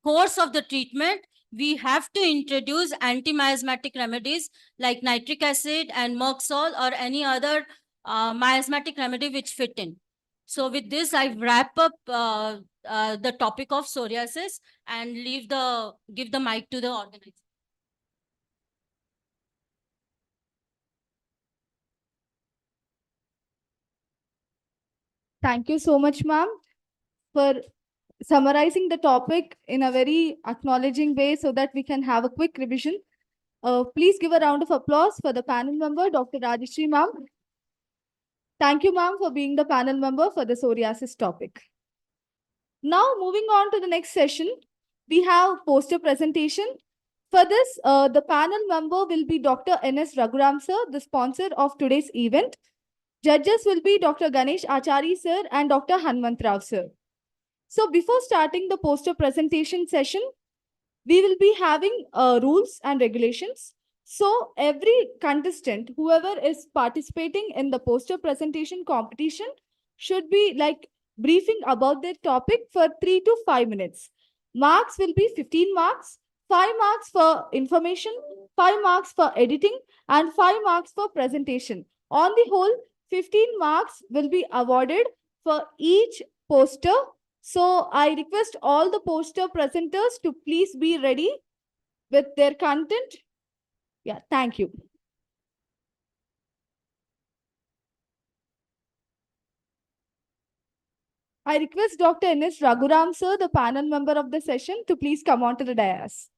course of the treatment, we have to introduce anti-miasmatic remedies like nitric acid and Merxol or any other miasmatic remedy which fit in. So with this, I wrap up the topic of psoriasis and give the mic to the organizer. Thank you so much, ma'am, for summarizing the topic in a very acknowledging way so that we can have a quick revision. Please give a round of applause for the panel member, Dr. Rajeshri, ma'am. Thank you, ma'am, for being the panel member for the psoriasis topic. Now, moving on to the next session, we have poster presentation. For this, the panel member will be Dr. N.S. Raghuram sir, the sponsor of today's event. Judges will be Dr. Ganesh Achari sir and Dr. Hanmant Rao sir. So before starting the poster presentation session, we will be having rules and regulations. So every contestant, whoever is participating in the poster presentation competition, should be like briefing about their topic for 3 to 5 minutes. Marks will be 15 marks, 5 marks for information, 5 marks for editing, and 5 marks for presentation. On the whole, 15 marks will be awarded for each poster. So I request all the poster presenters to please be ready with their content. Yeah, thank you. I request Dr. N.S. Raghuram sir, the panel member of the session, to please come on to the dais.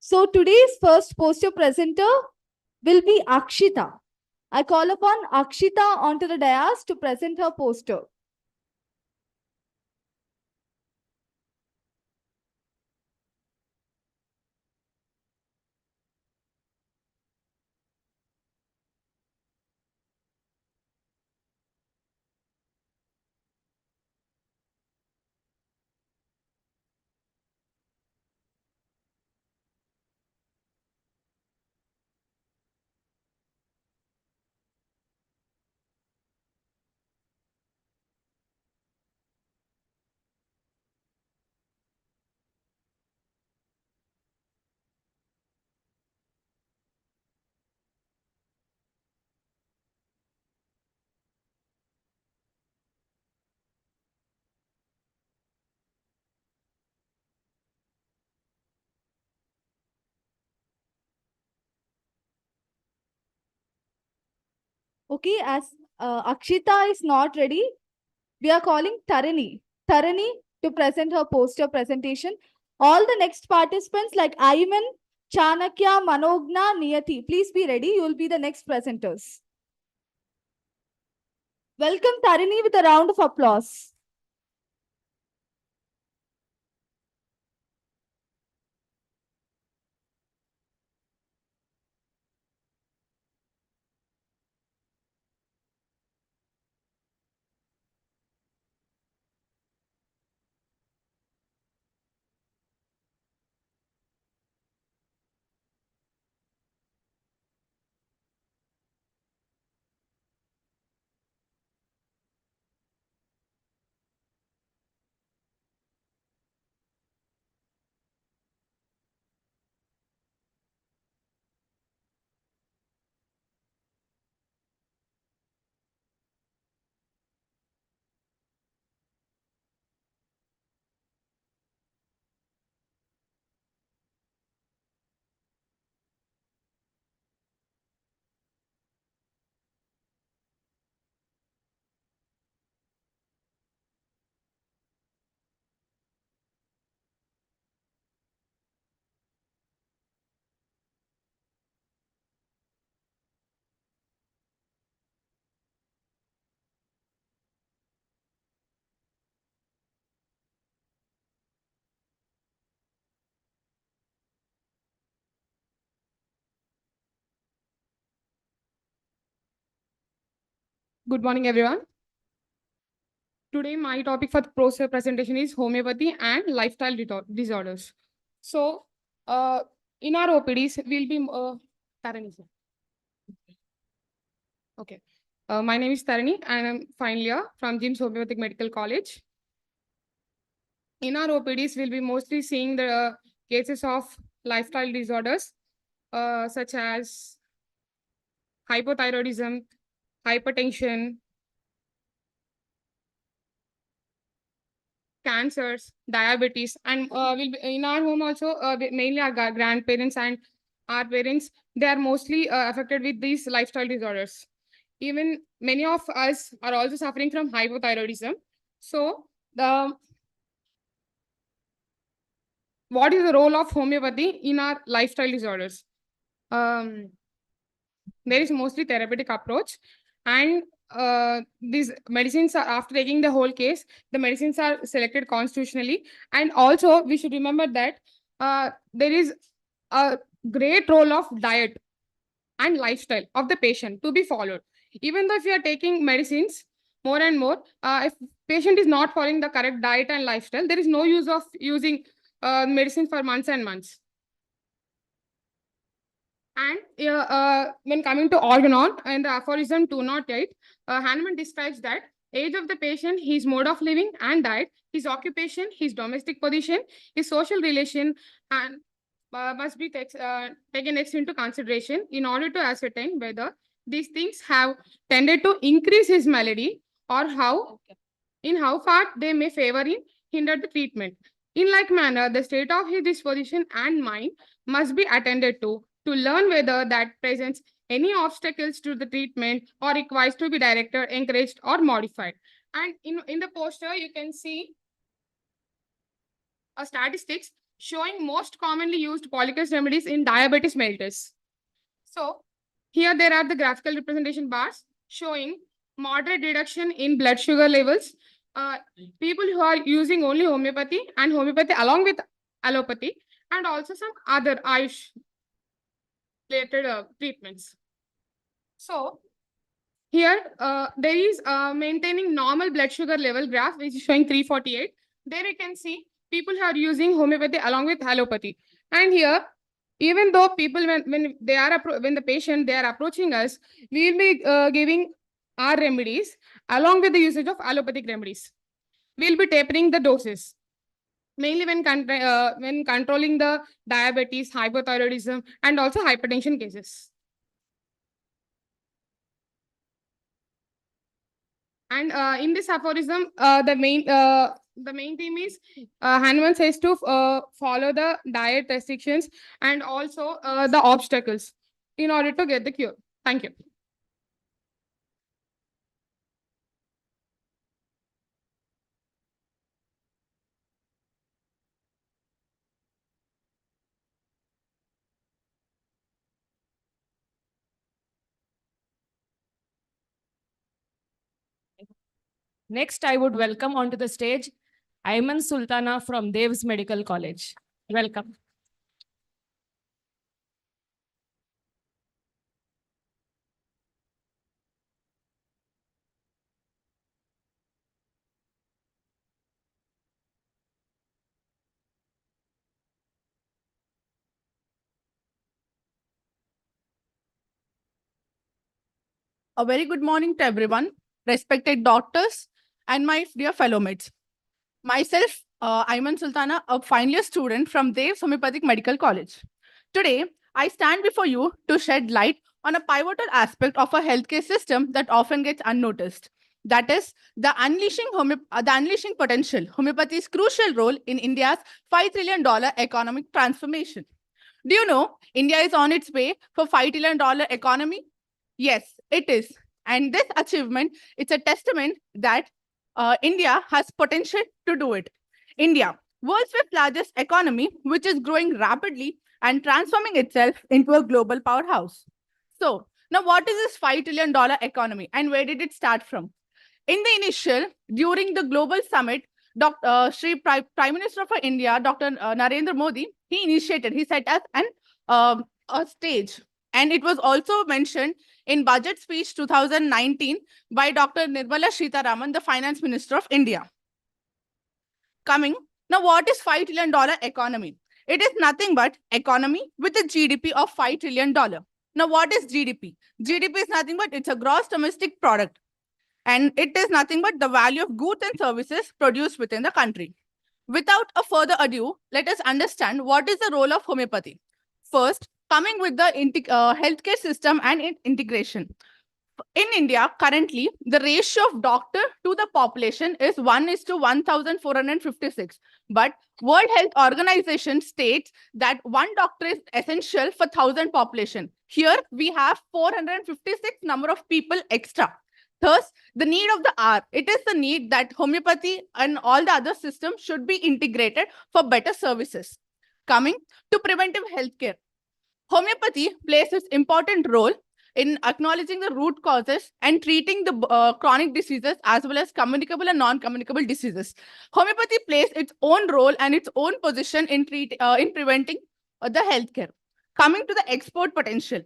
So today's first poster presenter will be Akshita. I call upon Akshita onto the dais to present her poster. Okay, as Akshita is not ready, we are calling Tarini. Tarini to present her poster presentation. All the next participants like Ayman, Chanakya, Manogna, Niyati, please be ready. You will be the next presenters. Welcome Tarini with a round of applause. Good morning, everyone. Today, my topic for the poster presentation is homeopathy and lifestyle disorders. So, in our OPDs, we'll be Tarani, sir. Okay. My name is Tarani, and I'm final year from Jim's Homeopathic Medical College. In our OPDs, we'll be mostly seeing the cases of lifestyle disorders, such as hypothyroidism, hypertension, cancers, diabetes, and we'll be in our home also, mainly our grandparents and our parents, they are mostly affected with these lifestyle disorders. Even many of us are also suffering from hypothyroidism. So, what is the role of homeopathy in our lifestyle disorders? There is mostly therapeutic approach, and these medicines are, after taking the whole case, the medicines are selected constitutionally. And also we should remember that there is a great role of diet and lifestyle of the patient to be followed. Even though if you are taking medicines more and more, if patient is not following the correct diet and lifestyle, there is no use of using medicine for months and months. And when coming to organon and the aphorism 208, Hahnemann describes that age of the patient, his mode of living and diet, his occupation, his domestic position, his social relation, and must be taken next into consideration in order to ascertain whether these things have tended to increase his malady or how far they may favor in hinder the treatment. In like manner, the state of his disposition and mind must be attended to learn whether that presents any obstacles to the treatment or requires to be directed, encouraged, or modified. And in the poster, you can see a statistics showing most commonly used polycus remedies in diabetes mellitus. So here there are the graphical representation bars showing moderate reduction in blood sugar levels. People who are using only homeopathy and homeopathy along with allopathy, and also some other Ayush related treatments. So here there is maintaining normal blood sugar level graph, which is showing 348. There you can see people who are using homeopathy along with allopathy. And here, even though people when they are when the patient they are approaching us, we will be giving our remedies along with the usage of allopathic remedies. We will be tapering the doses, mainly when controlling the diabetes, hypothyroidism, and also hypertension cases. And in this aphorism, the main theme is Hahnemann says to follow the diet restrictions and also the obstacles in order to get the cure. Thank you. Next, I would welcome onto the stage Ayman Sultana from Dev's Medical College. Welcome. A very good morning to everyone, respected doctors, and my dear fellow mates. Myself, Ayman Sultana, a final year student from Dev's Homeopathic Medical College. Today, I stand before you to shed light on a pivotal aspect of a healthcare system that often gets unnoticed. That is the unleashing potential. Homeopathy's crucial role in India's $5 trillion economic transformation. Do you know India is on its way for $5 trillion economy? Yes, it is. And this achievement, it's a testament that India has potential to do it. India, world's fifth largest economy, which is growing rapidly and transforming itself into a global powerhouse. So, now what is this $5 trillion economy and where did it start from? In the initial, during the global summit, Prime Minister of India, Dr. Narendra Modi, he set us a stage. And it was also mentioned in budget speech 2019 by Dr. Nirmala Sitharaman, the Finance Minister of India. Coming, now what is $5 trillion economy? It is nothing but economy with a GDP of $5 trillion. Now what is GDP? GDP is nothing but it's a gross domestic product. And it is nothing but the value of goods and services produced within the country. Without a further ado, let us understand what is the role of homeopathy. First, coming with the healthcare system and integration. In India, currently, the ratio of doctor to the population is 1 is to 1,456. But World Health Organization states that one doctor is essential for 1,000 population. Here, we have 456 number of people extra. Thus, the need of the hour, it is the need that homeopathy and all the other systems should be integrated for better services. Coming to preventive healthcare. Homeopathy plays its important role in acknowledging the root causes and treating the chronic diseases as well as communicable and non-communicable diseases. Homeopathy plays its own role and its own position in preventing the healthcare. Coming to the export potential.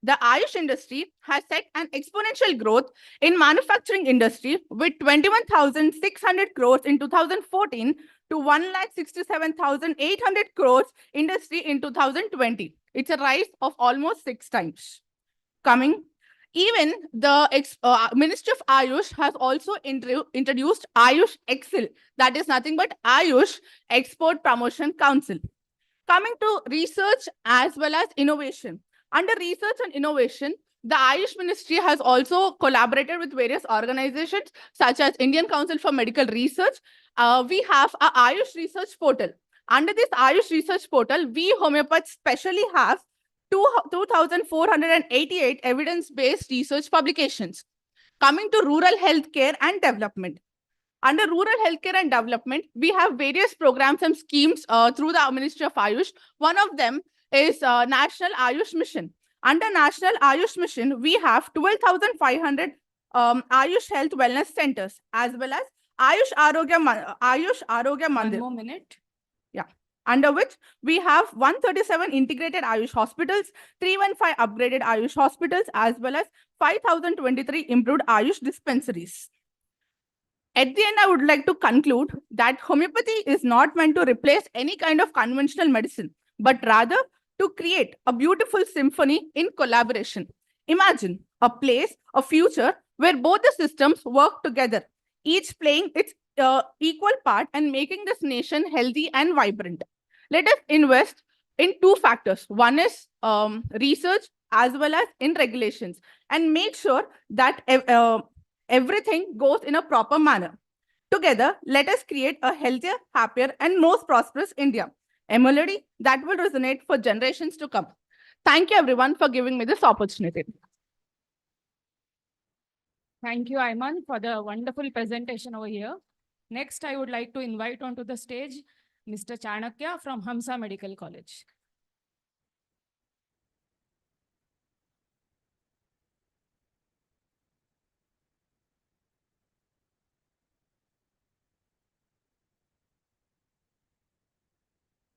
The Ayush industry has set an exponential growth in manufacturing industry with 21,600 crores in 2014 to 1,67,800 crores industry in 2020. It's a rise of almost 6 times. Coming, even the Ministry of Ayush has also introduced Ayush Excel. That is nothing but Ayush Export Promotion Council. Coming to research as well as innovation. Under research and innovation, the Ayush Ministry has also collaborated with various organizations such as Indian Council for Medical Research. We have a Ayush Research Portal. Under this Ayush Research Portal, we homeopaths specially have 2,488 evidence-based research publications. Coming to rural healthcare and development. Under rural healthcare and development, we have various programs and schemes through the Ministry of Ayush. One of them is National Ayush Mission. Under National Ayush Mission, we have 12,500 Ayush Health Wellness Centers as well as Ayush Arogya Mandir. 1 more minute. Yeah. Under which we have 137 integrated Ayush hospitals, 315 upgraded Ayush hospitals, as well as 5,023 improved Ayush dispensaries. At the end, I would like to conclude that homeopathy is not meant to replace any kind of conventional medicine, but rather to create a beautiful symphony in collaboration. Imagine a place, a future where both the systems work together, each playing its equal part and making this nation healthy and vibrant. Let us invest in two factors. One is research as well as in regulations, and make sure that everything goes in a proper manner. Together, let us create a healthier, happier, and most prosperous India. A melody that will resonate for generations to come. Thank you, everyone, for giving me this opportunity. Thank you, Ayman, for the wonderful presentation over here. Next, I would like to invite onto the stage Mr. Chanakya from Hamsa Medical College.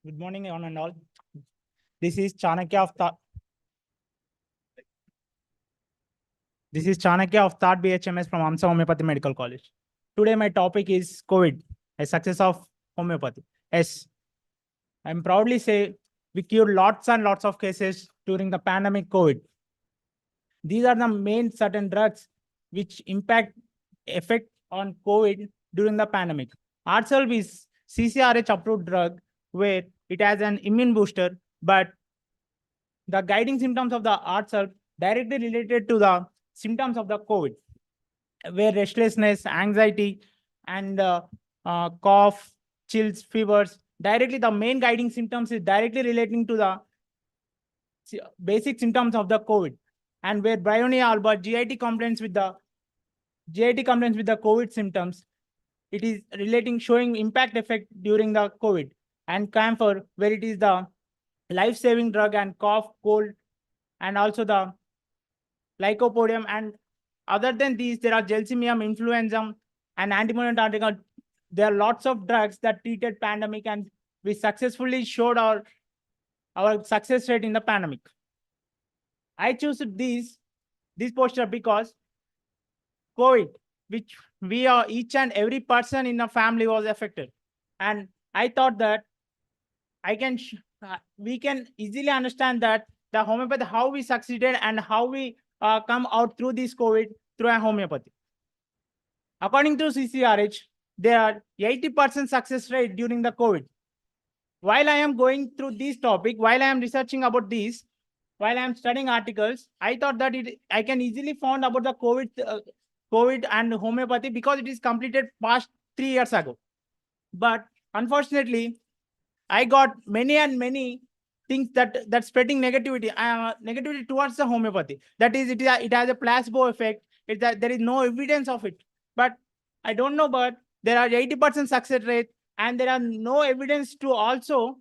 Good morning, one and all. This is Chanakya of Thought. This is Chanakya of Thought BHMS from Amsa Homeopathy Medical College. Today, my topic is COVID, a success of homeopathy. Yes, I'm proudly say we cured lots and lots of cases during the pandemic COVID. These are the main certain drugs which impact effect on COVID during the pandemic. Arcelb is CCRH approved drug where it has an immune booster, but the guiding symptoms of the Arcelb directly related to the symptoms of the COVID, where restlessness, anxiety, and cough, chills, fevers. Directly, the main guiding symptoms is directly relating to the basic symptoms of the COVID, and where bryonia alba GIT complaints with the COVID symptoms, it is relating showing impact effect during the COVID, and camphor where it is the life-saving drug and cough, cold, and also the lycopodium. And other than these, there are gelsemium, influenza, and antimonocrotic. There are lots of drugs that treated pandemic, and we successfully showed our success rate in the pandemic. I choose this poster because COVID, which we are each and every person in the family was affected, and I thought that we can easily understand that the homeopathy how we succeeded and how we come out through this COVID through a homeopathy. According to CCRH, there are 80% success rate during the COVID. While I am going through this topic, while I am researching about this, while I am studying articles, I thought that I can easily find about the COVID and homeopathy because it is completed past 3 years ago. But unfortunately, I got many and many things that spreading negativity towards the homeopathy. That is, it has a placebo effect. There is no evidence of it. But I don't know, but there are 80% success rate, and there are no evidence to also.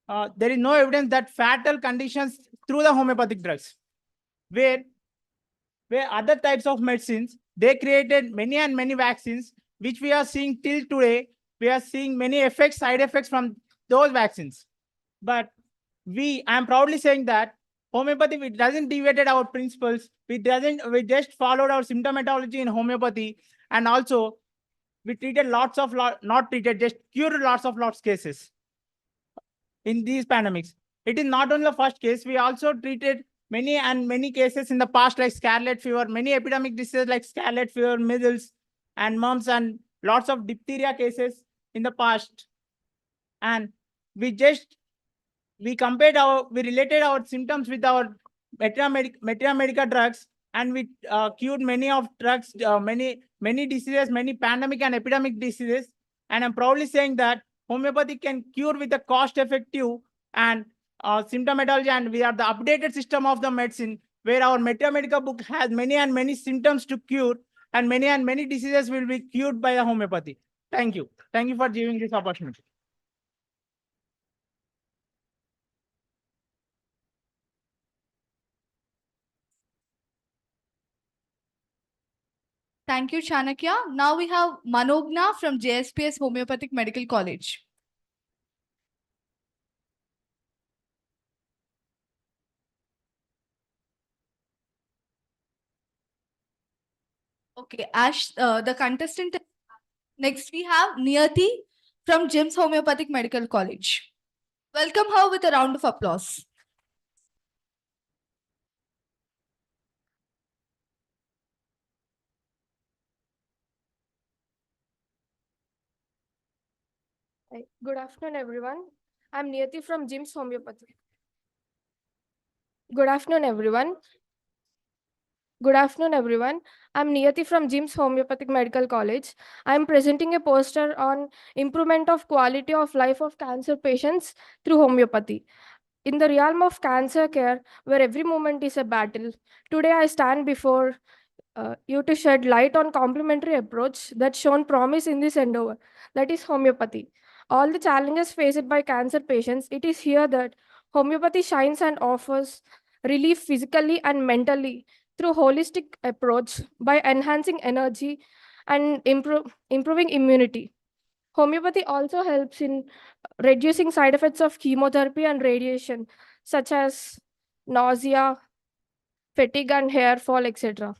There is no evidence that fatal conditions through the homeopathic drugs, where other types of medicines they created many and many vaccines, which we are seeing till today. We are seeing many side effects from those vaccines. But I am proudly saying that homeopathy, we doesn't deviated our principles. We just followed our symptomatology in homeopathy, and also we treated not treated, just cured lots of cases in these pandemics. It is not only the first case, we also treated many cases in the past, like scarlet fever, many epidemic diseases like scarlet fever, measles, and mumps, and lots of diphtheria cases in the past. And we related our symptoms with our Medica drugs, and we cured many of drugs, many diseases, many pandemic and epidemic diseases. And I'm proudly saying that homeopathy can cure with a cost-effective and symptomatology, and we are the updated system of the medicine, where our Medica book has many and many symptoms to cure, and many diseases will be cured by the homeopathy. Thank you. Thank you for giving this opportunity. Thank you, Chanakya. Now we have Manogna from JSPS Homeopathic Medical College. Okay, Ash, the contestant. Next, we have Niyati from Jim's Homeopathic Medical College. Welcome her with a round of applause. Good afternoon, everyone. I'm Niyati from Jim's Homeopathy. Good afternoon, everyone. Good afternoon, everyone. I'm Niyati from Jim's Homeopathic Medical College. I'm presenting a poster on improvement of quality of life of cancer patients through homeopathy. In the realm of cancer care, where every moment is a battle, today I stand before you to shed light on complementary approach that's shown promise in this endeavor, that is homeopathy. All the challenges faced by cancer patients, it is here that homeopathy shines and offers relief physically and mentally through holistic approach by enhancing energy and improving immunity. Homeopathy also helps in reducing side effects of chemotherapy and radiation, such as nausea, fatigue, and hair fall, etc.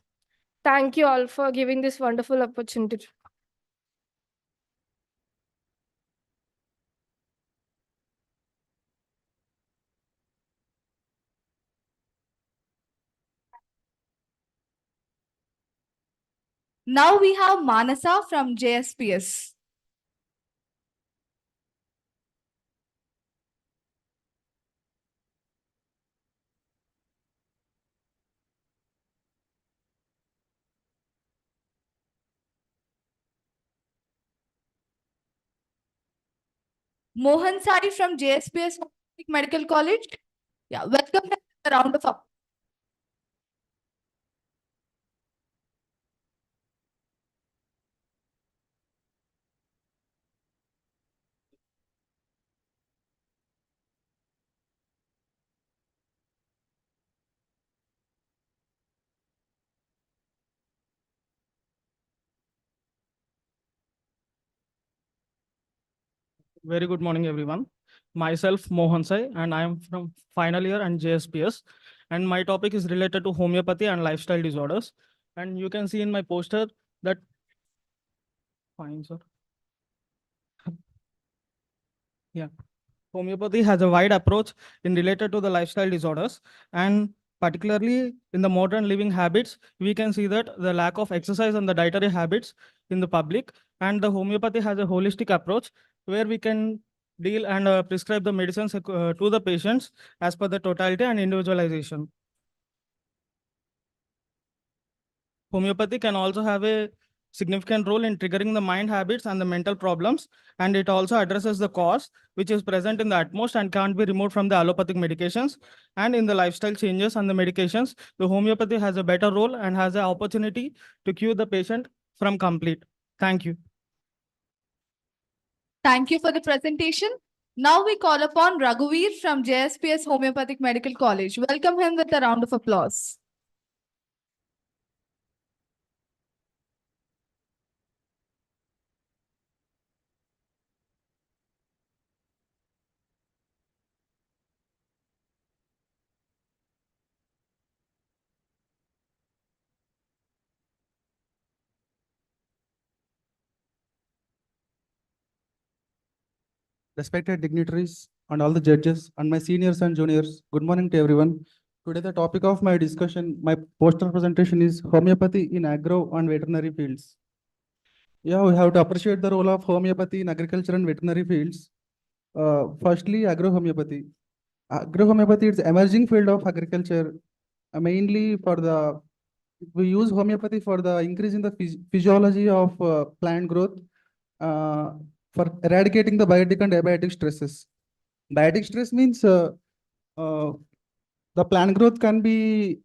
Thank you all for giving this wonderful opportunity. Now we have Manasa from JSPS. Mohan Sari from JSPS Medical College. Yeah, welcome to a round of applause. Very good morning, everyone. Myself, Mohan Sai, and I am from final year and JSPS. And my topic is related to homeopathy and lifestyle disorders. And you can see in my poster that, fine, sir. Yeah. Homeopathy has a wide approach in related to the lifestyle disorders, and particularly in the modern living habits, we can see that the lack of exercise and the dietary habits in the public, and the homeopathy has a holistic approach where we can deal and prescribe the medicines to the patients as per the totality and individualization. Homeopathy can also have a significant role in triggering the mind habits and the mental problems, and it also addresses the cause which is present in the utmost and can't be removed from the allopathic medications. And in the lifestyle changes and the medications, the homeopathy has a better role and has an opportunity to cure the patient from complete. Thank you. Thank you for the presentation. Now we call upon Raghuveer from JSPS Homeopathic Medical College. Welcome him with a round of applause. Respected dignitaries and all the judges and my seniors and juniors, good morning to everyone. Today the topic of my discussion, my poster presentation is homeopathy in agro and veterinary fields. Yeah, we have to appreciate the role of homeopathy in agriculture and veterinary fields. Firstly, agrohomeopathy. Agrohomeopathy is emerging field of agriculture, mainly for the we use homeopathy for the increase in the physiology of plant growth, uh, for eradicating the biotic and abiotic stresses. Biotic stress means uh, the plant growth can be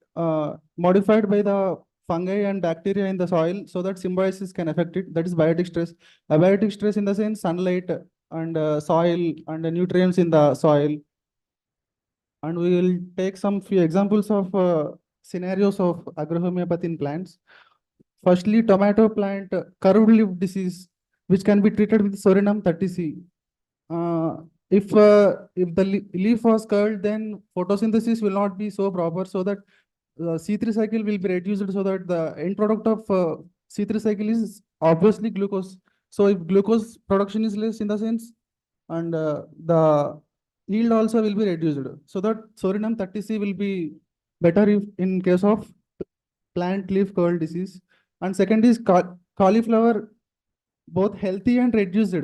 modified by the fungi and bacteria in the soil so that symbiosis can affect it. That is biotic stress. Abiotic stress in the sense sunlight and soil and the nutrients in the soil. And we will take some few examples of scenarios of agrohomeopathy in plants. Firstly, tomato plant curved leaf disease, which can be treated with Sorinum 30C. If the leaf was curled, then photosynthesis will not be so proper, so that C3 cycle will be reduced, so that the end product of C3 cycle is obviously glucose. So if glucose production is less in the sense, and the yield also will be reduced, so that Sorinum 30C will be better if in case of plant leaf curl disease. And second is cauliflower, both healthy and reduced.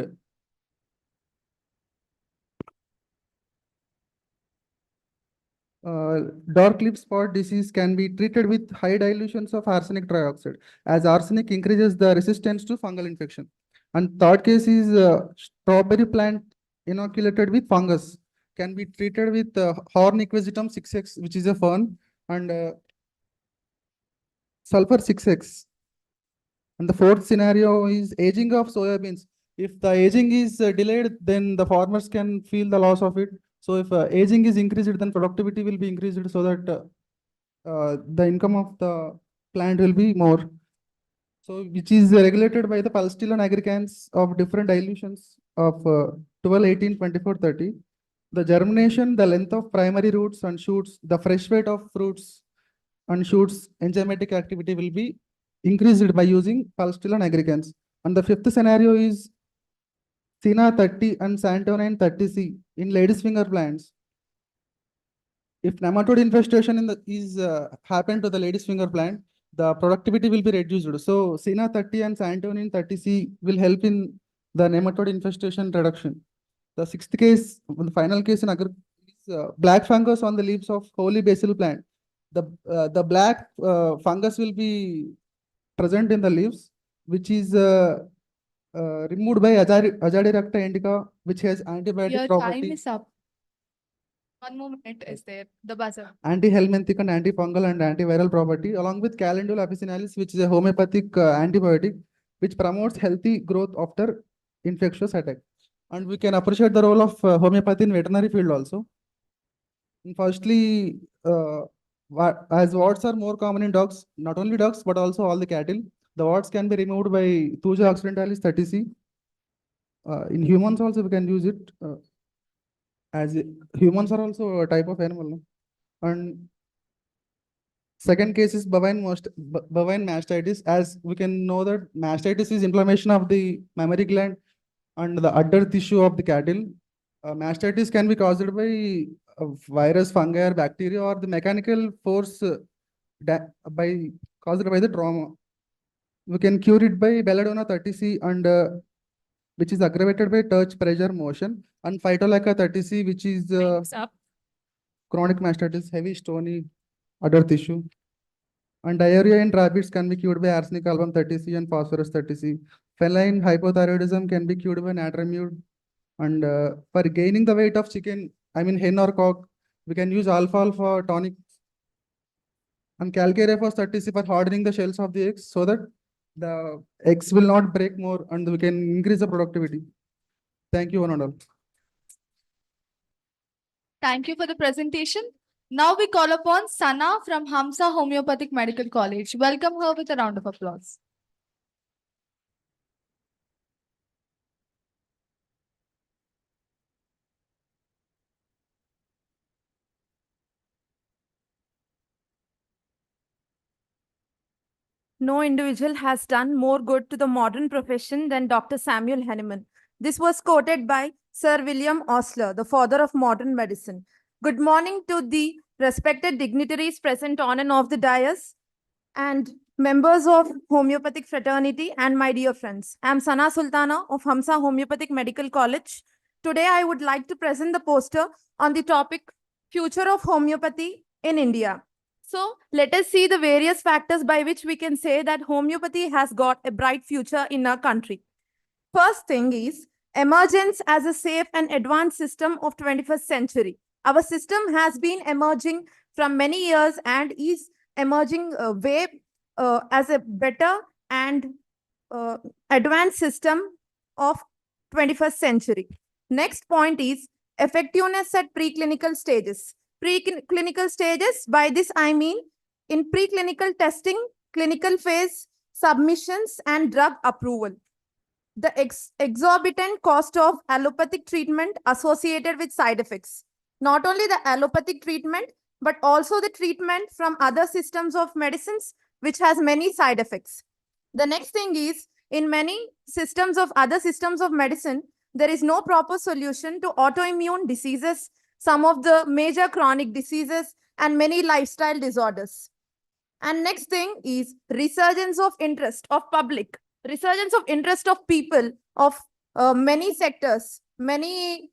Dark leaf spot disease can be treated with high dilutions of arsenic trioxide, as arsenic increases the resistance to fungal infection. And third case is strawberry plant inoculated with fungus, can be treated with horn equisetum 6x, which is a fern, and sulfur 6x. And the fourth scenario is aging of soybeans. If the aging is delayed, then the farmers can feel the loss of it. So if aging is increased, then productivity will be increased, so that the income of the plant will be more. So which is regulated by the pulse and aggregants of different dilutions of 12, 18, 24, 30. The germination, the length of primary roots and shoots, the fresh weight of fruits and shoots, enzymatic activity will be increased by using pulse and aggregants. And the fifth scenario is Sina 30 and Santonine 30C in ladies finger plants. If nematode infestation is happened to the ladies finger plant, the productivity will be reduced. So Sina 30 and Santonine 30C will help in the nematode infestation reduction. The sixth case, the final case in is black fungus on the leaves of holy basil plant. The black fungus will be present in the leaves, which is removed by Azadirachta indica, which has antibiotic Your property. time is up. 1 more minute is there. The buzzer. Anti-helminthic and antifungal and antiviral property, along with Calendula officinalis, which is a homeopathic antibiotic, which promotes healthy growth after infectious attack. And we can appreciate the role of homeopathy in veterinary field also. And firstly, as warts are more common in dogs, not only dogs, but also all the cattle, the warts can be removed by Thuja occidentalis 30C. In humans also, we can use it humans are also a type of animal. No? And second case is bovine mastitis. As we can know that mastitis is inflammation of the mammary gland and the udder tissue of the cattle. Mastitis can be caused by virus, fungi, or bacteria, or the mechanical force caused by the trauma. We can cure it by Belladonna 30C and which is aggravated by touch, pressure, motion, and Phytolacca 30C, which is chronic mastitis, heavy, stony udder tissue. And diarrhea in rabbits can be cured by arsenic album 30C and phosphorus 30C. Feline hypothyroidism can be cured by natramide. And for gaining the weight of chicken, I mean hen or cock, we can use alfalfa tonic and calcarephos 30C for hardening the shells of the eggs so that the eggs will not break more and we can increase the productivity. Thank you, one and all. Thank you for the presentation. Now we call upon Sana from Hamsa Homeopathic Medical College. Welcome her with a round of applause. No individual has done more good to the modern profession than Dr. Samuel Hahnemann. This was quoted by Sir William Osler, the father of modern medicine. Good morning to the respected dignitaries present on and off the dais and members of homeopathic fraternity and my dear friends. I am Sana Sultana of Hamsa Homeopathic Medical College. Today I would like to present the poster on the topic Future of Homeopathy in India. So let us see the various factors by which we can say that homeopathy has got a bright future in our country. First thing is emergence as a safe and advanced system of 21st century. Our system has been emerging from many years and is emerging as a better and advanced system of 21st century. Next point is effectiveness at preclinical stages. Preclinical stages, by this I mean in preclinical testing, clinical phase, submissions and drug approval. The exorbitant cost of allopathic treatment associated with side effects. Not only the allopathic treatment, but also the treatment from other systems of medicines, which has many side effects. The next thing is, in many systems of other systems of medicine, there is no proper solution to autoimmune diseases, some of the major chronic diseases, and many lifestyle disorders. And next thing is resurgence of interest of public, resurgence of interest of people of many sectors, many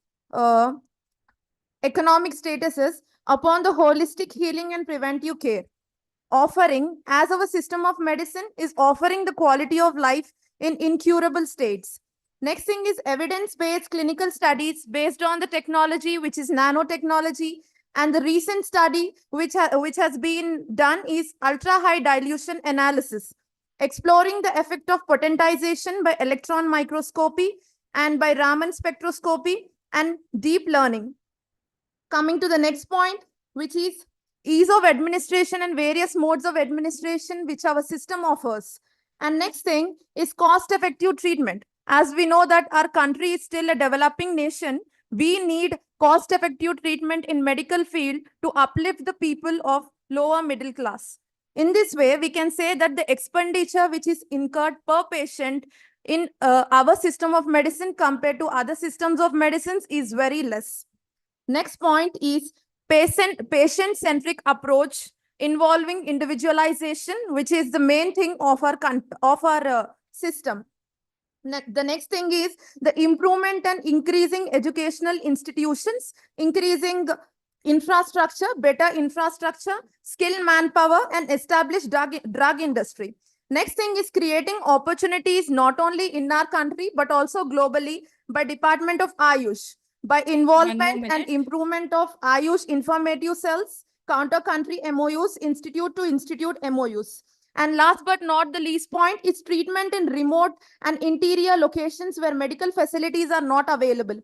economic statuses upon the holistic healing and preventive care. Offering, as our system of medicine is offering the quality of life in incurable states. Next thing is evidence-based clinical studies based on the technology, which is nanotechnology. And the recent study which has been done is ultra-high dilution analysis, exploring the effect of potentization by electron microscopy and by Raman spectroscopy and deep learning. Coming to the next point, which is ease of administration and various modes of administration which our system offers. And next thing is cost-effective treatment. As we know that our country is still a developing nation, we need cost-effective treatment in medical field to uplift the people of lower middle class. In this way, we can say that the expenditure which is incurred per patient in our system of medicine compared to other systems of medicines is very less. Next point is patient-centric approach involving individualization, which is the main thing of our system. The next thing is the improvement and increasing educational institutions, increasing infrastructure, better infrastructure, skilled manpower, and established drug industry. Next thing is creating opportunities not only in our country but also globally by Department of Ayush, by involvement and improvement of Ayush informative cells, counter-country MOUs, institute to institute MOUs. And last but not the least point is treatment in remote and interior locations where medical facilities are not available.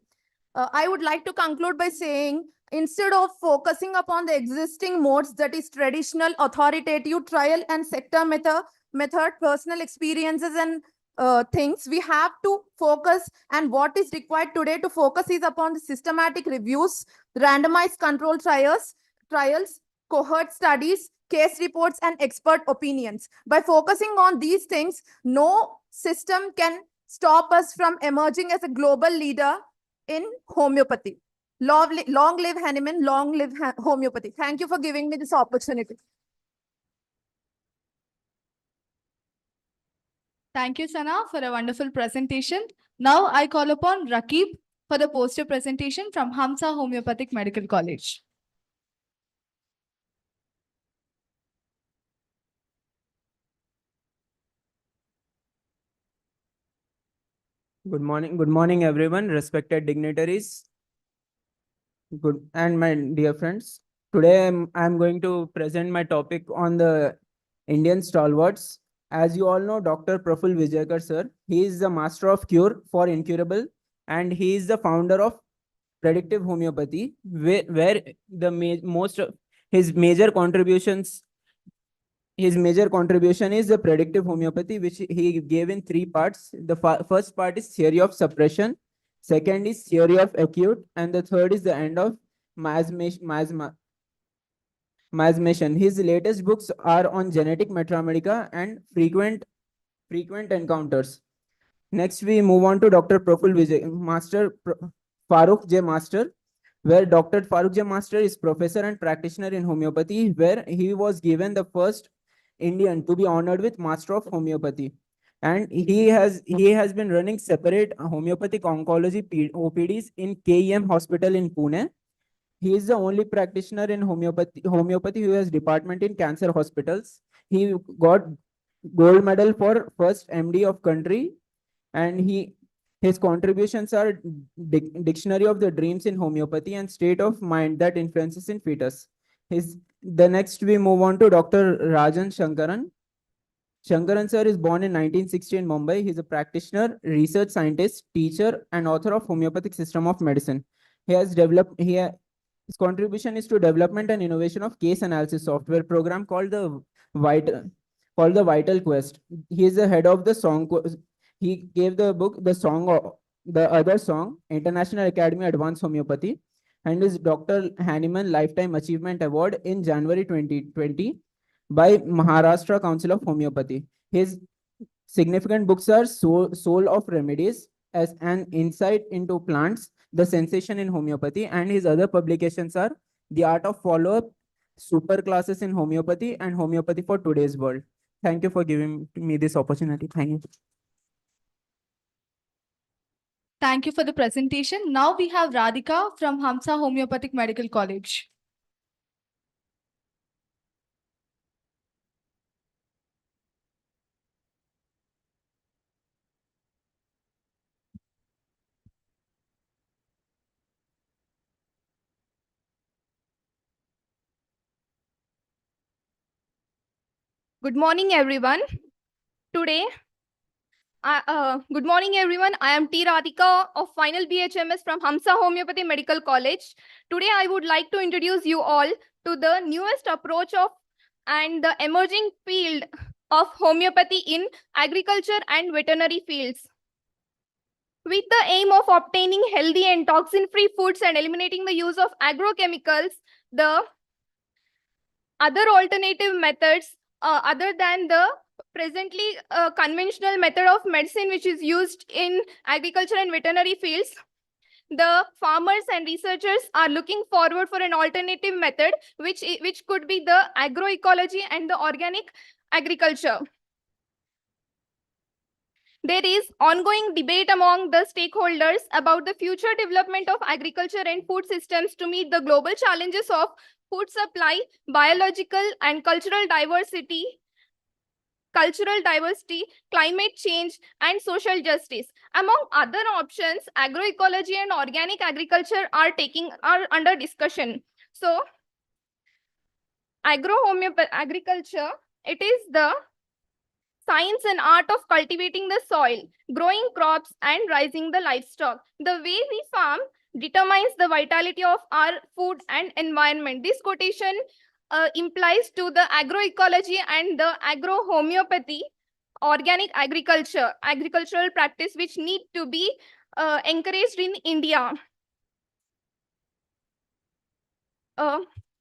I would like to conclude by saying, instead of focusing upon the existing modes, that is traditional, authoritative, trial and sector method, personal experiences and things, we have to focus, and what is required today to focus is upon the systematic reviews, randomized control trials, cohort studies, case reports, and expert opinions. By focusing on these things, no system can stop us from emerging as a global leader in homeopathy. Long live Hahnemann, long live homeopathy. Thank you for giving me this opportunity. Thank you, Sana, for a wonderful presentation. Now I call upon Rakib for the poster presentation from Hamsa Homeopathic Medical College. Good morning, everyone, respected dignitaries. Good and my dear friends. Today I'm going to present my topic on the Indian stalwarts. As you all know, Dr. Praful Vijaykar sir, he is the master of cure for incurable, and he is the founder of predictive homeopathy, where the most of his major contributions his major contribution is the predictive homeopathy, which he gave in three parts. The first part is theory of suppression, second is theory of acute, and the third is the end of miasmation. His latest books are on genetic mathematics and frequent encounters. Next, we move on to Dr. Praful Vijay, Farooq J. Master, where Dr. Farooq J. Master is professor and practitioner in homeopathy, where he was given the first Indian to be honored with Master of Homeopathy. And he has been running separate homeopathic oncology OPDs in KEM Hospital in Pune. He is the only practitioner in homeopathy who has department in cancer hospitals. He got gold medal for first MD of country, and his contributions are Dictionary of the Dreams in Homeopathy and State of Mind that Influences in Fetus. The next we move on to Dr. Rajan Shankaran. Shankaran sir is born in 1960 in Mumbai. He is a practitioner, research scientist, teacher, and author of Homeopathic System of Medicine. His contribution is to development and innovation of case analysis software program called the Vital Quest. He is the head of the song. He gave the book the other song, International Academy Advanced Homeopathy, and his Dr. Hahnemann Lifetime Achievement Award in January 2020 by Maharashtra Council of Homeopathy. His significant books are Soul of Remedies as an Insight into Plants, The Sensation in Homeopathy, and his other publications are The Art of Follow-up, Super Classes in Homeopathy, and Homeopathy for Today's World. Thank you for giving me this opportunity. Thank you. Thank you for the presentation. Now we have Radhika from Hamsa Homeopathic Medical College. Good morning, everyone. Today, good morning, everyone. I am T. Radhika of Final BHMS from Hamsa Homeopathy Medical College. Today, I would like to introduce you all to the newest approach of and the emerging field of homeopathy in agriculture and veterinary fields. With the aim of obtaining healthy and toxin-free foods and eliminating the use of agrochemicals, the other alternative methods other than the presently conventional method of medicine which is used in agriculture and veterinary fields, the farmers and researchers are looking forward for an alternative method which could be the agroecology and the organic agriculture. There is ongoing debate among the stakeholders about the future development of agriculture and food systems to meet the global challenges of food supply, biological and cultural diversity, climate change, and social justice. Among other options, agroecology and organic agriculture are under discussion. So, agriculture, it is the science and art of cultivating the soil, growing crops, and raising the livestock. The way we farm determines the vitality of our food and environment. This quotation implies to the agroecology and the agro-homeopathy, organic agricultural practice which need to be encouraged in India.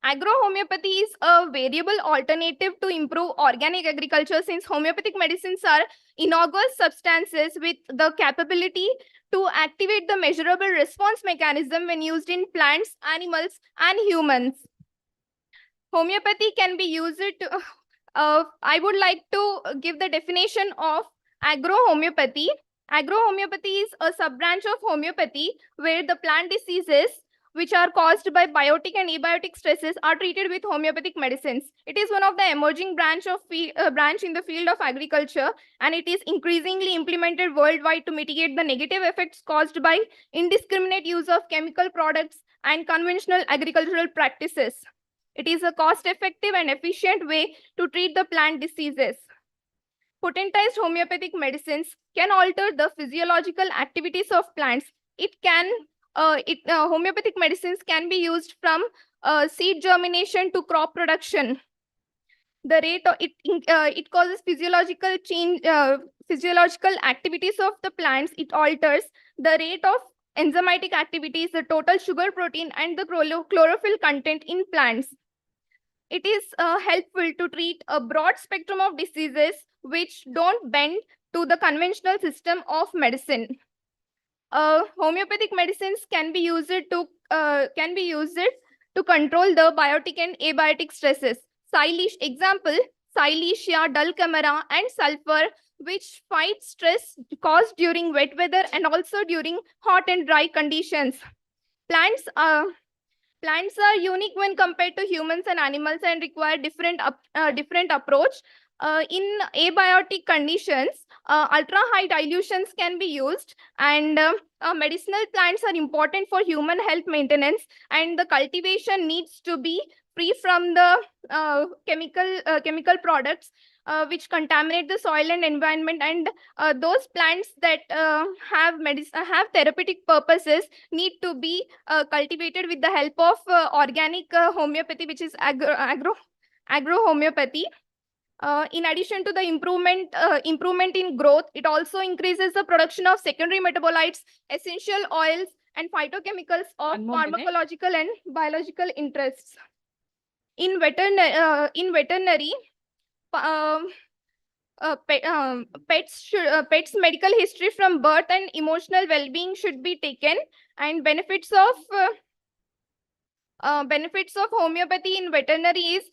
Agro-homeopathy is a variable alternative to improve organic agriculture since homeopathic medicines are innocuous substances with the capability to activate the measurable response mechanism when used in plants, animals, and humans. Homeopathy can be used to, I would like to give the definition of agro-homeopathy. Agro-homeopathy is a sub-branch of homeopathy where the plant diseases which are caused by biotic and abiotic stresses are treated with homeopathic medicines. It is one of the emerging branch in the field of agriculture, and it is increasingly implemented worldwide to mitigate the negative effects caused by indiscriminate use of chemical products and conventional agricultural practices. It is a cost-effective and efficient way to treat the plant diseases. Potentized homeopathic medicines can alter the physiological activities of plants. Homeopathic medicines can be used from seed germination to crop production. The rate of it causes physiological change, physiological activities of the plants. It alters the rate of enzymatic activities, the total sugar protein, and the chlorophyll content in plants. It is helpful to treat a broad spectrum of diseases which don't bend to the conventional system of medicine. Homeopathic medicines can be used to control the biotic and abiotic stresses. Example, Silesia, dulcamara, and sulfur, which fight stress caused during wet weather and also during hot and dry conditions. Plants are unique when compared to humans and animals and require different approach. In abiotic conditions, ultra-high dilutions can be used, and medicinal plants are important for human health maintenance, and the cultivation needs to be free from the chemical products which contaminate the soil and environment, and those plants that have therapeutic purposes need to be cultivated with the help of organic homeopathy, which is agro-homeopathy. In addition to the improvement in growth, it also increases the production of secondary metabolites, essential oils, and phytochemicals of pharmacological and biological interests. In veterinary, pets medical history from birth and emotional well-being should be taken, and benefits of homeopathy in veterinary is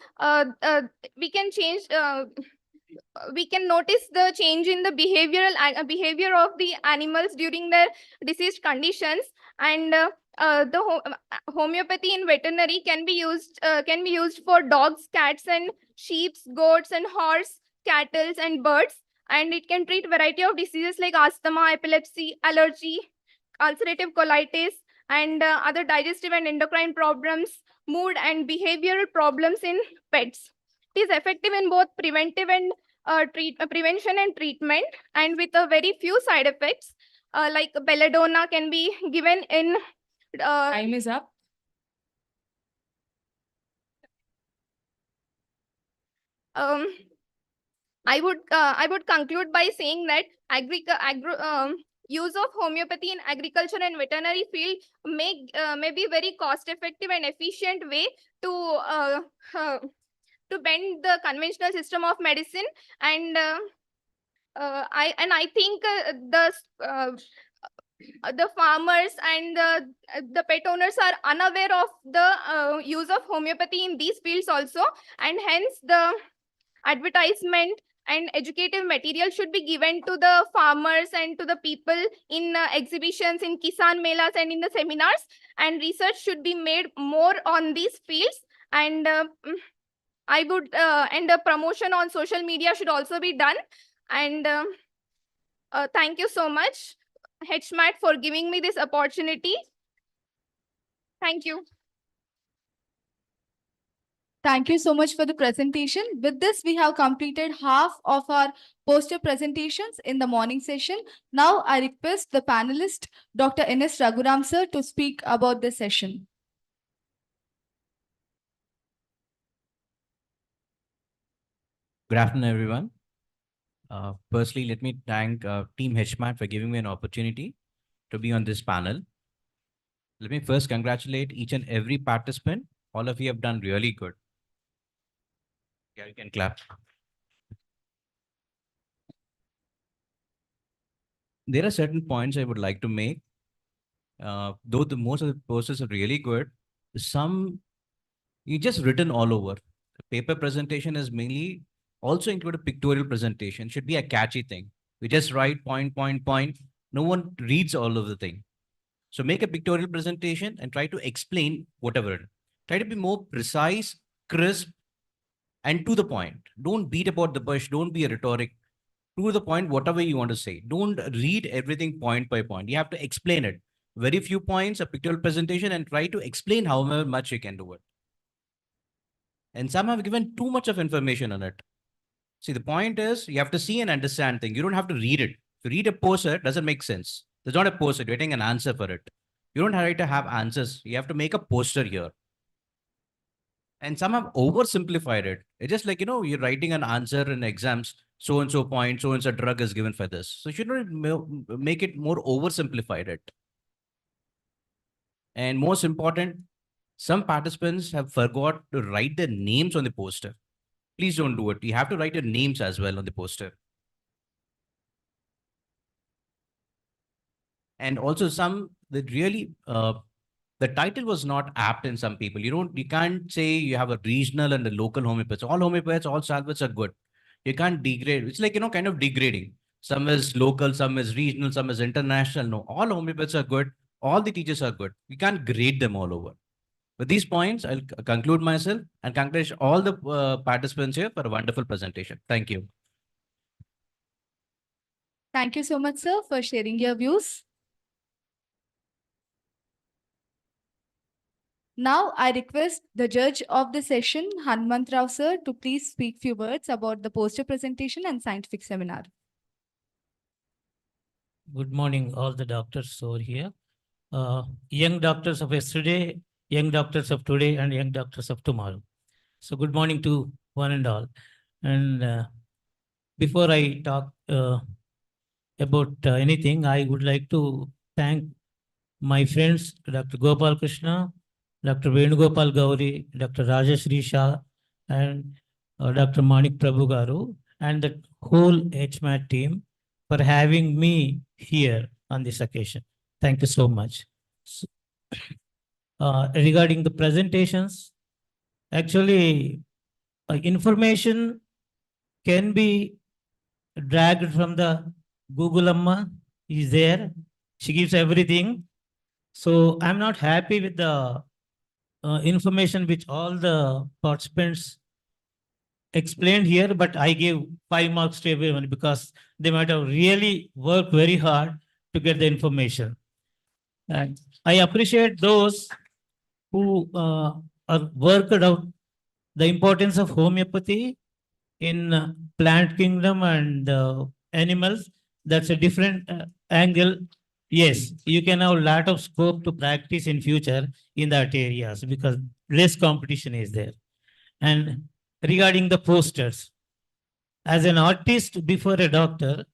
we can notice the change in the behavior of the animals during their diseased conditions, and homeopathy in veterinary can be used for dogs, cats, and sheep, goats, and horse, cattle, and birds, and it can treat variety of diseases like asthma, epilepsy, allergy, ulcerative colitis, and other digestive and endocrine problems, mood and behavioral problems in pets. It is effective in both prevention and treatment, and with a very few side effects, like belladonna can be given in. Time is up. I would conclude by saying that use of homeopathy in agriculture and veterinary field may be very cost effective and efficient way to to bend the conventional system of medicine. And I think the farmers and the pet owners are unaware of the use of homeopathy in these fields also, and hence the advertisement and educative material should be given to the farmers and to the people in exhibitions, in Kisan Melas and in the seminars, and research should be made more on these fields. And I would and the promotion on social media should also be done. And thank you so much, HMAT, for giving me this opportunity. Thank you. Thank you so much for the presentation. With this, we have completed half of our poster presentations in the morning session. Now, I request the panelist, Dr. N.S. Raghuram sir, to speak about this session. Good afternoon, everyone. Firstly, let me thank Team HMAT for giving me an opportunity to be on this panel. Let me first congratulate each and every participant. All of you have done really good. Yeah, you can clap. There are certain points I would like to make. Though most of the posters are really good, some you just written all over. The paper presentation is mainly also include a pictorial presentation. Should be a catchy thing. We just write point, point, point. No one reads all of the thing. So make a pictorial presentation and try to explain whatever. Try to be more precise, crisp, and to the point. Don't beat about the bush. Don't be a rhetoric. To the point, whatever you want to say. Don't read everything point by point. You have to explain it. Very few points, a pictorial presentation, and try to explain however much you can do it. And some have given too much of information on it. See, the point is you have to see and understand things. You don't have to read it. If you read a poster, it doesn't make sense. There's not a poster. You're getting an answer for it. You don't have to have answers. You have to make a poster here. And some have oversimplified it. It's just like, you're writing an answer in exams, so-and-so point, so-and-so drug is given for this. So you should not make it more oversimplified it. And most important, some participants have forgot to write their names on the poster. Please don't do it. You have to write your names as well on the poster. And also some that really, the title was not apt in some people. You can't say you have a regional and a local homeopaths. All homeopaths, all salvets are good. You can't degrade. It's like, kind of degrading. Some is local, some is regional, some is international. No, all homeopaths are good. All the teachers are good. We can't grade them all over. With these points, I'll conclude myself and congratulate all the participants here for a wonderful presentation. Thank you. Thank you so much, sir, for sharing your views. Now, I request the judge of the session, Hanmant Rao sir, to please speak few words about the poster presentation and scientific seminar. Good morning, all the doctors over here. Young doctors of yesterday, young doctors of today, and young doctors of tomorrow. So good morning to one and all. And before I talk about anything, I would like to thank my friends, Dr. Gopal Krishna, Dr. Venugopal Gauri, Dr. Rajashri Shah, and Dr. Manik Prabhu Garu, and the whole HMAT team for having me here on this occasion. Thank you so much. So, regarding the presentations, actually, information can be dragged from the Google Amma is there. She gives everything. So I'm not happy with the information which all the participants explained here, but I gave 5 marks to everyone because they might have really worked very hard to get the information. And I appreciate those who are worked out the importance of homeopathy in plant kingdom and animals. That's a different angle. Yes, you can have a lot of scope to practice in future in that areas because less competition is there. And regarding the posters, as an artist before a doctor,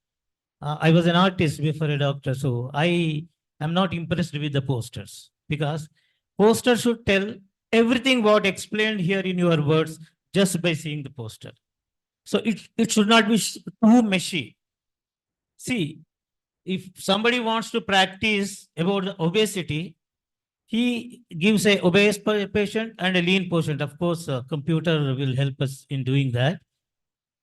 I was an artist before a doctor, so I am not impressed with the posters because posters should tell everything what explained here in your words just by seeing the poster. So it should not be too meshy. See, if somebody wants to practice about the obesity, he gives a obese patient and a lean patient. Of course, computer will help us in doing that.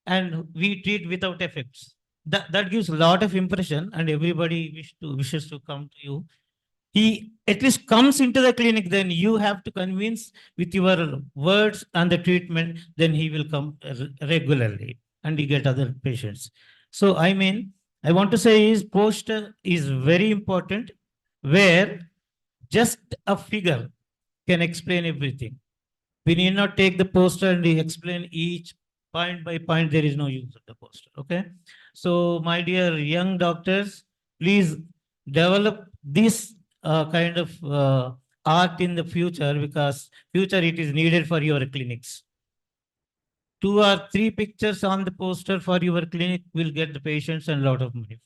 And we treat without effects. That gives a lot of impression and everybody wishes to come to you. He at least comes into the clinic, then you have to convince with your words and the treatment, then he will come regularly and you get other patients. So, I mean, I want to say is poster is very important where just a figure can explain everything. We need not take the poster and explain each point by point. There is no use of the poster. Okay. So, my dear young doctors, please develop this kind of art in the future because future it is needed for your clinics. 2 or 3 pictures on the poster for your clinic will get the patients and a lot of money.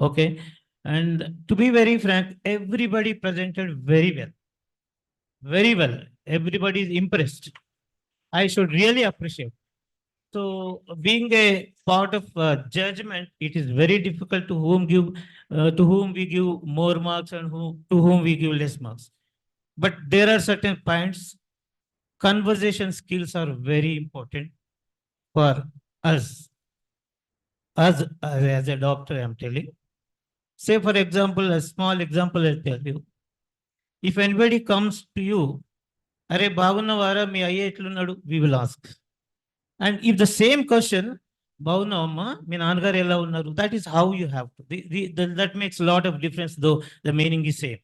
Okay. And to be very frank, everybody presented very well. Very well. Everybody is impressed. I should really appreciate. So, being a part of judgment, it is very difficult to whom we give more marks and to whom we give less marks. But there are certain points. Conversation skills are very important for us. As a doctor, I am telling. Say, for example, a small example I'll tell you. If anybody comes to you, Are Bagunavara, mi ayye etlunnadu, we will ask. And if the same question, Bagunavamma, mi nannagaru ela unnaru, that is how you have to. That makes a lot of difference, though the meaning is same.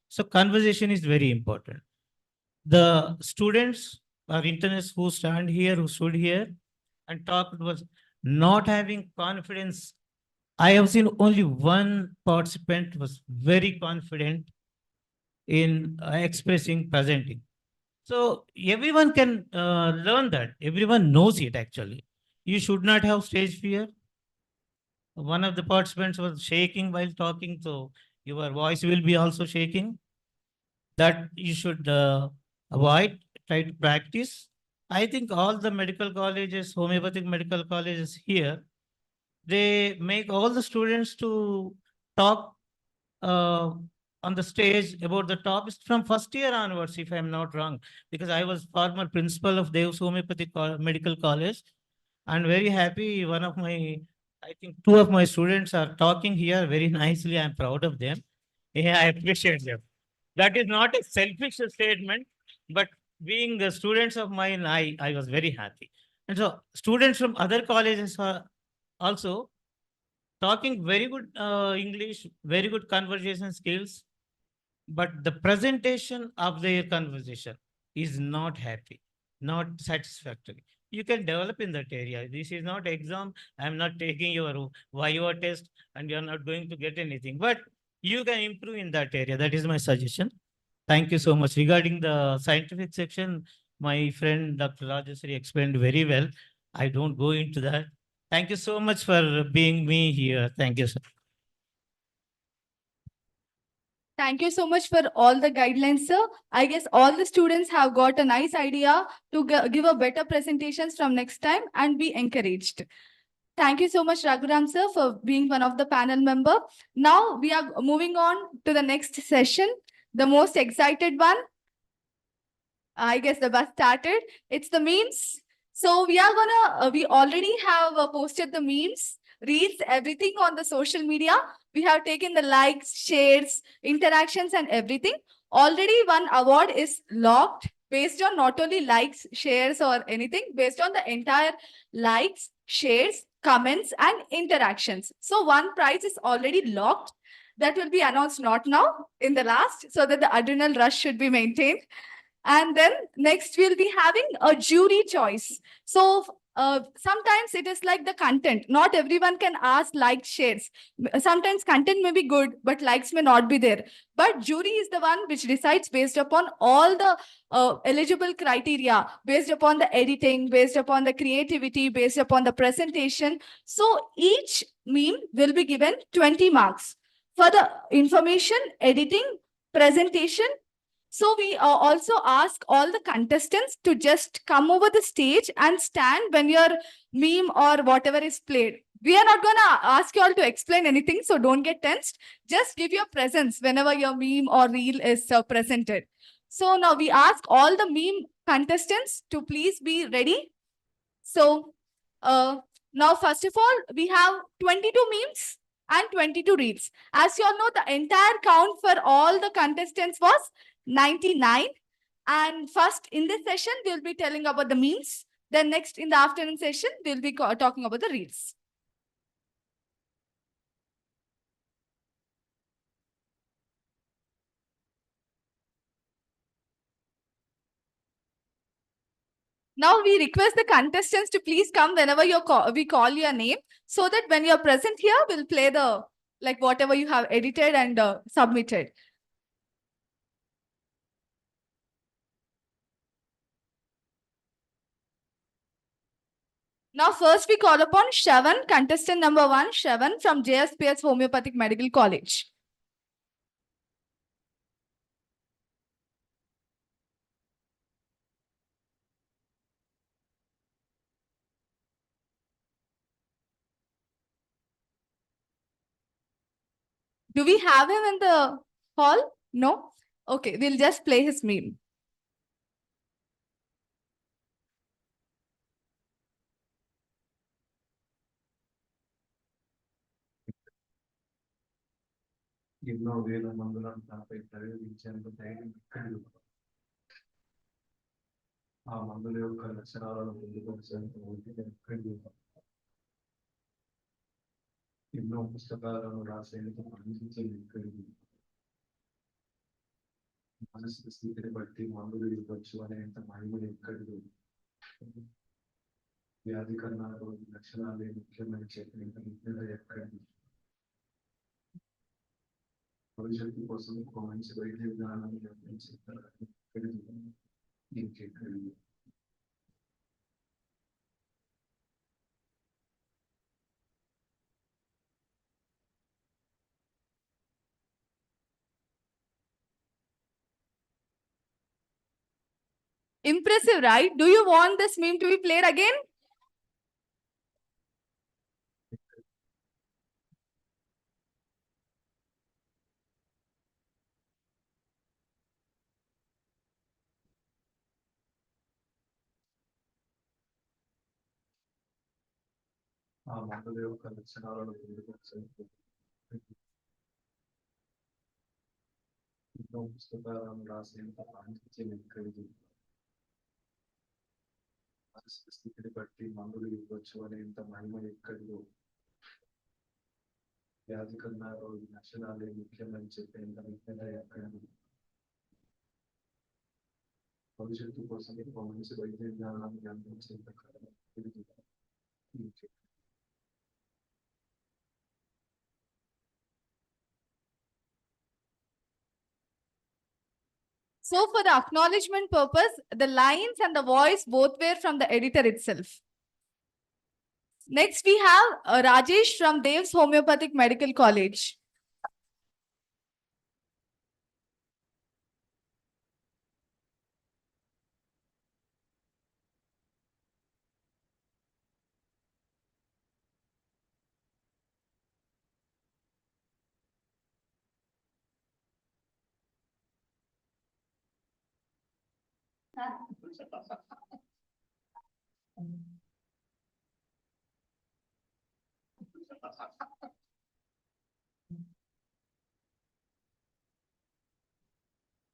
So conversation is very important. The students or interns who stand here, who stood here and talked was not having confidence. I have seen only one participant was very confident in expressing, presenting. So everyone can learn that. Everyone knows it actually. You should not have stage fear. One of the participants was shaking while talking, so your voice will be also shaking. That you should avoid, try to practice. I think all the medical colleges, homeopathic medical colleges here, they make all the students to talk uh, on the stage about the topics from first year onwards, if I'm not wrong, because I was former principal of Dev's Homeopathic Medical College. And very happy. I think 2 of my students are talking here very nicely. I'm proud of them. Yeah, I appreciate them. That is not a selfish statement, but being the students of mine, I was very happy. And so students from other colleges are also talking very good English, very good conversation skills, but the presentation of their conversation is not happy, not satisfactory. You can develop in that area. This is not exam. I'm not taking your Viva test and you're not going to get anything, but you can improve in that area. That is my suggestion. Thank you so much. Regarding the scientific section, my friend Dr. Rajasri explained very well. I don't go into that. Thank you so much for being me here. Thank you, sir. Thank you so much for all the guidelines, sir. I guess all the students have got a nice idea to give a better presentations from next time and be encouraged. Thank you so much, Raghuram, sir, for being one of the panel member. Now we are moving on to the next session, the most excited one. I guess the bus started. It's the memes. So we are gonna, we already have posted the memes, reads, everything on the social media. We have taken the likes, shares, interactions and everything. Already one award is locked based on not only likes, shares or anything, based on the entire likes, shares, comments and interactions. So one prize is already locked. That will be announced not now, in the last, so that the adrenal rush should be maintained. And then next we'll be having a jury choice. So sometimes it is like the content. Not everyone can ask like shares. Sometimes content may be good, but likes may not be there. But jury is the one which decides based upon all the eligible criteria, based upon the editing, based upon the creativity, based upon the presentation. So each meme will be given 20 marks for the information, editing, presentation. So we also ask all the contestants to just come over the stage and stand when your meme or whatever is played. We are not going to ask you all to explain anything, so don't get tensed. Just give your presence whenever your meme or reel is presented. So now we ask all the meme contestants to please be ready. So now, first of all, we have 22 memes and 22 reels. As you all know, the entire count for all the contestants was 99. And first in this session, we'll be telling about the memes. Then next in the afternoon session, we'll be talking about the reels. Now we request the contestants to please come whenever we call your name, so that when you're present here, we'll play the like whatever you have edited and submitted. Now, first we call upon Shavan, contestant number 1, Shavan from JSPS Homeopathic Medical College. Do we have him in the hall? No? Okay, we'll just play his meme. ఎన్నో వేల మందులను నాపై ప్రయోగించేందుకు ధైర్యం ఎక్కడిది? ఆ మందుల యొక్క లక్షణాలను పొందుపరిచేందుకు ఓపిక ఎక్కడిది? ఎన్నో పుస్తకాలను రాసేందుకు అందించేది ఎక్కడిది? మానసిక స్థితిని బట్టి మందులు ఇవ్వచ్చు అనేంత మహిమ ఎక్కడిది? వ్యాధి కన్నా రోగి లక్షణాలే ముఖ్యమని చెప్పినంత నిపుణత ఎక్కడిది? భవిష్యత్తు కోసం ఒక మంచి వైద్య విధానాన్ని నిర్మించే ఇంకెక్కడిది? Impressive, right? Do you want this meme to be played again? ఆ మందుల యొక్క లక్షణాలను పొందుపరిచేందుకు ఎన్నో పుస్తకాలను రాసేందుకు అందించేది ఎక్కడిది? మానసిక స్థితిని బట్టి మందులు ఇవ్వచ్చు అనేంత మహిమ ఎక్కడిదో? వ్యాధి కన్నా రోగి లక్షణాలే ముఖ్యమని చెప్పేంత నిపుణత ఎక్కడిది? భవిష్యత్తు కోసం ఒక మంచి వైద్య విధానాన్ని అందించేంత ఎక్కడిది? So for the acknowledgement purpose, the lines and the voice both were from the editor itself. Next, we have Rajesh from Dev's Homeopathic Medical College.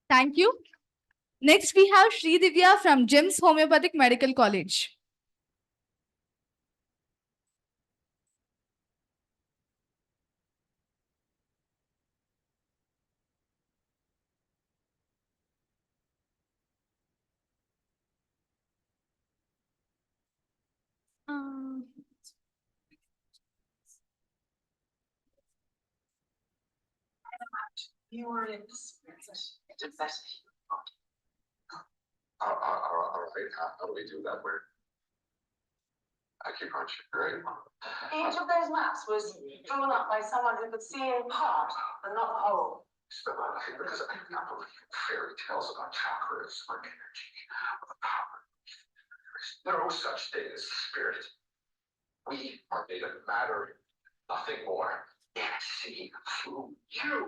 Thank you. Next, we have Sri Divya from Jim's Homeopathic Medical College. You are in this. It's a best. All right, how do we do that? Where? Acupuncture, right? Each of those maps was drawn up by someone who could see in part, but not the whole. Because I cannot believe fairy tales about chakras or energy or power. There's no such thing as spirit. We are made of matter, nothing more. And see through you.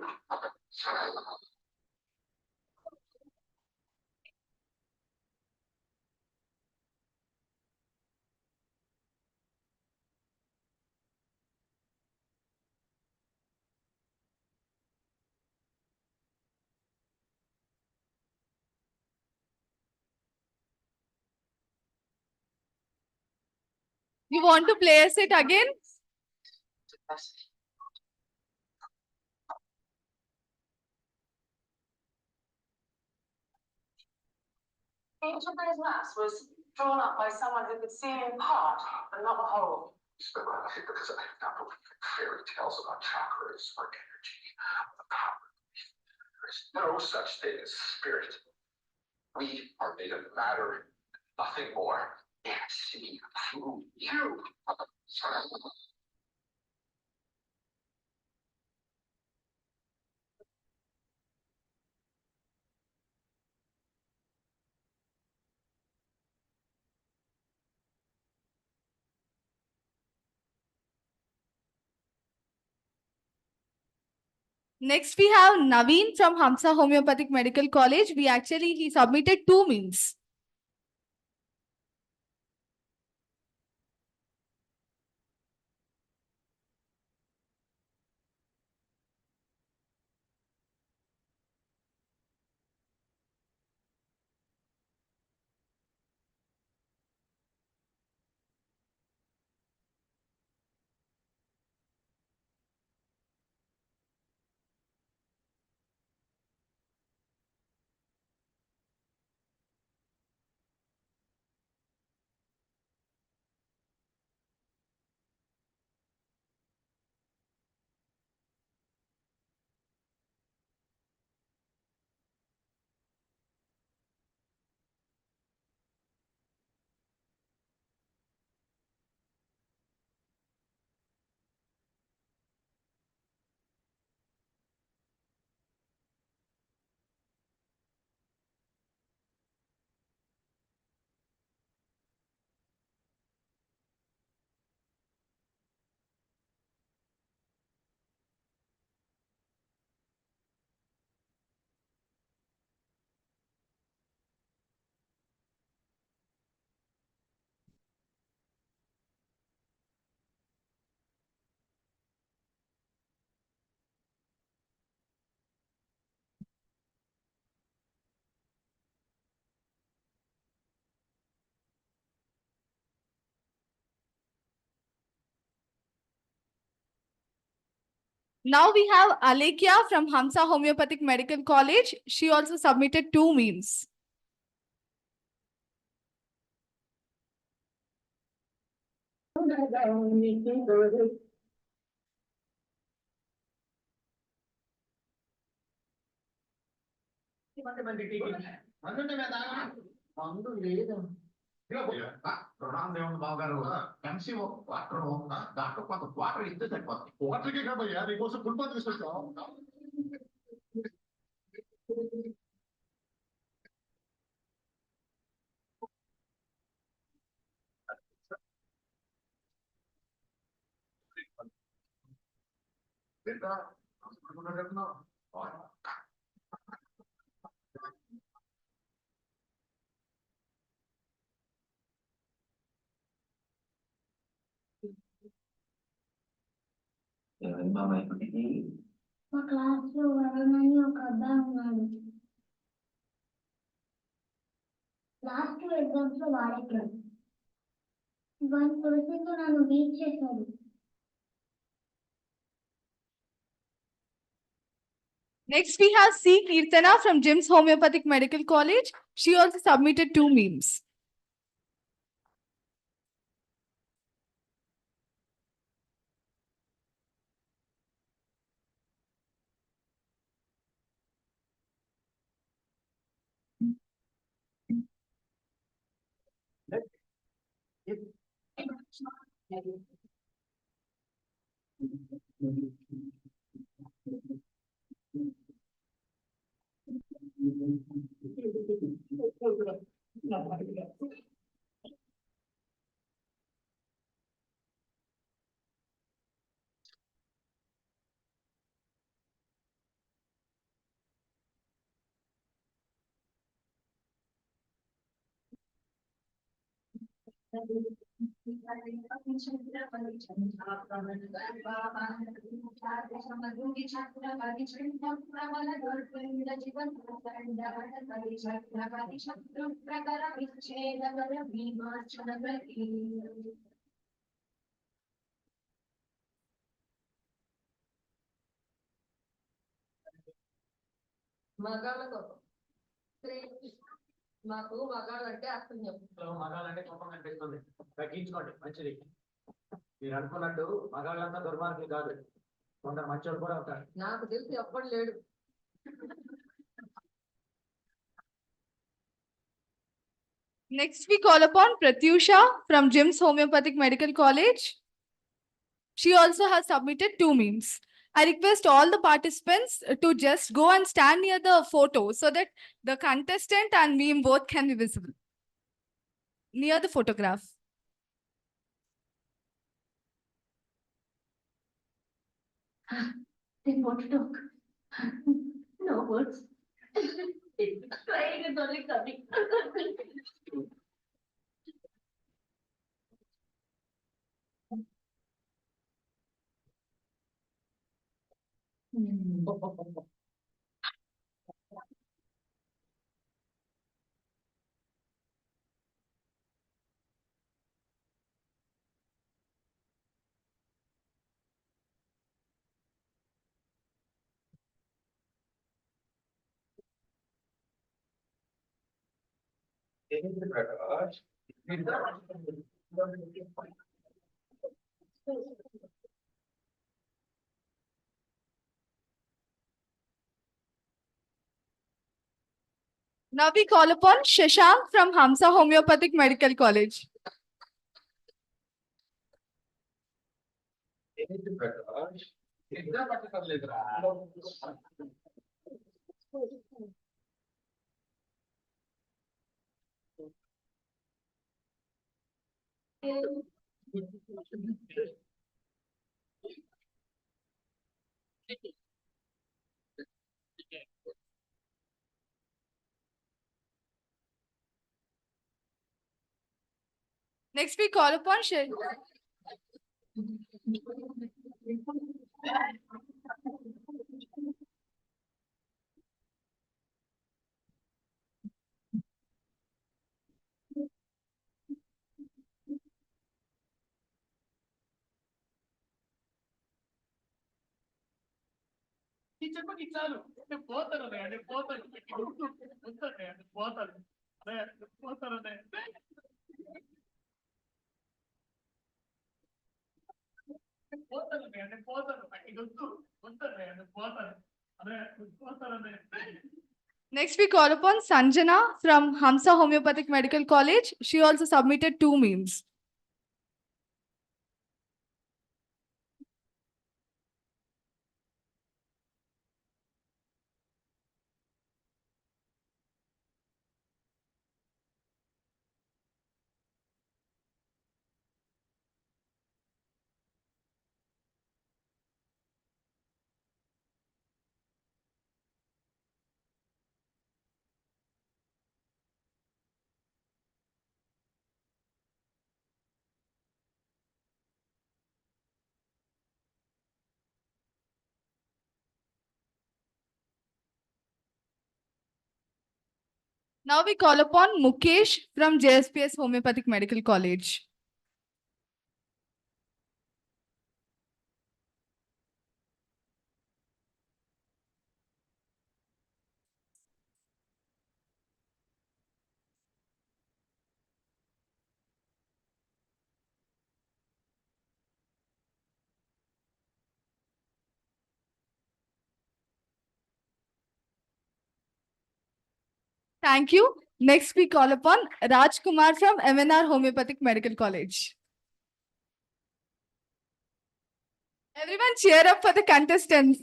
You want to play us it again? Each of those maps was drawn up by someone who could see in part, but not the whole. Because I cannot believe fairy tales about chakras or energy or power. There's no such thing as spirit. We are made of matter, nothing more. And see through you. Next, we have Naveen from Hamsa Homeopathic Medical College. He submitted 2 memes. Now we have Alekia from Hamsa Homeopathic Medical College. She also submitted 2 memes. మందు లేదు రామదేవన్ బాబు గారు MC water దాంట్లో కొంత water ఇస్తే సరిపోతుంది వాటర్కే కాబోయా నీకోసం football తీసుకొచ్చాం మా క్లాస్ లో వరుణ్ ఒక అబ్బాయి ఉన్నాడు లాస్ట్ ఎగ్జామ్స్ లో వాడేటాడు వాడి పరిస్థితితో నన్ను బీట్ చేశాడు Next, we have C. Kirtana from Jim's Homeopathic Medical College. She also submitted 2 memes. మగాళ్ళకు మాకు మగాళ్ళంటే అర్థం చెప్పు మగాళ్ళంటే కోపం కనిపిస్తుంది తగ్గించుకోండి మంచిది మీరు అనుకున్నట్టు మగాళ్ళంతా దుర్మార్గులు కాదు కొందరు మంచోళ్ళు కూడా ఉంటారు నాకు తెలిసి ఎవ్వడు లేడు Next, we call upon Pratyusha from Jim's Homeopathic Medical College. She also has submitted 2 memes. I request all the participants to just go and stand near the photo so that the contestant and meme both can be visible. Near the photograph. They want to talk. No words. Crying is only coming. Now we call upon Shashank from Hamsa Homeopathic Medical College. Next, we call upon చెప్పకి చాలు నేను పోతాను నేను పోతాను ఉంటాను పోతాను పోతాను పోతాను నేను పోతాను ఉంటాను పోతాను పోతాను Next, we call upon Sanjana from Hamsa Homeopathic Medical College. She also submitted 2 memes. Now we call upon Mukesh from JSPS Homeopathic Medical College. Thank you. Next, we call upon Raj Kumar from MNR Homeopathic Medical College. Everyone cheer up for the contestants.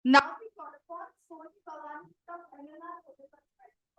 Now we call upon Soni Bhavani from MNR Homeopathic Medical College.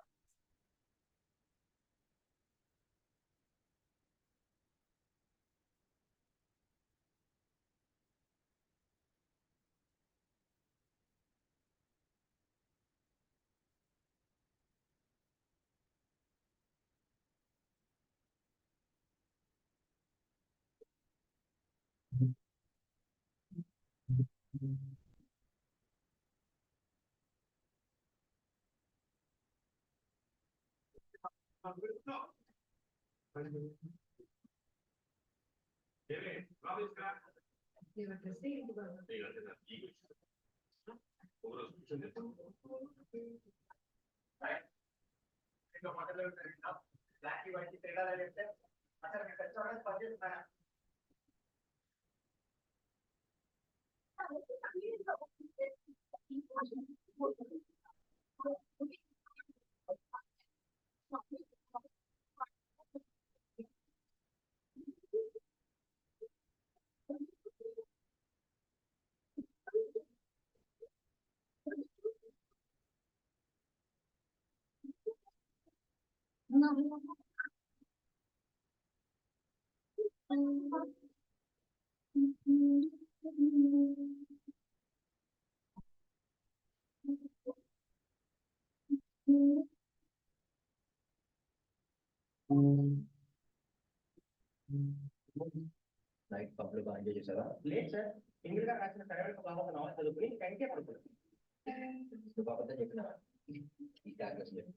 Night పబ్లో బాగా enjoy చేసావా? లేదు sir, English గారు రాసిన సరైన బాగా ఒక నవల చదువుకుని టైంకే పడుతుంది. నువ్వు అబద్ధం చెప్పినా ఈ క్యాల్కులేషన్ చెప్పి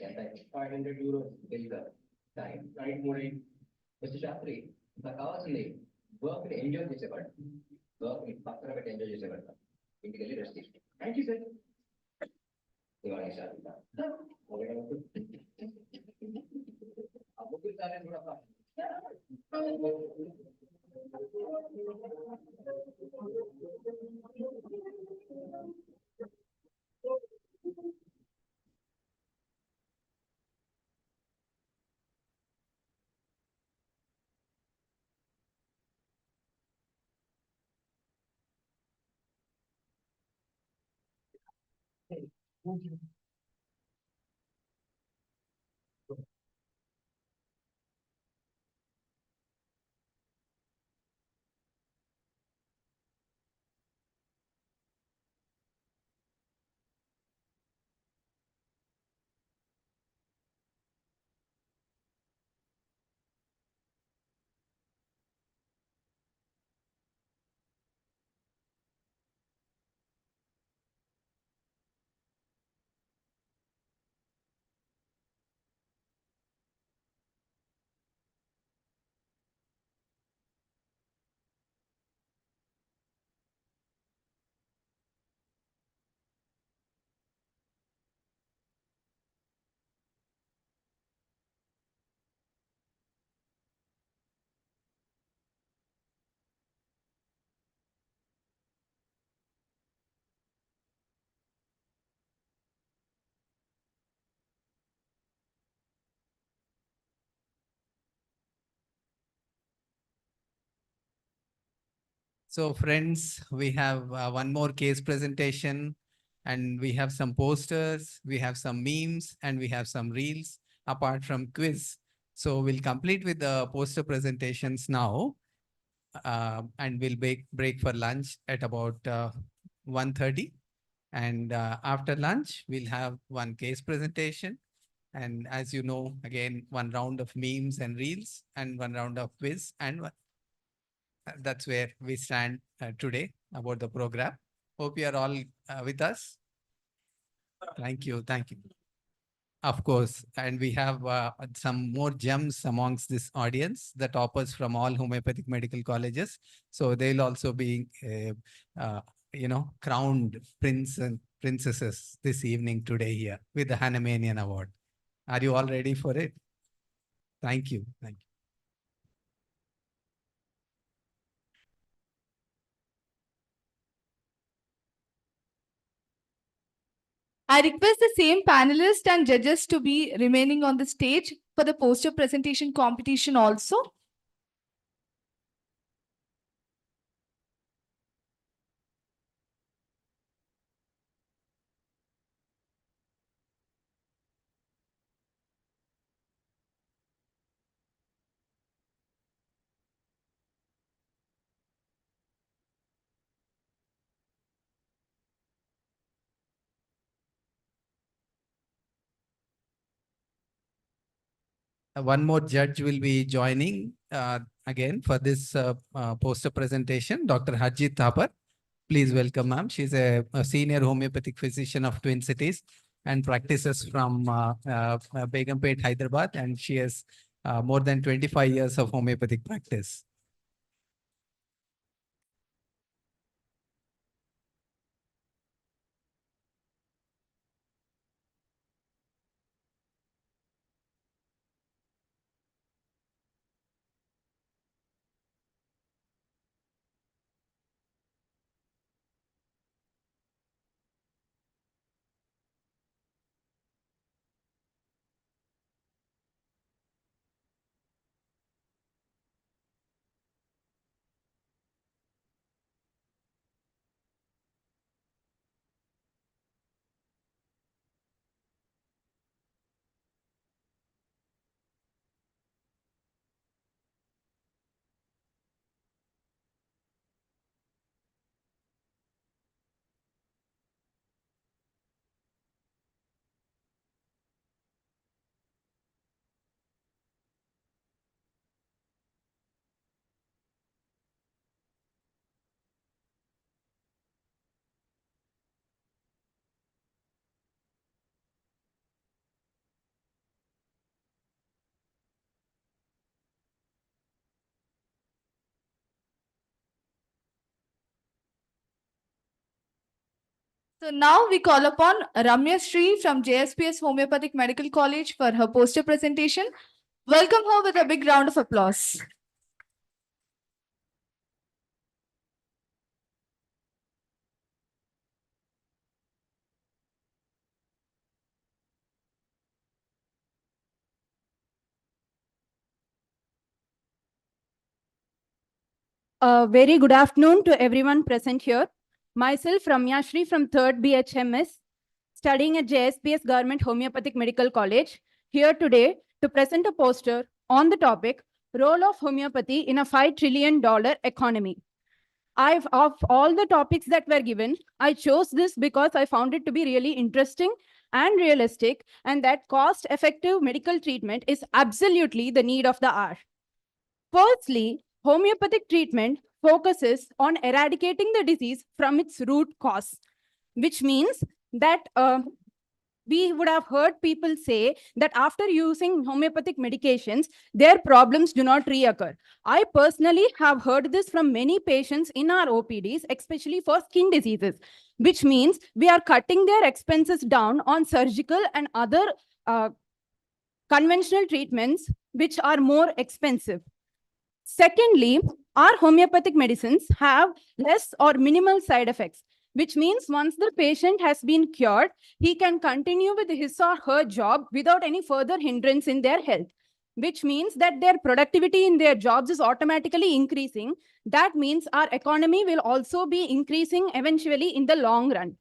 ఎంత €500 బిల్ గారు టైం నైట్ 3 మిస్టర్ శాస్త్రి నాకు కావాల్సింది వర్క్ ని ఎంజాయ్ చేసేవాడు, వర్క్ ని పక్కన పెట్టి ఎంజాయ్ చేసేవాడు. ఇంటికి వెళ్ళి రెస్ట్ తీసుకో. Thank you sir. ఇవాళ శాస్త్రి ఆ ముగ్గురు సార్ కూడా So friends, we have one more case presentation and we have some posters, we have some memes and we have some reels apart from quiz. So we'll complete with the poster presentations now and we'll break for lunch at about 1:30. And after lunch, we'll have one case presentation. And as you know, again, one round of memes and reels and one round of quiz. And that's where we stand today about the program. Hope you are all with us. Thank you. Thank you. Of course. And we have some more gems amongst this audience, the toppers from all homeopathic medical colleges. So they'll also be, crowned prince and princesses this evening today here with the Hahnemannian Award. Are you all ready for it? Thank you. Thank you. I request the same panelists and judges to be remaining on the stage for the poster presentation competition also. One more judge will be joining again for this poster presentation, Dr. Harjit Thapar. Please welcome ma'am. She's a senior homeopathic physician of Twin Cities and practices from Begumpet, Hyderabad, and she has more than 25 years of homeopathic practice. So now we call upon Ramya Sri from JSPS Homeopathic Medical College for her poster presentation. Welcome her with a big round of applause. Very good afternoon to everyone present here. Myself, Ramya Shri from 3rd BHMS, studying at JSPS Government Homeopathic Medical College, here today to present a poster on the topic, Role of Homeopathy in a $5 trillion economy. Of all the topics that were given, I chose this because I found it to be really interesting and realistic, and that cost-effective medical treatment is absolutely the need of the hour. Firstly, homeopathic treatment focuses on eradicating the disease from its root cause, which means that we would have heard people say that after using homeopathic medications, their problems do not reoccur. I personally have heard this from many patients in our OPDs, especially for skin diseases, which means we are cutting their expenses down on surgical and other conventional treatments, which are more expensive. Secondly, our homeopathic medicines have less or minimal side effects, which means once the patient has been cured, he can continue with his or her job without any further hindrance in their health. which means that their productivity in their jobs is automatically increasing. That means our economy will also be increasing eventually in the long run.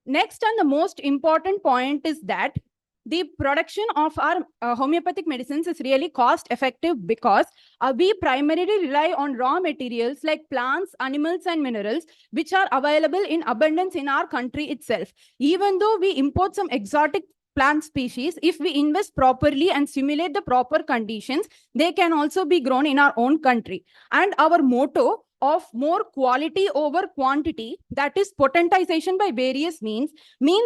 Next and the most important point is that the production of our homeopathic medicines is really cost effective because we primarily rely on raw materials like plants, animals, and minerals, which are available in abundance in our country itself. Even though we import some exotic plant species, if we invest properly and simulate the proper conditions, they can also be grown in our own country. And our motto of more quality over quantity, that is potentization by various means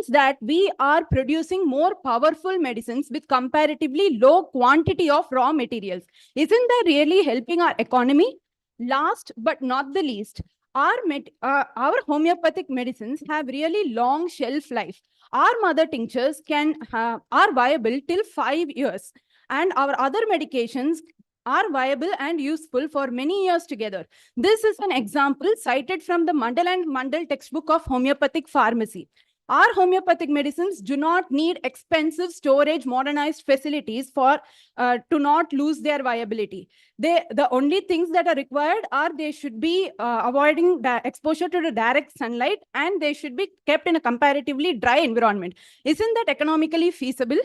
that we are producing more powerful medicines with comparatively low quantity of raw materials. Isn't that really helping our economy? Last but not the least, our homeopathic medicines have really long shelf life. Our mother tinctures are viable till 5 years, and our other medications are viable and useful for many years together. This is an example cited from the Mandal and Mandal textbook of homeopathic pharmacy. Our homeopathic medicines do not need expensive storage modernized facilities for to not lose their viability. The only things that are required are they should be avoiding the exposure to the direct sunlight, and they should be kept in a comparatively dry environment. Isn't that economically feasible?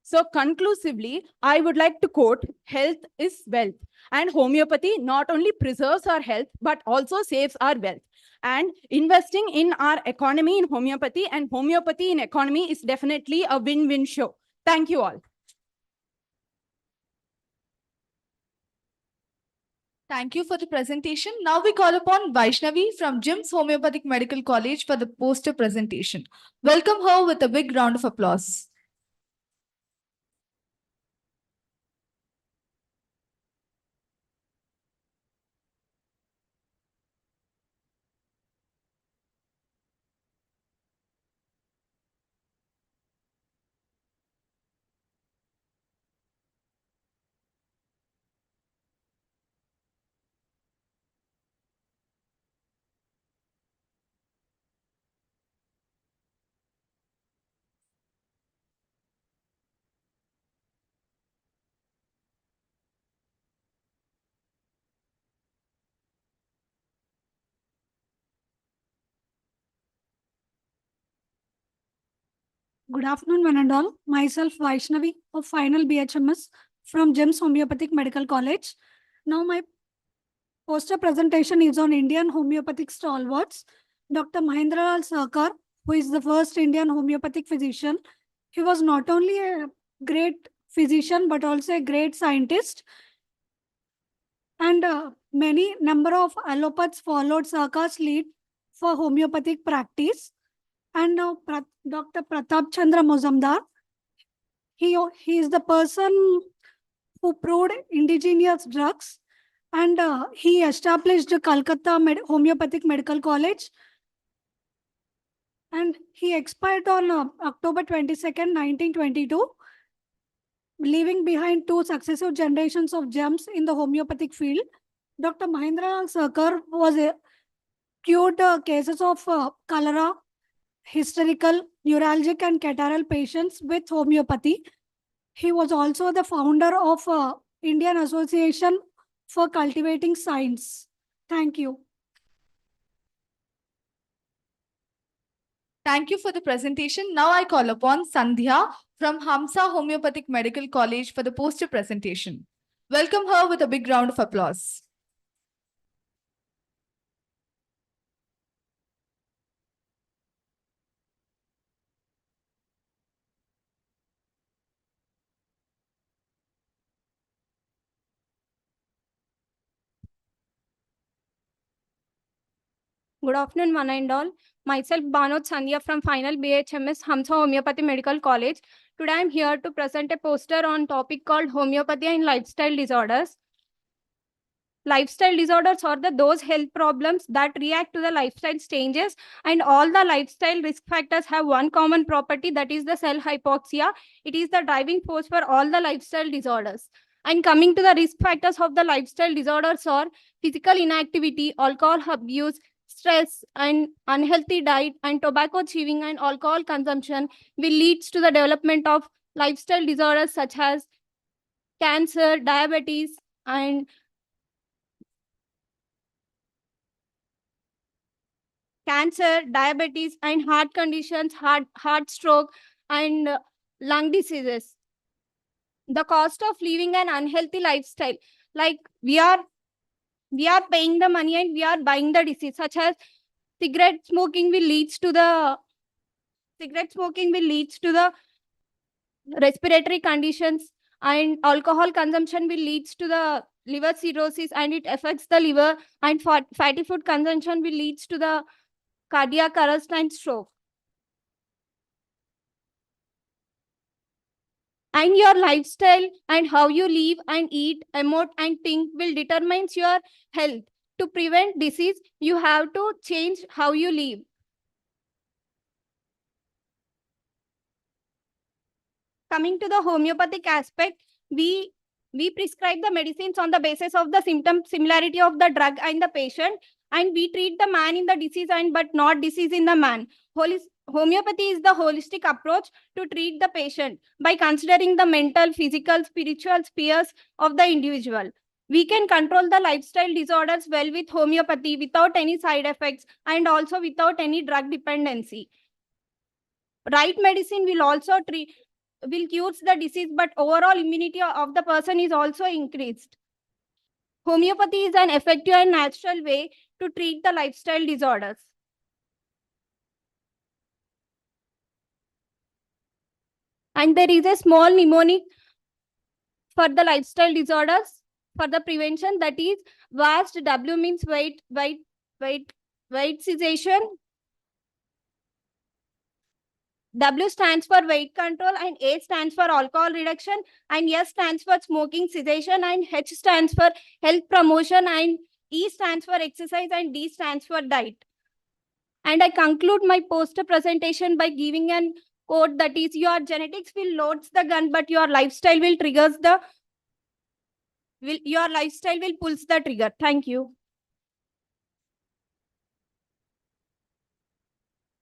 So conclusively, I would like to quote, health is wealth. And homeopathy not only preserves our health, but also saves our wealth. And investing in our economy in homeopathy and homeopathy in economy is definitely a win-win show. Thank you all. Thank you for the presentation. Now we call upon Vaishnavi from Jim's Homeopathic Medical College for the poster presentation. Welcome her with a big round of applause. Good afternoon, one and all. Myself, Vaishnavi of Final BHMS from GEMS Homeopathic Medical College. Now, my poster presentation is on Indian homeopathic stalwarts. Dr. Mahendralal Sarkar, who is the first Indian homeopathic physician. He was not only a great physician, but also a great scientist. And many number of allopaths followed Sarkar's lead for homeopathic practice. And now Dr. Pratap Chandra Mozamdar, he is the person who proved indigenous drugs, and he established the Calcutta Homeopathic Medical College, and he expired on October 22nd, 1922, leaving behind two successive generations of gems in the homeopathic field. Dr. Mahendralal Sarkar was cured cases of cholera, hysterical, neuralgic, and catarrhal patients with homeopathy. He was also the founder of Indian Association for Cultivating Science. Thank you. Thank you for the presentation. Now I call upon Sandhya from Hamsa Homeopathic Medical College for the poster presentation. Welcome her with a big round of applause. Good afternoon, one and all. Myself, Banod Sandhya from Final BHMS, Hamsa Homeopathy Medical College. Today, I am here to present a poster on topic called Homeopathy and Lifestyle Disorders. Lifestyle disorders are those health problems that react to the lifestyle changes, and all the lifestyle risk factors have one common property, that is the cell hypoxia. It is the driving force for all the lifestyle disorders. And coming to the risk factors of the lifestyle disorders are physical inactivity, alcohol abuse, stress, and unhealthy diet, and tobacco chewing and alcohol consumption will lead to the development of lifestyle disorders such as cancer, diabetes, and heart conditions, heart stroke, and lung diseases. The cost of living an unhealthy lifestyle, like we are paying the money and we are buying the disease, such as cigarette smoking will leads to the respiratory conditions, and alcohol consumption will leads to the liver cirrhosis and it affects the liver, and fatty food consumption will leads to the cardiac arrest and stroke. And your lifestyle and how you live and eat, emote and think will determine your health. To prevent disease, you have to change how you live. Coming to the homeopathic aspect, we prescribe the medicines on the basis of the symptom similarity of the drug and the patient, and we treat the man in the disease and but not disease in the man. Homeopathy is the holistic approach to treat the patient by considering the mental, physical, spiritual spheres of the individual. We can control the lifestyle disorders well with homeopathy without any side effects and also without any drug dependency. Right medicine will also cure the disease, but overall immunity of the person is also increased. Homeopathy is an effective and natural way to treat the lifestyle disorders. And there is a small mnemonic for the lifestyle disorders for the prevention, that is VAST. W means weight cessation. W stands for weight control, and A stands for alcohol reduction, and S stands for smoking cessation, and H stands for health promotion, and E stands for exercise, and D stands for diet. And I conclude my poster presentation by giving an quote, that is, your genetics will load the gun, but your lifestyle will pulls the trigger. Thank you.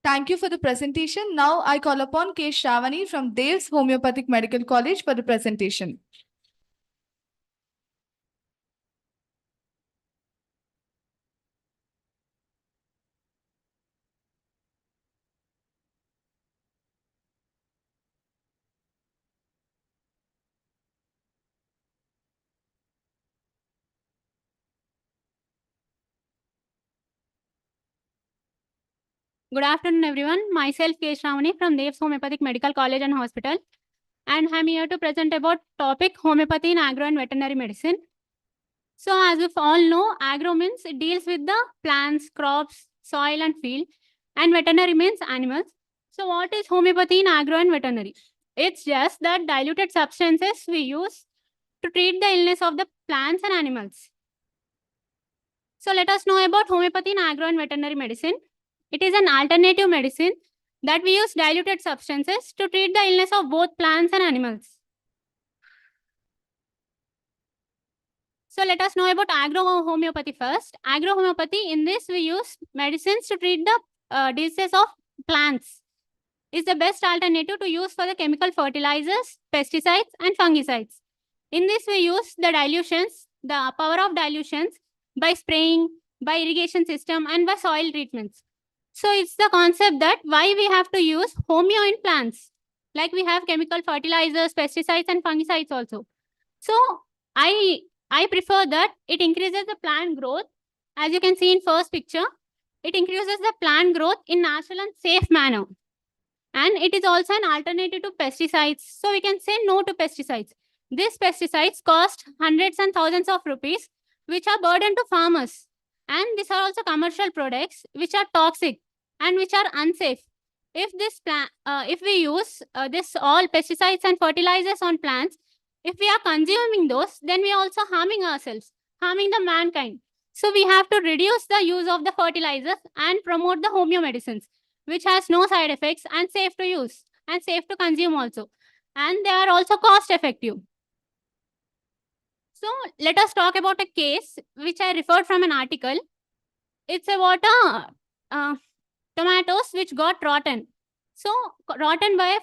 Thank you for the presentation. Now I call upon K. Shravani from Dev's Homeopathic Medical College for the presentation. Good afternoon, everyone. Myself, K. Shravani from Dev's Homeopathic Medical College and Hospital. And I'm here to present about topic homeopathy in agro and veterinary medicine. So as we all know, agro means it deals with the plants, crops, soil and field. And veterinary means animals. So what is homeopathy in agro and veterinary? It's just that diluted substances we use to treat the illness of the plants and animals. So let us know about homeopathy in agro and veterinary medicine. It is an alternative medicine that we use diluted substances to treat the illness of both plants and animals. So let us know about agro-homeopathy first. Agro-homeopathy, in this we use medicines to treat the diseases of plants. Is the best alternative to use for the chemical fertilizers, pesticides and fungicides. In this we use the dilutions, the power of dilutions by spraying, by irrigation system and by soil treatments. So it's the concept that why we have to use homeo in plants. Like we have chemical fertilizers, pesticides and fungicides also. So I prefer that it increases the plant growth. As you can see in first picture, it increases the plant growth in natural and safe manner. And it is also an alternative to pesticides. So we can say no to pesticides. These pesticides cost hundreds and thousands of rupees, which are burden to farmers. And these are also commercial products which are toxic and which are unsafe. If we use this all pesticides and fertilizers on plants, if we are consuming those, then we are also harming ourselves, harming the mankind. So we have to reduce the use of the fertilizers and promote the homeo medicines, which has no side effects and safe to use and safe to consume also. And they are also cost effective. So let us talk about a case which I referred from an article. It's about tomatoes which got rotten. So rotten by a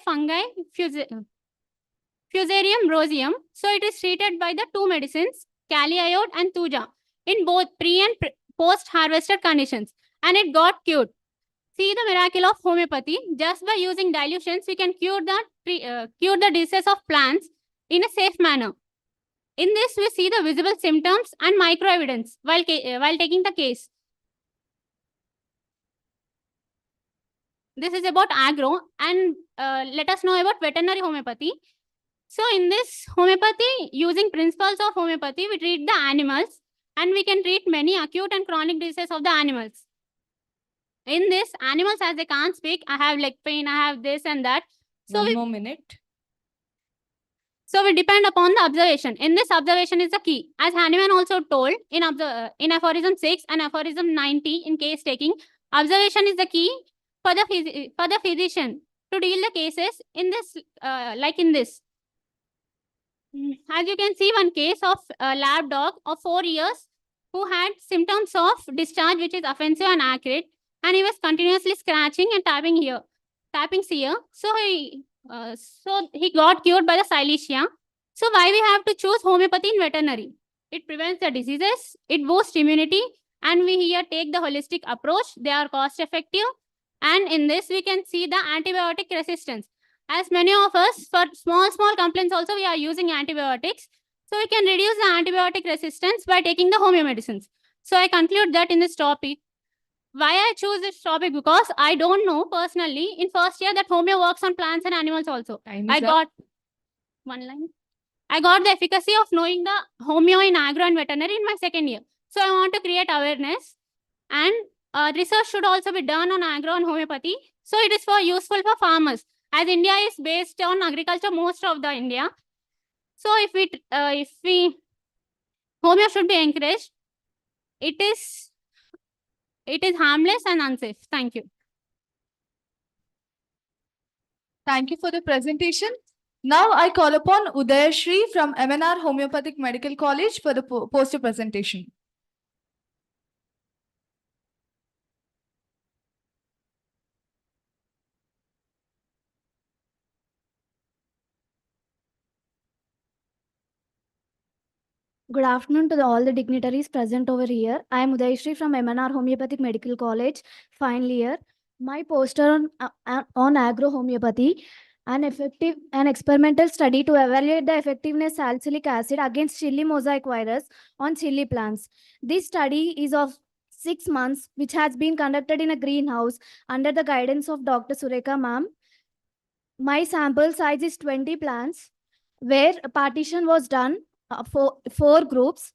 Fusarium rosea. So it is treated by the two medicines, Caliiode and Thuja, in both pre and post-harvested conditions, and it got cured. See the miracle of homeopathy. Just by using dilutions, we can cure the disease of plants in a safe manner. In this, we see the visible symptoms and micro evidence while taking the case. This is about agro, and let us know about veterinary homeopathy. So in this homeopathy, using principles of homeopathy, we treat the animals, and we can treat many acute and chronic diseases of the animals. In this, animals, as they can't speak, I have leg pain, I have this and that. So One more minute. So we depend upon the observation. In this, observation is the key. As Hahnemann also told in aphorism 6 and aphorism 90 in case taking, observation is the key for the physician to deal the cases in this, like in this. As you can see, one case of a lab dog of 4 years who had symptoms of discharge which is offensive and accurate, and he was continuously scratching and tappings here. So he got cured by the silesia. So why we have to choose homeopathy in veterinary? It prevents the diseases, it boosts immunity, and we here take the holistic approach. They are cost effective, and in this we can see the antibiotic resistance. As many of us, for small complaints also, we are using antibiotics. So we can reduce the antibiotic resistance by taking the homeo medicines. So I conclude that in this topic. Why I choose this topic? Because I don't know personally in first year that homeo works on plants and animals also. I got one line. I got the efficacy of knowing the homeo in agro and veterinary in my second year. So I want to create awareness, and research should also be done on agro and homeopathy. So it is useful for farmers, as India is based on agriculture most of the India. So if we homeo should be encouraged. It is harmless and unsafe. Thank you. Thank you for the presentation. Now I call upon Udayashri from MNR Homeopathic Medical College for the poster presentation. Good afternoon to all the dignitaries present over here. I am Udayashri from MNR Homeopathic Medical College, final year. My poster on agro homeopathy, an experimental study to evaluate the effectiveness of salicylic acid against chili mosaic virus on chili plants. This study is of 6 months, which has been conducted in a greenhouse under the guidance of Dr. Sureka ma'am. My sample size is 20 plants, where a partition was done for 4 groups,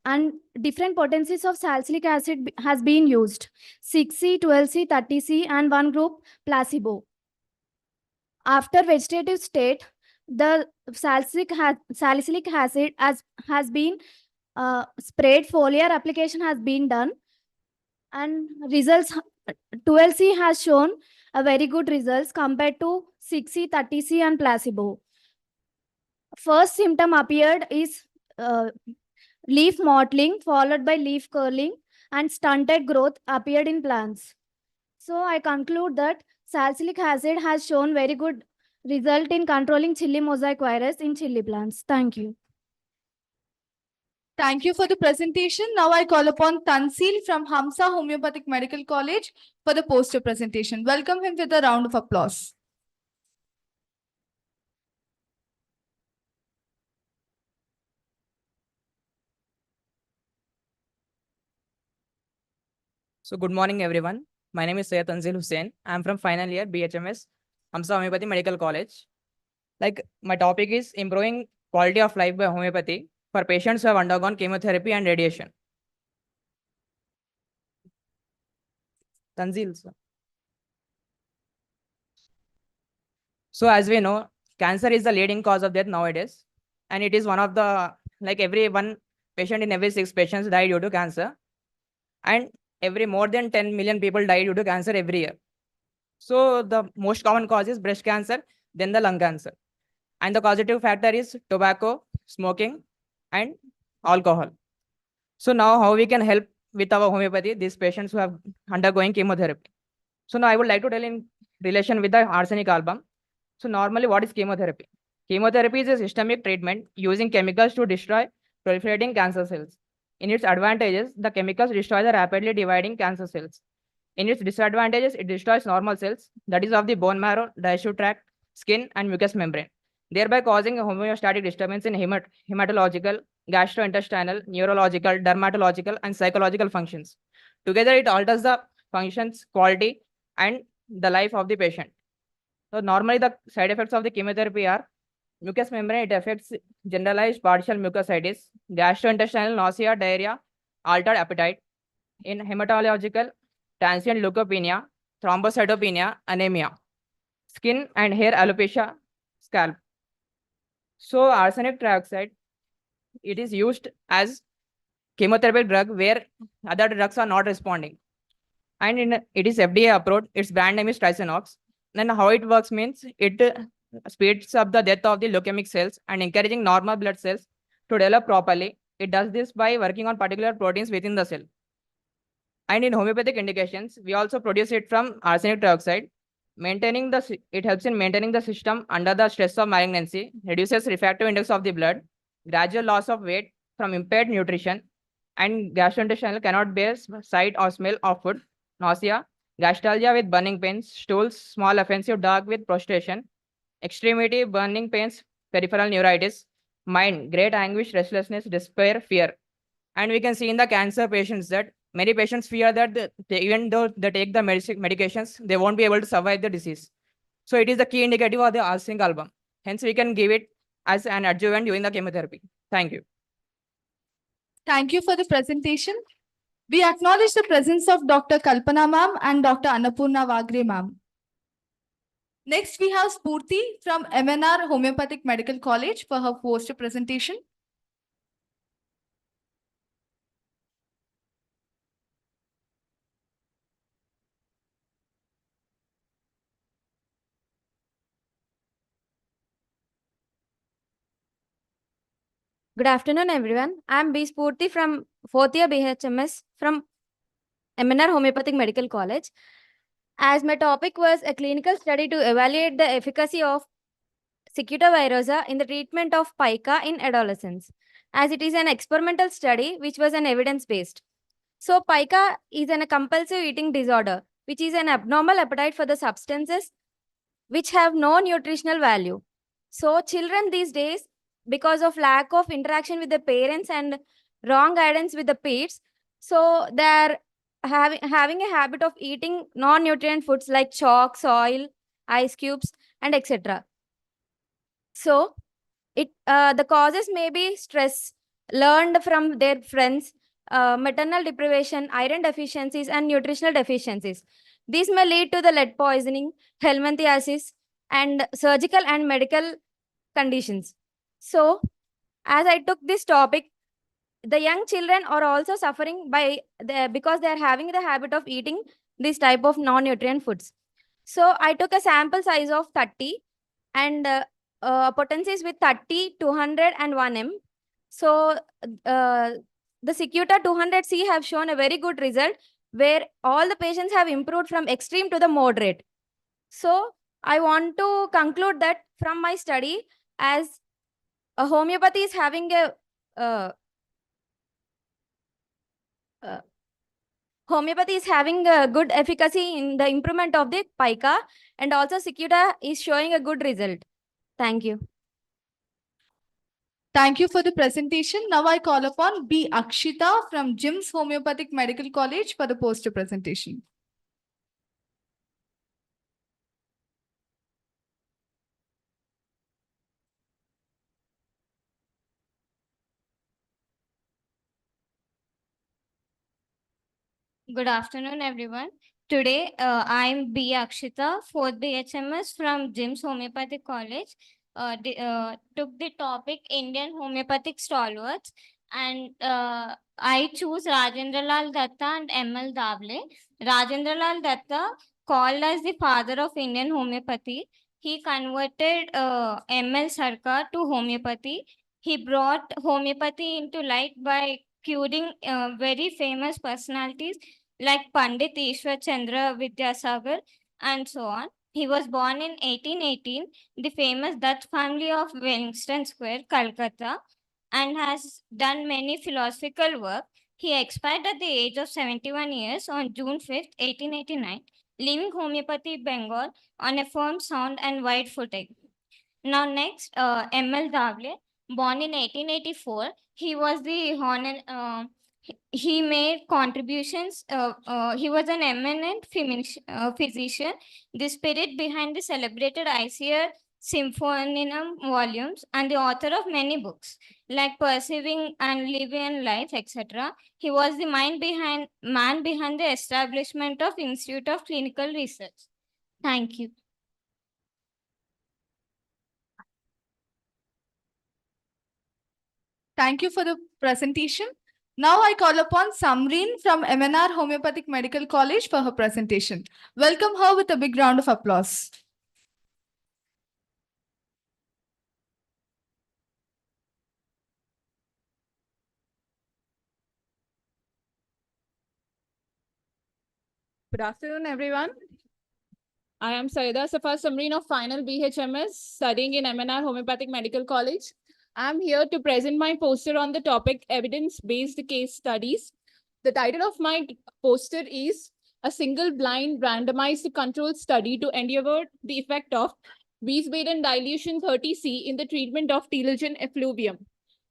and different potencies of salicylic acid has been used: 6C, 12C, 30C, and 1 group placebo. After vegetative state, the salicylic acid has been sprayed, foliar application has been done, and results 12C has shown a very good results compared to 6C, 30C, and placebo. First symptom appeared is leaf mottling, followed by leaf curling, and stunted growth appeared in plants. So I conclude that salicylic acid has shown very good result in controlling chili mosaic virus in chili plants. Thank you. Thank you for the presentation. Now I call upon Tansil from Hamsa Homeopathic Medical College for the poster presentation. Welcome him with a round of applause. So good morning, everyone. My name is Syed Tanzil Hussain. I'm from final year BHMS, Hamsa Homeopathy Medical College. Like my topic is improving quality of life by homeopathy for patients who have undergone chemotherapy and radiation. Tanzil, sir. So as we know, cancer is the leading cause of death nowadays. And it is one of the, like every one patient in every 6 patients die due to cancer. And every more than 10 million people die due to cancer every year. So the most common cause is breast cancer, then the lung cancer. And the causative factor is tobacco, smoking, and alcohol. So now how we can help with our homeopathy, these patients who have undergoing chemotherapy. So now I would like to tell in relation with the arsenic album. So normally what is chemotherapy? Chemotherapy is a systemic treatment using chemicals to destroy proliferating cancer cells. In its advantages, the chemicals destroy the rapidly dividing cancer cells. In its disadvantages, it destroys normal cells, that is of the bone marrow, digestive tract, skin, and mucous membrane, thereby causing a homeostatic disturbance in hematological, gastrointestinal, neurological, dermatological, and psychological functions. Together, it alters the functions, quality, and the life of the patient. So normally the side effects of the chemotherapy are mucous membrane, it affects generalized partial mucositis, gastrointestinal nausea, diarrhea, altered appetite. In hematological, transient leukopenia, thrombocytopenia, anemia, skin and hair alopecia, scalp. So arsenic trioxide, it is used as chemotherapy drug where other drugs are not responding. And it is FDA approved. Its brand name is Tricinox. Then how it works means it speeds up the death of the leukemic cells and encouraging normal blood cells to develop properly. It does this by working on particular proteins within the cell. And in homeopathic indications, we also produce it from arsenic trioxide. It helps in maintaining the system under the stress of malignancy, reduces refractive index of the blood, gradual loss of weight from impaired nutrition, and gastrointestinal cannot bear sight or smell of food, nausea, gastralgia with burning pains, stools, small offensive dark with prostration, extremity, burning pains, peripheral neuritis, mind, great anguish, restlessness, despair, fear. And we can see in the cancer patients that many patients fear that even though they take the medications, they won't be able to survive the disease. So it is the key indicative of the arsenic album. Hence, we can give it as an adjuvant during the chemotherapy. Thank you. Thank you for the presentation. We acknowledge the presence of Dr. Kalpana ma'am and Dr. Annapurna Vagre ma'am. Next, we have Spurti from MNR Homeopathic Medical College for her poster presentation. Good afternoon, everyone. I am B. Spurti from 4th year BHMS from MNR Homeopathic Medical College. As my topic was a clinical study to evaluate the efficacy of Cicuta virosa in the treatment of pica in adolescents, as it is an experimental study which was an evidence-based. So pica is a compulsive eating disorder, which is an abnormal appetite for the substances which have no nutritional value. So children these days, because of lack of interaction with the parents and wrong guidance with the peers, so they're having a habit of eating non-nutrient foods like chalk, soil, ice cubes, and etc. So the causes may be stress learned from their friends, maternal deprivation, iron deficiencies, and nutritional deficiencies. These may lead to the lead poisoning, helminthiasis, and surgical and medical conditions. So, as I took this topic, the young children are also suffering because they are having the habit of eating this type of non-nutrient foods. So, I took a sample size of 30 and potencies with 30, 200, and 1M. So, the Cicuta 200C have shown a very good result where all the patients have improved from extreme to the moderate. So, I want to conclude that from my study, as homeopathy is having a good efficacy in the improvement of the pica, and also Cicuta is showing a good result. Thank you. Thank you for the presentation. Now I call upon B. Akshita from JIMS Homeopathic Medical College for the poster presentation. Good afternoon, everyone. Today, I'm B. Akshita, 4th BHMS from JIMS Homeopathic College. Took the topic Indian Homeopathic Stalwarts, and I choose Rajendra Lal Datta and M.L. Davle. Rajendra Lal Datta, called as the father of Indian homeopathy, he converted M.L. Sarkar to homeopathy. He brought homeopathy into light by curing very famous personalities like Pandit Ishwar Chandra Vidyasagar and so on. He was born in 1818, the famous Dutt family of Wellington Square, Calcutta, and has done many philosophical work. He expired at the age of 71 years on June 5th, 1889, leaving homeopathy Bengal on a firm, sound, and wide footing. Now next, M.L. Davle, born in 1884, he was the he made contributions. He was an eminent physician, the spirit behind the celebrated ICR Symphonium volumes, and the author of many books like Perceiving and Living Life, etc. He was the man behind the establishment of Institute of Clinical Research. Thank you. Thank you for the presentation. Now I call upon Samreen from MNR Homeopathic Medical College for her presentation. Welcome her with a big round of applause. Good afternoon, everyone. I am Saida Safa Samreen of final BHMS studying in MNR Homeopathic Medical College. I am here to present my poster on the topic evidence-based case studies. The title of my poster is a single blind randomized controlled study to endeavor the effect of Wiesbaden dilution 30C in the treatment of telogen effluvium.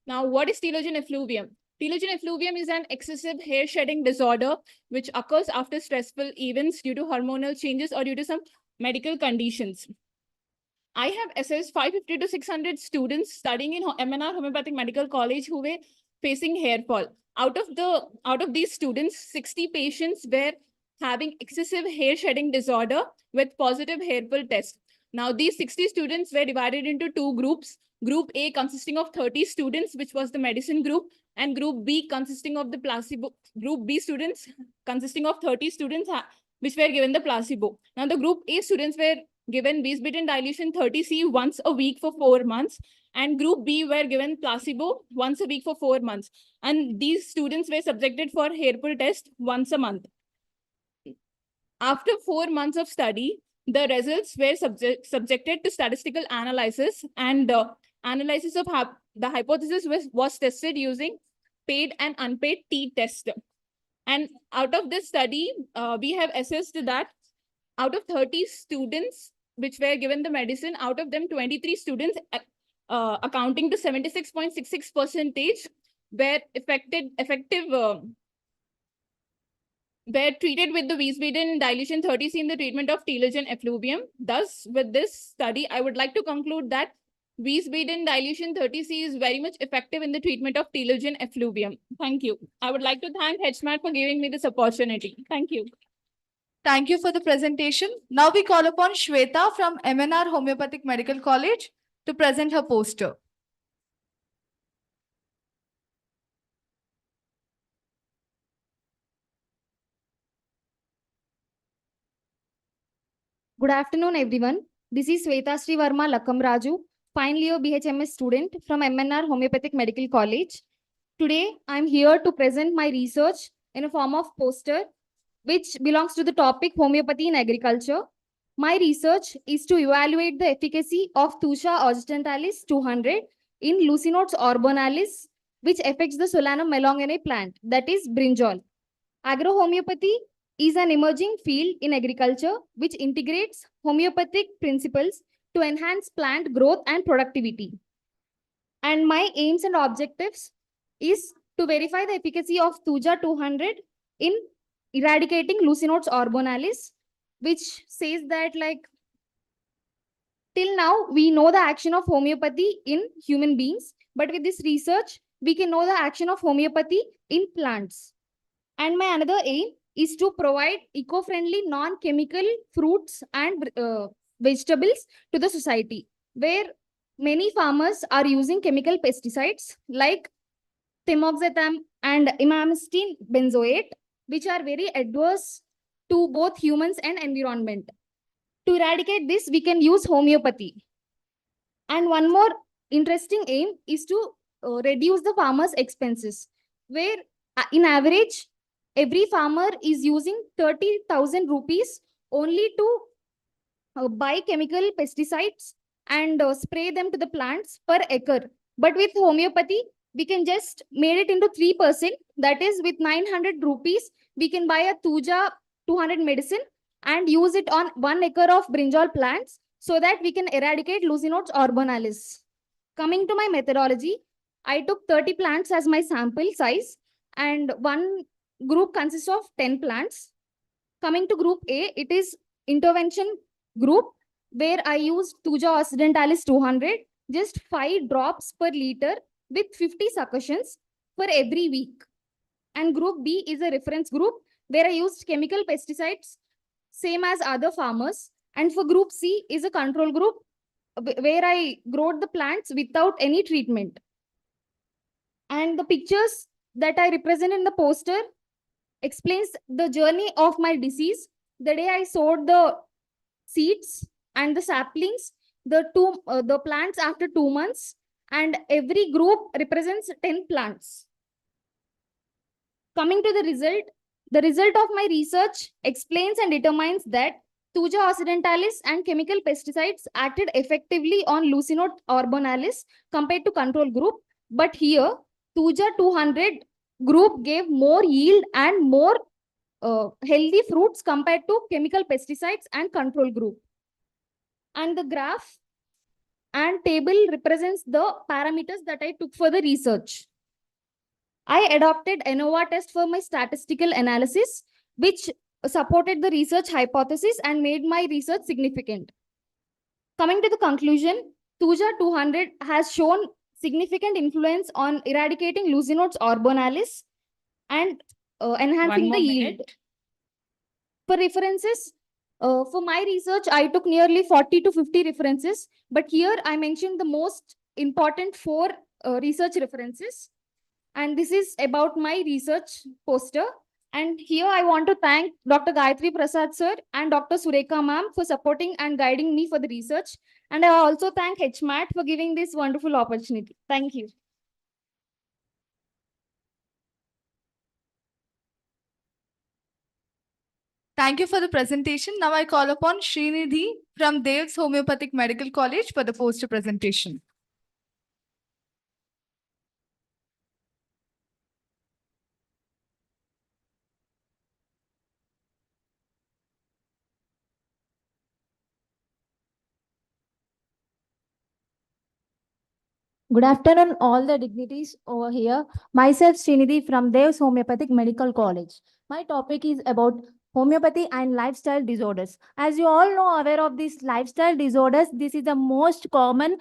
Now, what is telogen effluvium? Telogen effluvium is an excessive hair shedding disorder which occurs after stressful events due to hormonal changes or due to some medical conditions. I have assessed 550 to 600 students studying in MNR Homeopathic Medical College who were facing hair fall. Out of these students, 60 patients were having excessive hair shedding disorder with positive hair fall test. Now, these 60 students were divided into two groups. Group A consisting of 30 students, which was the medicine group, and Group B consisting of the placebo. Group B students consisting of 30 students which were given the placebo. Now, the Group A students were given Wiesbaden dilution 30C once a week for 4 months, and Group B were given placebo once a week for 4 months. And these students were subjected for hair pull test once a month. After 4 months of study, the results were subjected to statistical analysis, and analysis of the hypothesis was tested using paid and unpaid t-test. And out of this study, we have assessed that out of 30 students which were given the medicine, out of them 23 students accounting to 76.66% were were treated with the Wiesbaden dilution 30C in the treatment of telogen effluvium. Thus, with this study, I would like to conclude that Wiesbaden dilution 30C is very much effective in the treatment of telogen effluvium. Thank you. I would like to thank HMAT for giving me this opportunity. Thank you. Thank you for the presentation. Now we call upon Shweta from MNR Homeopathic Medical College to present her poster. Good afternoon, everyone. This is Sweta Sri Varma Lakamraju, final year BHMS student from MNR Homeopathic Medical College. Today, I'm here to present my research in a form of poster, which belongs to the topic homeopathy in agriculture. My research is to evaluate the efficacy of Thuja occidentalis 200 in Lucinodes orbonalis, which affects the Solanum melonganae plant, that is brinjal. Agrohomeopathy is an emerging field in agriculture which integrates homeopathic principles to enhance plant growth and productivity. And my aims and objectives is to verify the efficacy of Thuja 200 in eradicating Lucinodes orbonalis, which says that till now we know the action of homeopathy in human beings, but with this research we can know the action of homeopathy in plants. And my another aim is to provide eco-friendly, non-chemical fruits and vegetables to the society, where many farmers are using chemical pesticides like timoxetam and imamectin benzoate, which are very adverse to both humans and environment. To eradicate this, we can use homeopathy. And one more interesting aim is to reduce the farmers' expenses, where in average, every farmer is using 30,000 rupees only to buy chemical pesticides and spray them to the plants per acre. But with homeopathy, we can just made it into 3%. That is, with 900 rupees, we can buy a Tuja 200 medicine and use it on 1 acre of brinjal plants so that we can eradicate Lucinodes orbonalis. Coming to my methodology, I took 30 plants as my sample size, and one group consists of 10 plants. Coming to group A, it is intervention group where I used Tuja occidentalis 200, just 5 drops per liter with 50 succussions for every week. And group B is a reference group where I used chemical pesticides, same as other farmers. And for group C is a control group where I growed the plants without any treatment. And the pictures that I represent in the poster explains the journey of my disease. The day I sowed the seeds and the saplings, the plants after 2 months, and every group represents 10 plants. Coming to the result of my research explains and determines that Thuja occidentalis and chemical pesticides acted effectively on Lucinode orbonalis compared to control group. But here, Thuja 200 group gave more yield and more healthy fruits compared to chemical pesticides and control group. And the graph and table represents the parameters that I took for the research. I adopted ANOVA test for my statistical analysis, which supported the research hypothesis and made my research significant. Coming to the conclusion, Thuja 200 has shown significant influence on eradicating Lucinodes orbonalis and enhancing the yield. For references, for my research, I took nearly 40 to 50 references, but here I mentioned the most important 4 research references. And this is about my research poster. And here I want to thank Dr. Gayatri Prasad sir and Dr. Sureka ma'am for supporting and guiding me for the research. And I also thank HMAT for giving this wonderful opportunity. Thank you. Thank you for the presentation. Now I call upon Srinidhi from Dev's Homeopathic Medical College for the poster presentation. Good afternoon, all the dignitaries over here. Myself, Srinidhi from Dev's Homeopathic Medical College. My topic is about homeopathy and lifestyle disorders. As you all know, aware of these lifestyle disorders, this is the most common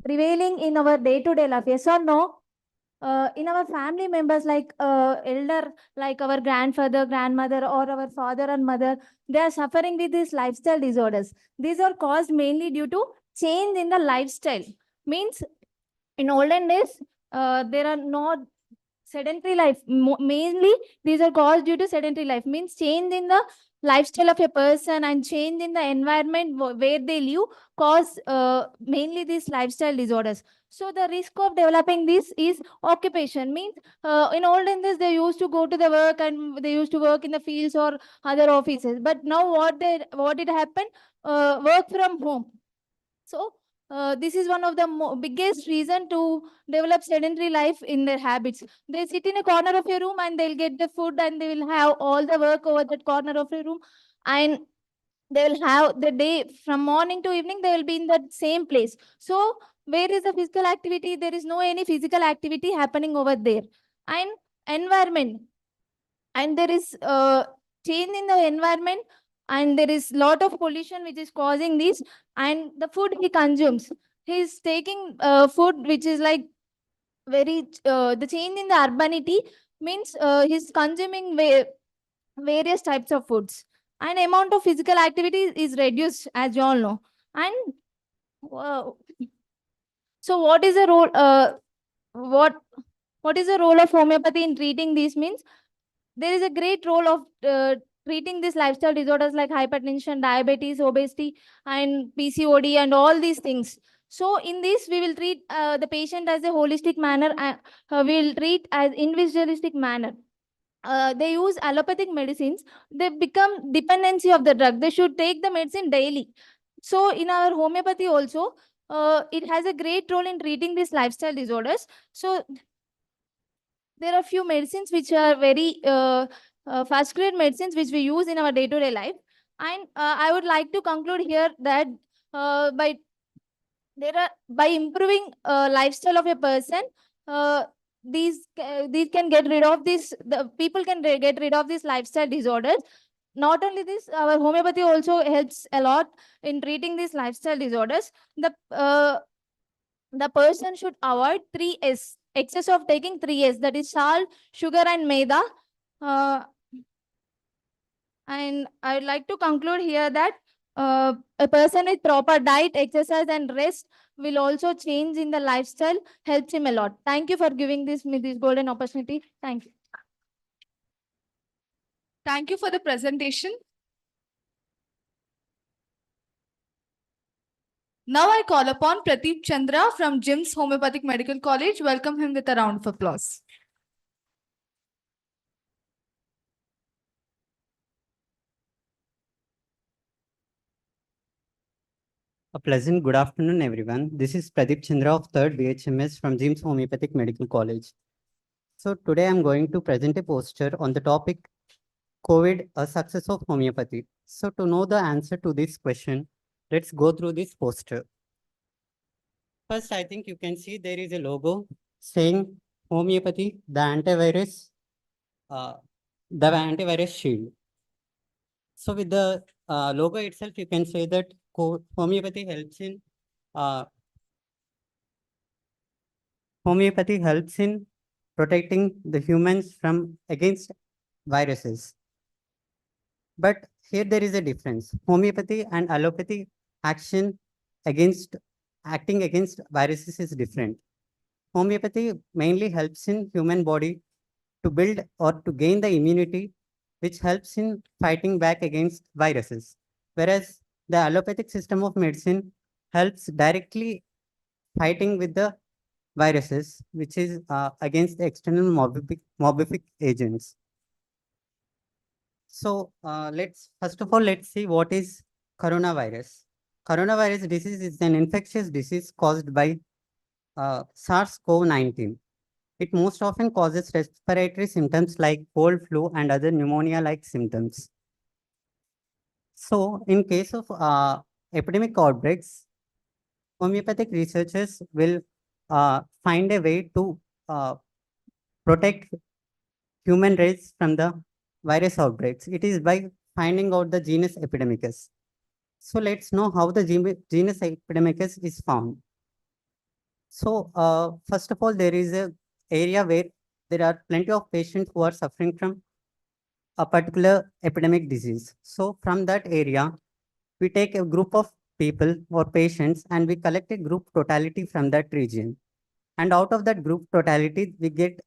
prevailing in our day-to-day life. Yes or no? In our family members, like elder, like our grandfather, grandmother, or our father and mother, they are suffering with these lifestyle disorders. These are caused mainly due to change in the lifestyle. Means in olden days, there are not sedentary life. Mainly, these are caused due to sedentary life. Means change in the lifestyle of a person and change in the environment where they live cause mainly these lifestyle disorders. So the risk of developing this is occupation. Means in olden days they used to go to the work and they used to work in the fields or other offices. But now what did happen? Work from home. So this is one of the biggest reason to develop sedentary life in their habits. They sit in a corner of your room and they'll get the food and they will have all the work over that corner of your room, and they will have the day from morning to evening, they will be in that same place. So where is the physical activity? There is no any physical activity happening over there. And environment, and there is change in the environment, and there is lot of pollution which is causing this. And the food he consumes, he is taking food which is like very the change in the urbanity means he's consuming various types of foods, and amount of physical activity is reduced, as you all know. And so what is the role what is the role of homeopathy in treating these? Means there is a great role of treating these lifestyle disorders like hypertension, diabetes, obesity, and PCOD, and all these things. So in this, we will treat the patient as a holistic manner, and we will treat as individualistic manner. they use allopathic medicines, they become dependency of the drug. They should take the medicine daily. So in our homeopathy also, it has a great role in treating these lifestyle disorders. So there are few medicines which are very first grade medicines which we use in our day-to-day life. And I would like to conclude here that by improving lifestyle of a person, uh, these can get rid of this. The people can get rid of these lifestyle disorders. Not only this, our homeopathy also helps a lot in treating these lifestyle disorders. The person should avoid 3S, excess of taking 3S, that is salt, sugar, and maida. Uh, and I would like to conclude here that a person with proper diet, exercise, and rest will also change in the lifestyle, helps him a lot. Thank you for giving me this golden opportunity. Thank you. Thank you for the presentation. Now I call upon Pradeep Chandra from JIMS Homeopathic Medical College. Welcome him with a round of applause. A pleasant good afternoon, everyone. This is Pradeep Chandra of 3rd BHMS from JIMS Homeopathic Medical College. So today I'm going to present a poster on the topic COVID, a success of homeopathy. So to know the answer to this question, let's go through this poster. First, I think you can see there is a logo saying homeopathy, uh, the antivirus shield. So with the logo itself, you can say that homeopathy helps in protecting the humans from against viruses. But here there is a difference. Homeopathy and allopathy acting against viruses is different. Homeopathy mainly helps in human body to build or to gain the immunity, which helps in fighting back against viruses. Whereas the allopathic system of medicine helps directly fighting with the viruses, which is against the external morbific agents. So first of all, let's see what is coronavirus. Coronavirus disease is an infectious disease caused by SARS-CoV-19. It most often causes respiratory symptoms like cold, flu, and other pneumonia-like symptoms. So in case of epidemic outbreaks, homeopathic researchers will find a way to protect human race from the virus outbreaks. It is by finding out the genus epidemicus. So let's know how the genus epidemicus is found. So first of all, there is a area where there are plenty of patients who are suffering from a particular epidemic disease. So from that area, we take a group of people or patients and we collect a group totality from that region. And out of that group totality, we get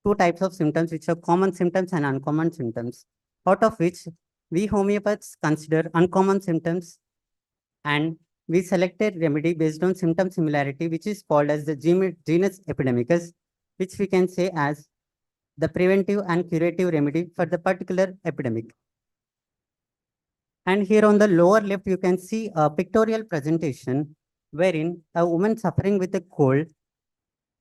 two types of symptoms, which are common symptoms and uncommon symptoms, out of which we homeopaths consider uncommon symptoms, and we select a remedy based on symptom similarity, which is called as the genus epidemicus, which we can say as the preventive and curative remedy for the particular epidemic. And here on the lower left, you can see a pictorial presentation wherein a woman suffering with a cold,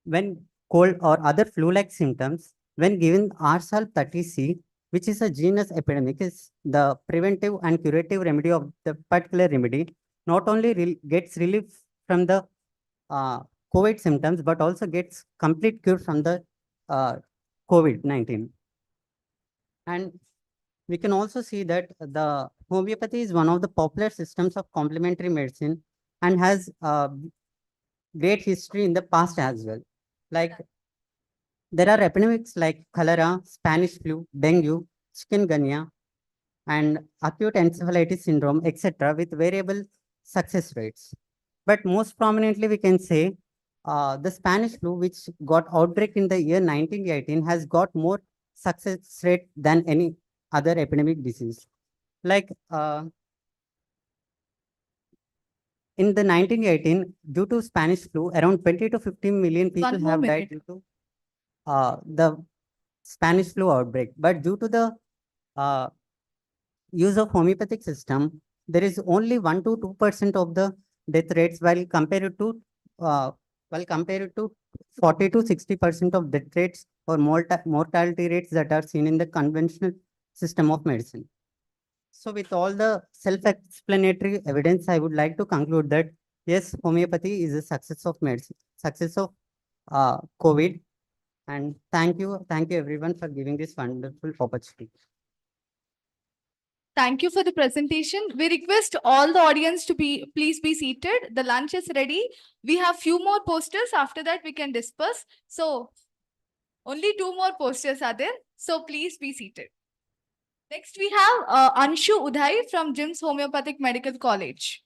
when cold or other flu-like symptoms, when given Arsal 30C, which is a genus epidemicus, the preventive and curative remedy of the particular remedy, not only gets relief from the COVID symptoms, but also gets complete cure from the COVID-19. And we can also see that the homeopathy is one of the popular systems of complementary medicine and has great history in the past as well. Like there are epidemics like cholera, Spanish flu, dengue, chikungunya, and acute encephalitis syndrome, etc., with variable success rates. But most prominently, we can say the Spanish flu, which got outbreak in the year 1918, has got more success rate than any other epidemic disease. Like in the 1918, due to Spanish flu, around 20 to 15 million people have died due to the Spanish flu outbreak. But due to the uh, use of homeopathic system, there is only 1 to 2% of the death rates uh, while compared to 40 to 60% of death rates or mortality rates that are seen in the conventional system of medicine. So with all the self-explanatory evidence, I would like to conclude that yes, homeopathy is a success of medicine, success of COVID. And thank you everyone for giving this wonderful opportunity. Thank you for the presentation. We request all the audience to please be seated. The lunch is ready. We have few more posters. After that, we can disperse. So only 2 more posters are there. So please be seated. Next, we have Anshu Udhai from JIMS Homeopathic Medical College.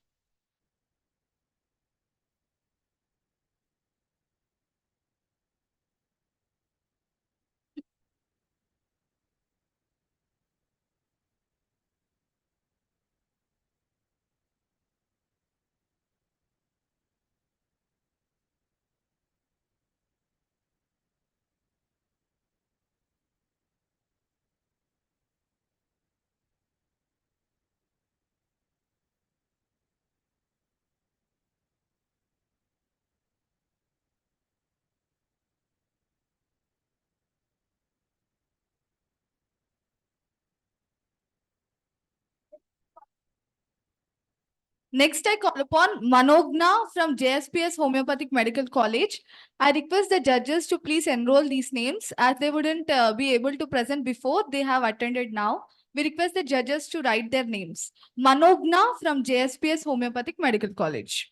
Next, I call upon Manogna from JSPS Homeopathic Medical College. I request the judges to please enroll these names as they wouldn't be able to present before. They have attended now. We request the judges to write their names. Manogna from JSPS Homeopathic Medical College.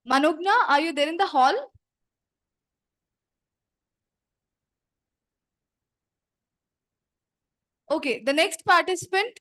Manogna, are you there in the hall? Okay, the next participant,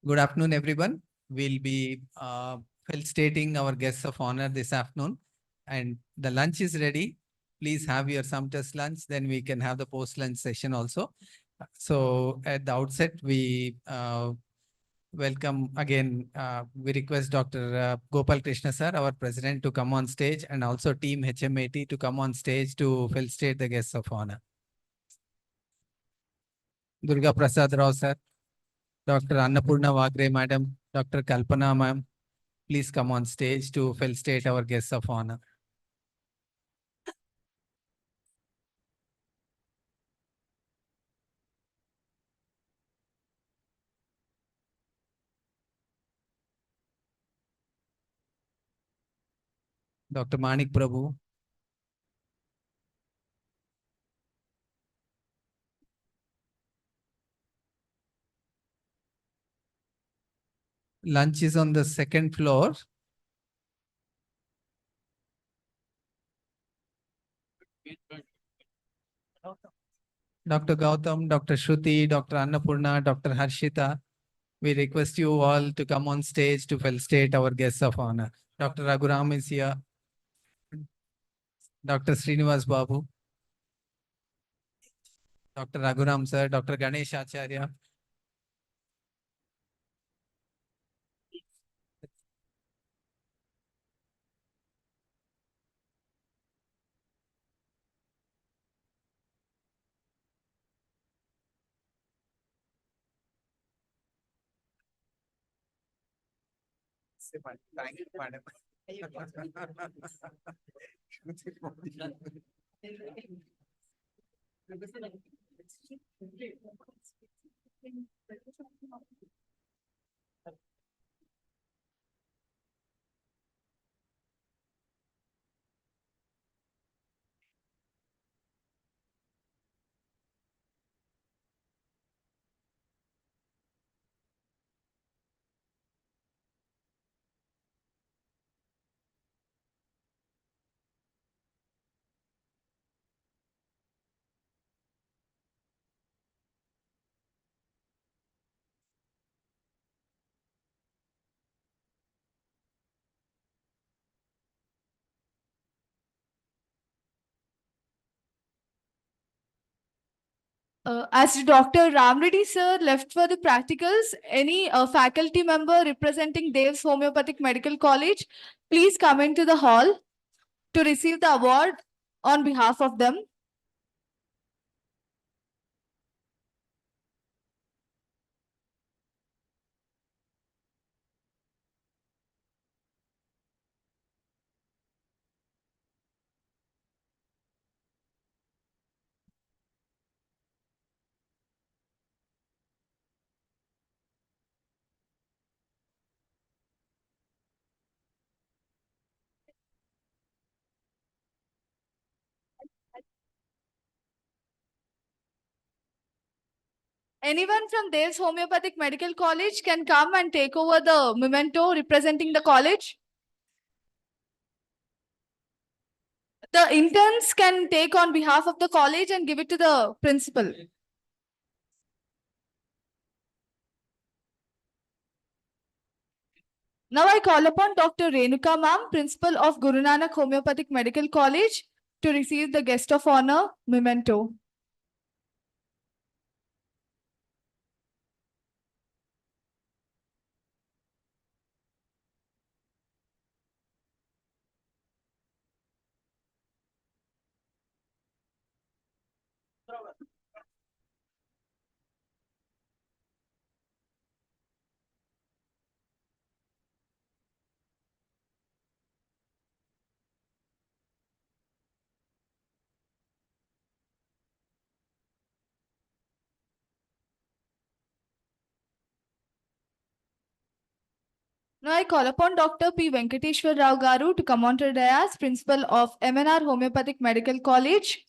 Good afternoon, everyone. We'll be felicitating our guests of honor this afternoon. And the lunch is ready. Please have your summer's lunch. Then we can have the post-lunch session also. So at the outset, we welcome again. We request Dr. Gopal Krishna sir, our president, to come on stage, and also team HMAT to come on stage to felicitate the guests of honor. Durga Prasad Rao sir, Dr. Annapurna Wagre madam, Dr. Kalpana ma'am, please come on stage to felicitate our guests of honor. Dr. Manik Prabhu. Lunch is on the second floor. Dr. Gautam, Dr. Shruti, Dr. Annapurna, Dr. Harshita. We request you all to come on stage to felicitate our guests of honor. Dr. Raghuram is here. Dr. Srinivas Babu. Dr. Raghuram sir, Dr. Ganesh Acharya. Thank you, madam. As Dr. Ramreddy sir left for the practicals, any faculty member representing Dev's Homeopathic Medical College, please come into the hall to receive the award on behalf of them. Anyone from Dev's Homeopathic Medical College can come and take over the memento representing the college. The interns can take on behalf of the college and give it to the principal. Now I call upon Dr. Renuka Ma'am, Principal of Guru Nanak Homeopathic Medical College, to receive the guest of honor memento. Now I call upon Dr. P. Venkateshwar Rao Garu to come on to the dais, Principal of MNR Homeopathic Medical College.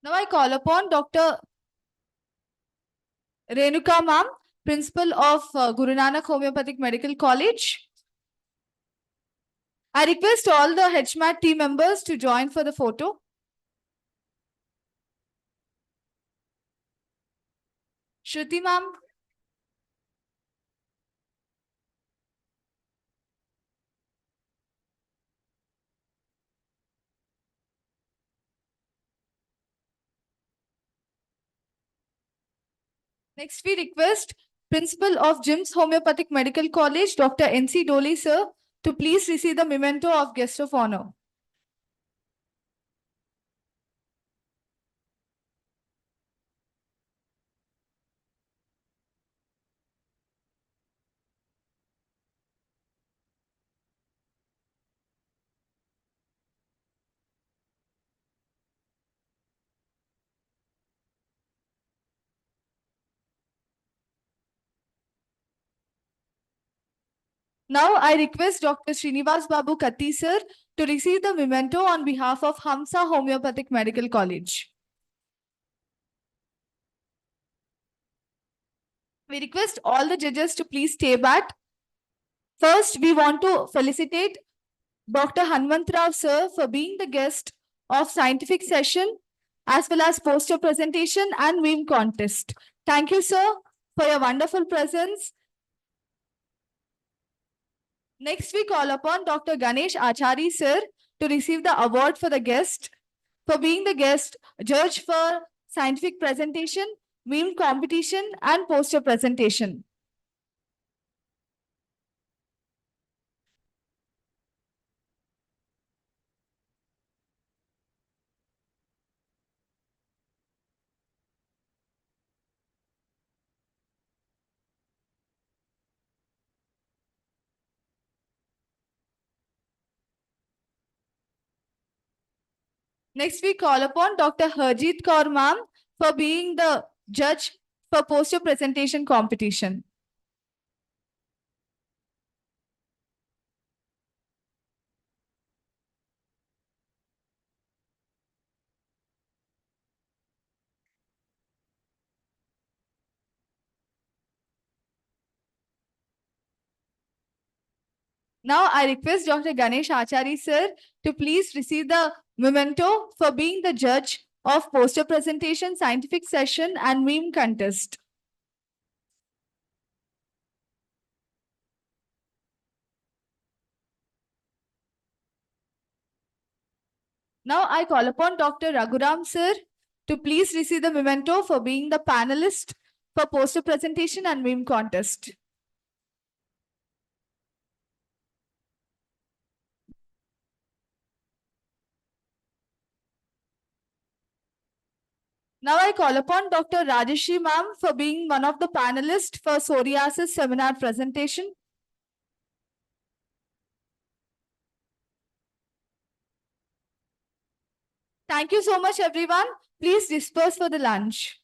Now I call upon Dr. Renuka Ma'am, Principal of Guru Nanak Homeopathic Medical College. I request all the HMAT team members to join for the photo. Shruti Ma'am. Next, we request Principal of Jim's Homeopathic Medical College, Dr. N.C. Dole, sir, to please receive the memento of guest of honor. Now, I request Dr. Srinivas Babu Katti, sir, to receive the memento on behalf of Hamsa Homeopathic Medical College. We request all the judges to please stay back. First, we want to felicitate Dr. Hanmantrao sir for being the guest of scientific session as well as poster presentation and meme contest. Thank you, sir, for your wonderful presence. Next, we call upon Dr. Ganesh Achari sir to receive the award for the guest for being the guest judge for scientific presentation, meme competition, and poster presentation. Next, we call upon Dr. Harjeet Kaur ma'am for being the judge for poster presentation competition. Now, I request Dr. Ganesh Achari sir to please receive the memento for being the judge of poster presentation, scientific session, and meme contest. Now, I call upon Dr. Raghuram sir to please receive the memento for being the panelist for poster presentation and meme contest. Now I call upon Dr. Rajeshri ma'am for being one of the panelists for psoriasis seminar presentation. Thank you so much, everyone. Please disperse for the lunch.